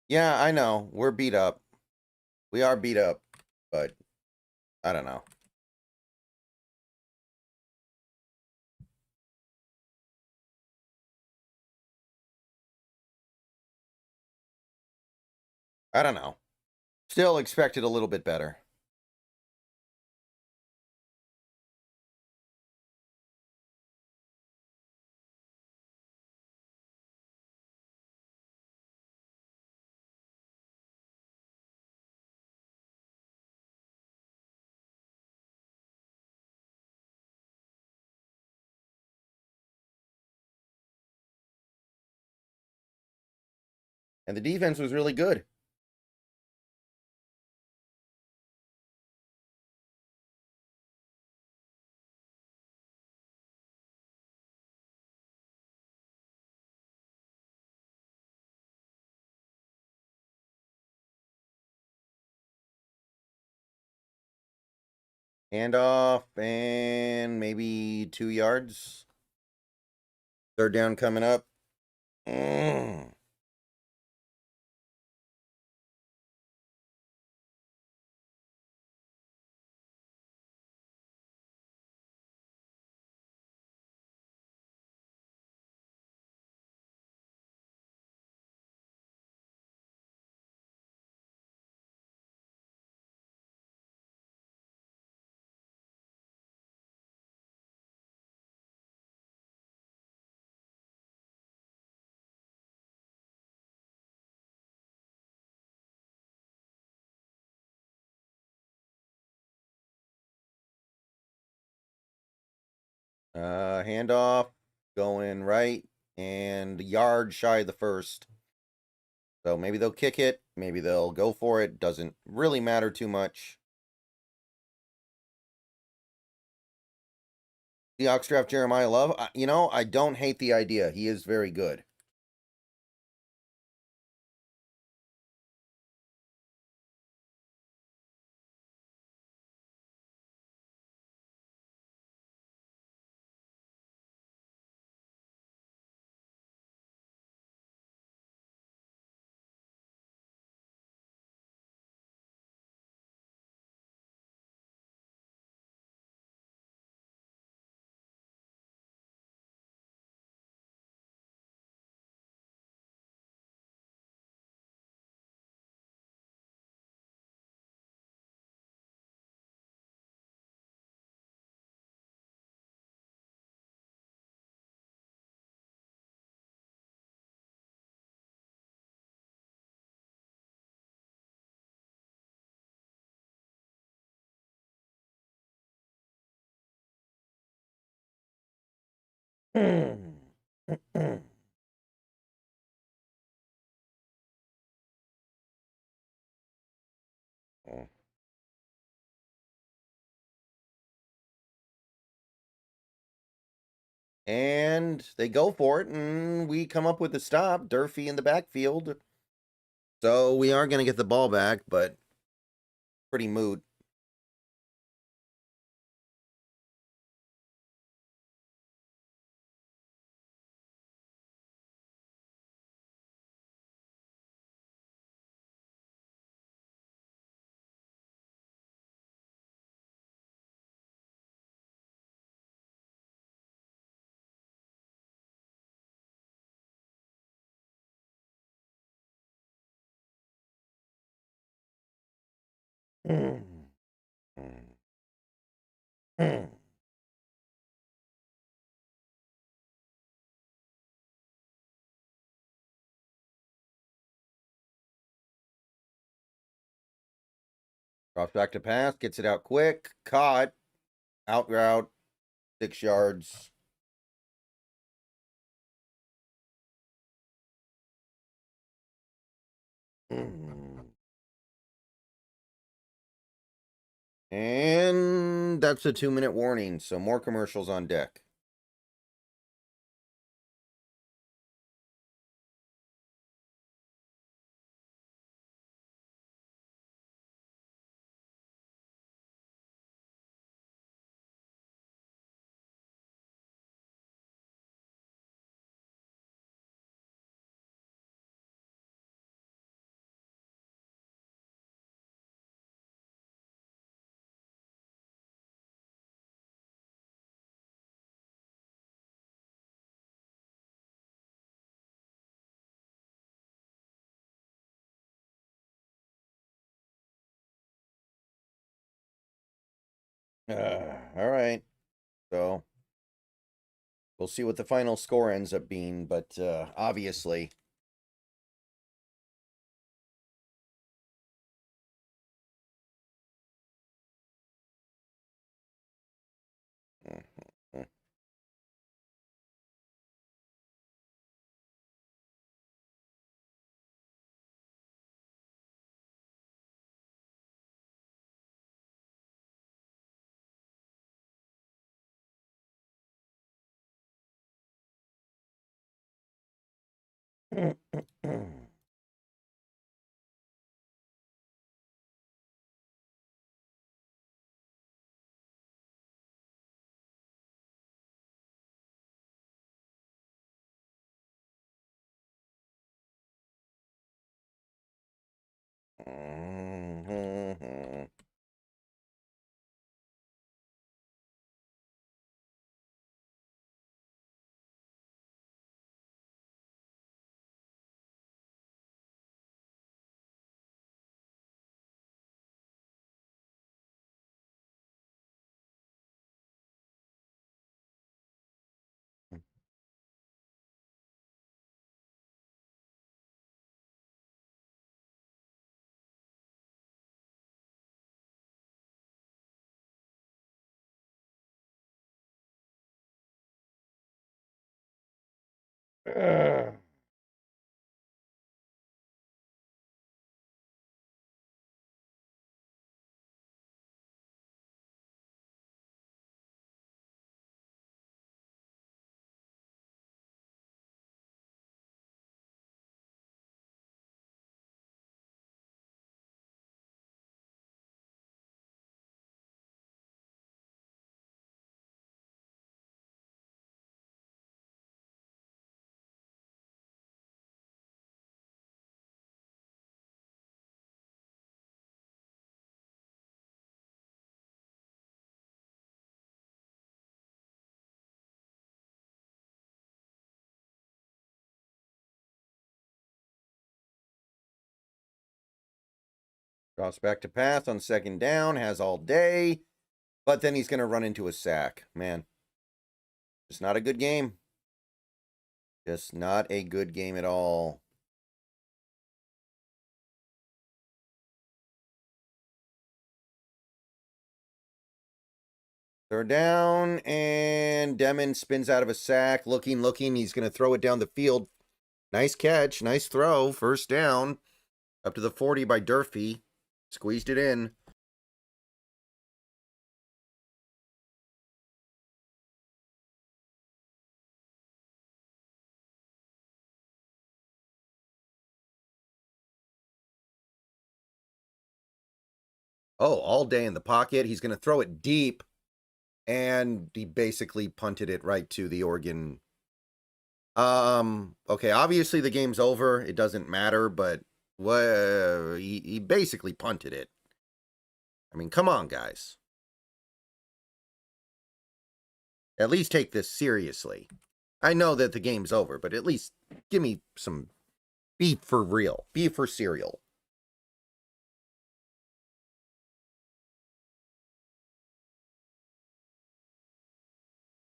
Yeah, I know. We're beat up. We are beat up, but I don't know. I don't know. Still expected a little bit better. And the defense was really good. Handoff and maybe 2 yards. Third down coming up. Handoff going right and yard shy of the first. So maybe they'll kick it. Maybe they'll go for it. Doesn't really matter too much. Seahawks draft Jeremiah Love. I don't hate the idea. He is very good. And they go for it, and we come up with a stop. Durfee in the backfield. So we are going to get the ball back, but pretty moot. Drops back to pass, gets it out quick, caught, out route, 6 yards. And that's a 2-minute warning, so more commercials on deck. All right. So we'll see what the final score ends up being, but obviously. Drops back to pass on second down, has all day, but then he's going to run into a sack. Man, just not a good game. Just not a good game at all. Third down, and Demon spins out of a sack. Looking. He's going to throw it down the field. Nice catch. Nice throw. First down. Up to the 40 by Durfee. Squeezed it in. Oh, all day in the pocket. He's going to throw it deep. And he basically punted it right to the Oregon. Okay, obviously the game's over. It doesn't matter, but he basically punted it. I mean, come on, guys. At least take this seriously. I know that the game's over, but at least give me some beef for real. Beef for cereal.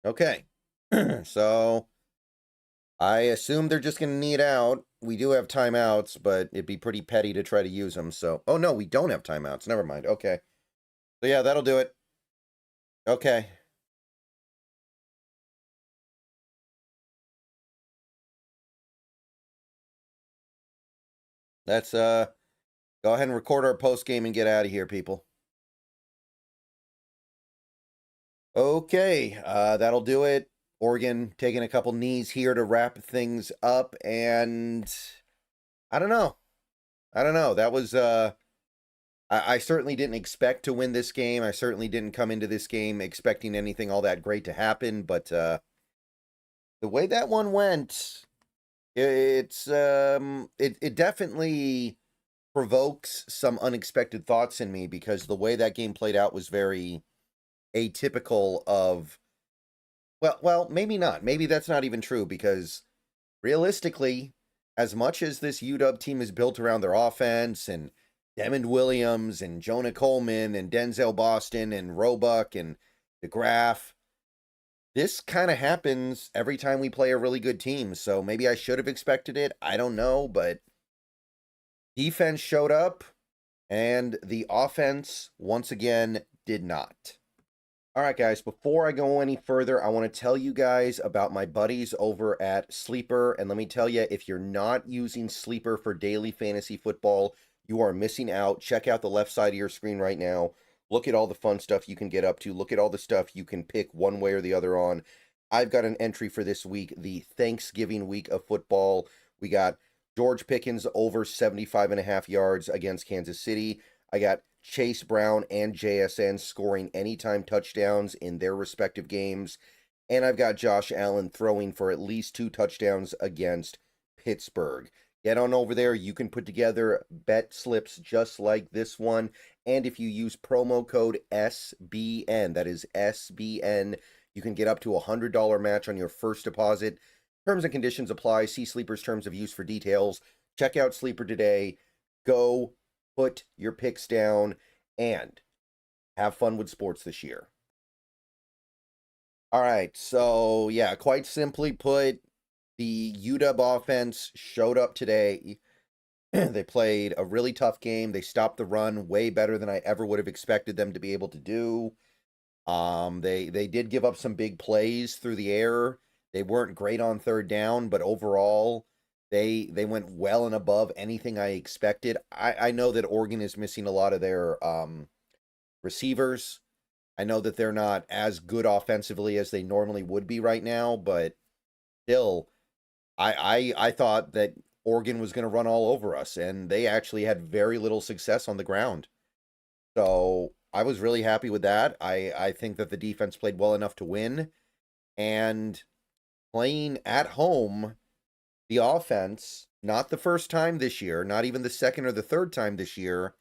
Okay. So I assume they're just going to need out. We do have timeouts, but it'd be pretty petty to try to use them. So, oh no, we don't have timeouts. Never mind. Okay. So yeah, that'll do it. Okay. Let's go ahead and record our post game and get out of here, people. Okay, that'll do it. Oregon taking a couple knees here to wrap things up, and I don't know. That was I certainly didn't expect to win this game. I certainly didn't come into this game expecting anything all that great to happen, but the way that one went, it definitely provokes some unexpected thoughts in me, because the way that game played out was very atypical of, well, maybe not. Maybe that's not even true, because realistically, as much as this UW team is built around their offense and Demond Williams and Jonah Coleman and Denzel Boston and Roebuck and DeGraff. This kind of happens every time we play a really good team, so maybe I should have expected it. I don't know, but defense showed up, and the offense, once again, did not. All right, guys, before I go any further, I want to tell you guys about my buddies over at Sleeper. And let me tell you, if you're not using Sleeper for daily fantasy football, you are missing out. Check out the left side of your screen right now. Look at all the fun stuff you can get up to. Look at all the stuff you can pick one way or the other on. I've got an entry for this week, the Thanksgiving week of football. We got George Pickens over 75.5 yards against Kansas City. I got Chase Brown and JSN scoring anytime touchdowns in their respective games. And I've got Josh Allen throwing for at least 2 touchdowns against Pittsburgh. Get on over there. You can put together bet slips just like this one. And if you use promo code SBN, that is SBN, you can get up to a $100 match on your first deposit. Terms and conditions apply. See Sleeper's terms of use for details. Check out Sleeper today. Go put your picks down and have fun with sports this year. All right, so yeah, quite simply put, the UW offense showed up today. They played a really tough game. They stopped the run way better than I ever would have expected them to be able to do. They did give up some big plays through the air. They weren't great on third down, but overall, they went well and above anything I expected. I know that Oregon is missing a lot of their receivers. I know that they're not as good offensively as they normally would be right now, but still, I thought that Oregon was going to run all over us, and they actually had very little success on the ground. So I was really happy with that. I think that the defense played well enough to win, and playing at home, the offense, not the first time this year, not even the second or the third time this year,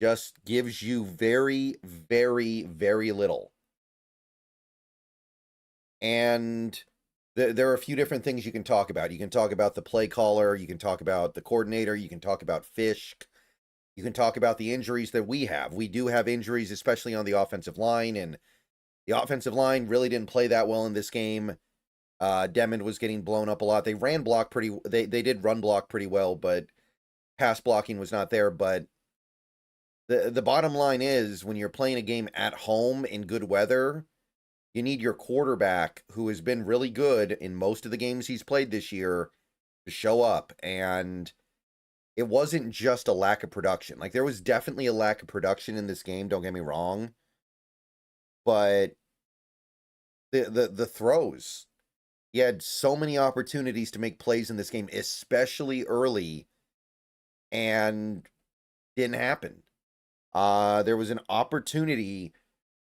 just gives you very, very, very little. And there are a few different things you can talk about. You can talk about the play caller, you can talk about the coordinator, you can talk about Fisk, you can talk about the injuries that we have. We do have injuries, especially on the offensive line, and the offensive line really didn't play that well in this game. Demond was getting blown up a lot. They ran block pretty. They did run block pretty well, but pass blocking was not there. But the bottom line is, when you're playing a game at home in good weather, you need your quarterback, who has been really good in most of the games he's played this year, to show up. And it wasn't just a lack of production. Like, there was definitely a lack of production in this game, don't get me wrong. But the throws, he had so many opportunities to make plays in this game, especially early, and didn't happen. There was an opportunity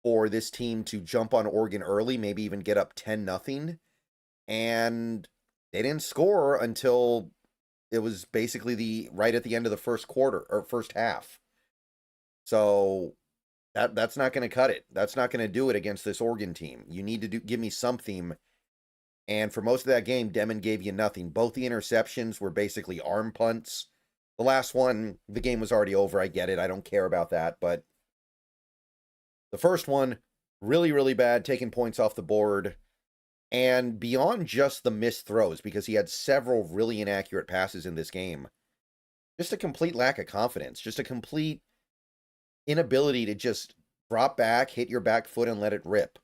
for this team to jump on Oregon early, maybe even get up 10-0, and they didn't score until it was basically right at the end of the first quarter or first half. So that's not going to cut it. That's not going to do it against this Oregon team. You need to give me something. And for most of that game, Demond gave you nothing. Both the interceptions were basically arm punts. The last one, the game was already over. I get it. I don't care about that. But the first one, really, really bad, taking points off the board. And beyond just the missed throws, because he had several really inaccurate passes in this game, just a complete lack of confidence, just a complete inability to just drop back, hit your back foot, and let it rip.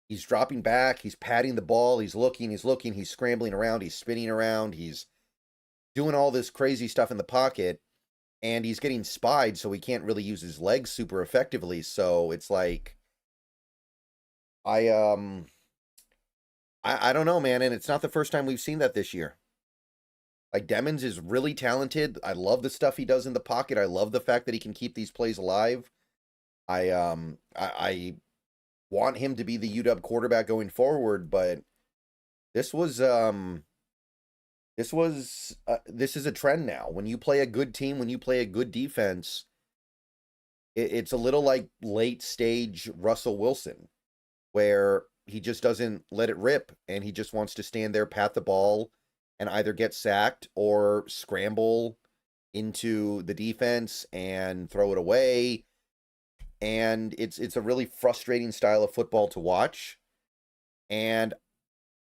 He's dropping back, he's patting the ball, he's looking, he's scrambling around, he's spinning around, he's doing all this crazy stuff in the pocket, and he's getting spied, so he can't really use his legs super effectively. So it's like, I don't know, man, and it's not the first time we've seen that this year. Like, Demons is really talented. I love the stuff he does in the pocket. I love the fact that he can keep these plays alive. I want him to be the UW quarterback going forward, but this is a trend now. When you play a good team, when you play a good defense, it's a little like late stage Russell Wilson, where he just doesn't let it rip, and he just wants to stand there, pat the ball, and either get sacked or scramble into the defense and throw it away. And it's a really frustrating style of football to watch. And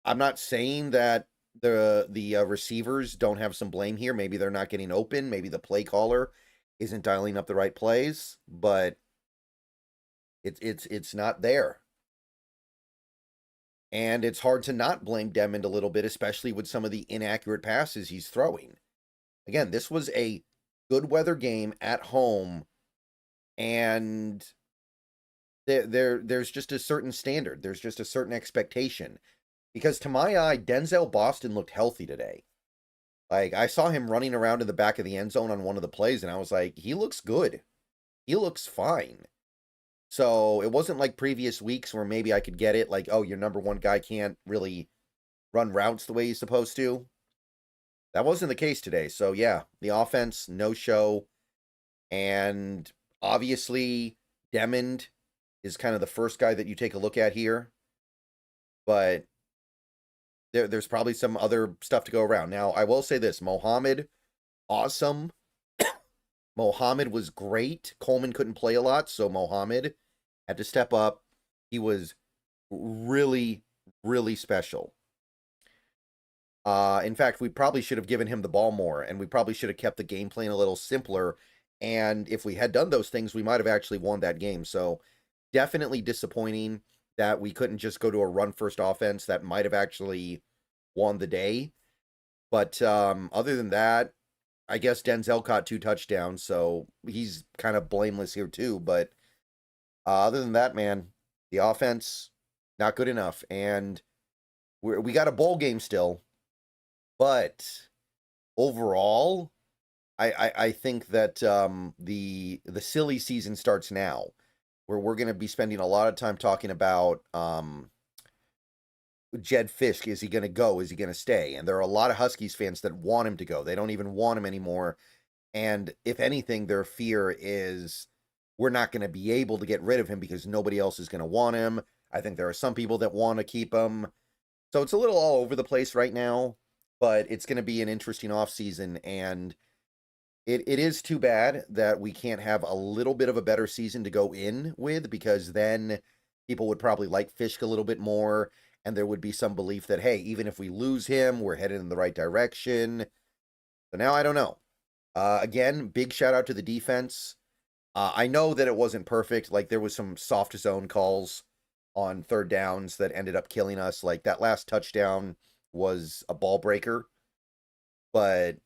I'm not saying that the receivers don't have some blame here. Maybe they're not getting open. Maybe the play caller isn't dialing up the right plays, but it's not there. And it's hard to not blame Demond a little bit, especially with some of the inaccurate passes he's throwing. Again, this was a good weather game at home, and there's just a certain standard. There's just a certain expectation. Because to my eye, Denzel Boston looked healthy today. Like, I saw him running around in the back of the end zone on one of the plays, and I was like, he looks good. He looks fine. So it wasn't like previous weeks where maybe I could get it, like, oh, your number one guy can't really run routes the way he's supposed to. That wasn't the case today. So, yeah, the offense, no show. And obviously, Demond is kind of the first guy that you take a look at here. But there's probably some other stuff to go around. Now, I will say this. Mohammed, awesome. Mohammed was great. Coleman couldn't play a lot, so Mohammed had to step up. He was really, really special. In fact, we probably should have given him the ball more, and we probably should have kept the game plan a little simpler. And if we had done those things, we might have actually won that game. So definitely disappointing that we couldn't just go to a run-first offense that might have actually won the day. But other than that, I guess Denzel caught 2 touchdowns, so he's kind of blameless here too. But other than that, man, the offense, not good enough. And we got a bowl game still. But overall, I think that the silly season starts now, where we're going to be spending a lot of time talking about Jedd Fisch. Is he going to go? Is he going to stay? And there are a lot of Huskies fans that want him to go. They don't even want him anymore. And if anything, their fear is we're not going to be able to get rid of him because nobody else is going to want him. I think there are some people that want to keep him. So it's a little all over the place right now, but it's going to be an interesting offseason. And it is too bad that we can't have a little bit of a better season to go in with, because then people would probably like Fisch a little bit more, and there would be some belief that, hey, even if we lose him, we're headed in the right direction. So now I don't know. Again, big shout out to the defense. I know that it wasn't perfect. Like, there was some soft zone calls on third downs that ended up killing us. Like, that last touchdown was a ball breaker. But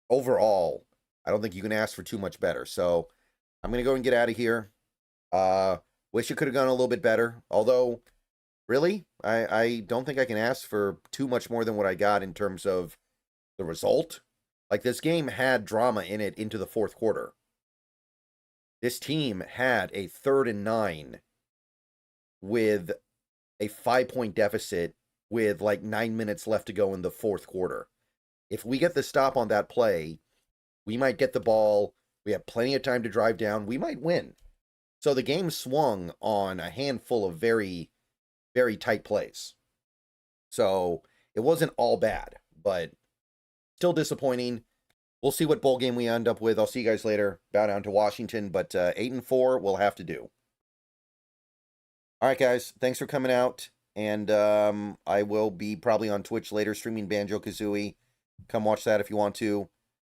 overall, I don't think you can ask for too much better. So I'm going to go and get out of here. Wish it could have gone a little bit better. Although, really, I don't think I can ask for too much more than what I got in terms of the result. Like, this game had drama in it into the fourth quarter. This team had a 3rd and 9 with a 5-point deficit with like 9 minutes left to go in the fourth quarter. If we get the stop on that play, we might get the ball. We have plenty of time to drive down. We might win. So the game swung on a handful of very, very tight plays. So it wasn't all bad, but still disappointing. We'll see what bowl game we end up with. I'll see you guys later. Bow down to Washington, but 8-4 will have to do. All right, guys. Thanks for coming out. And I will be probably on Twitch later streaming Banjo-Kazooie. Come watch that if you want to.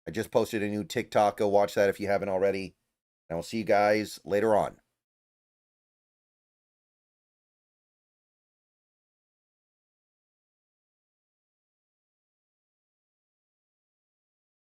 I just posted a new TikTok. Go watch that if you haven't already. And I will see you guys later on.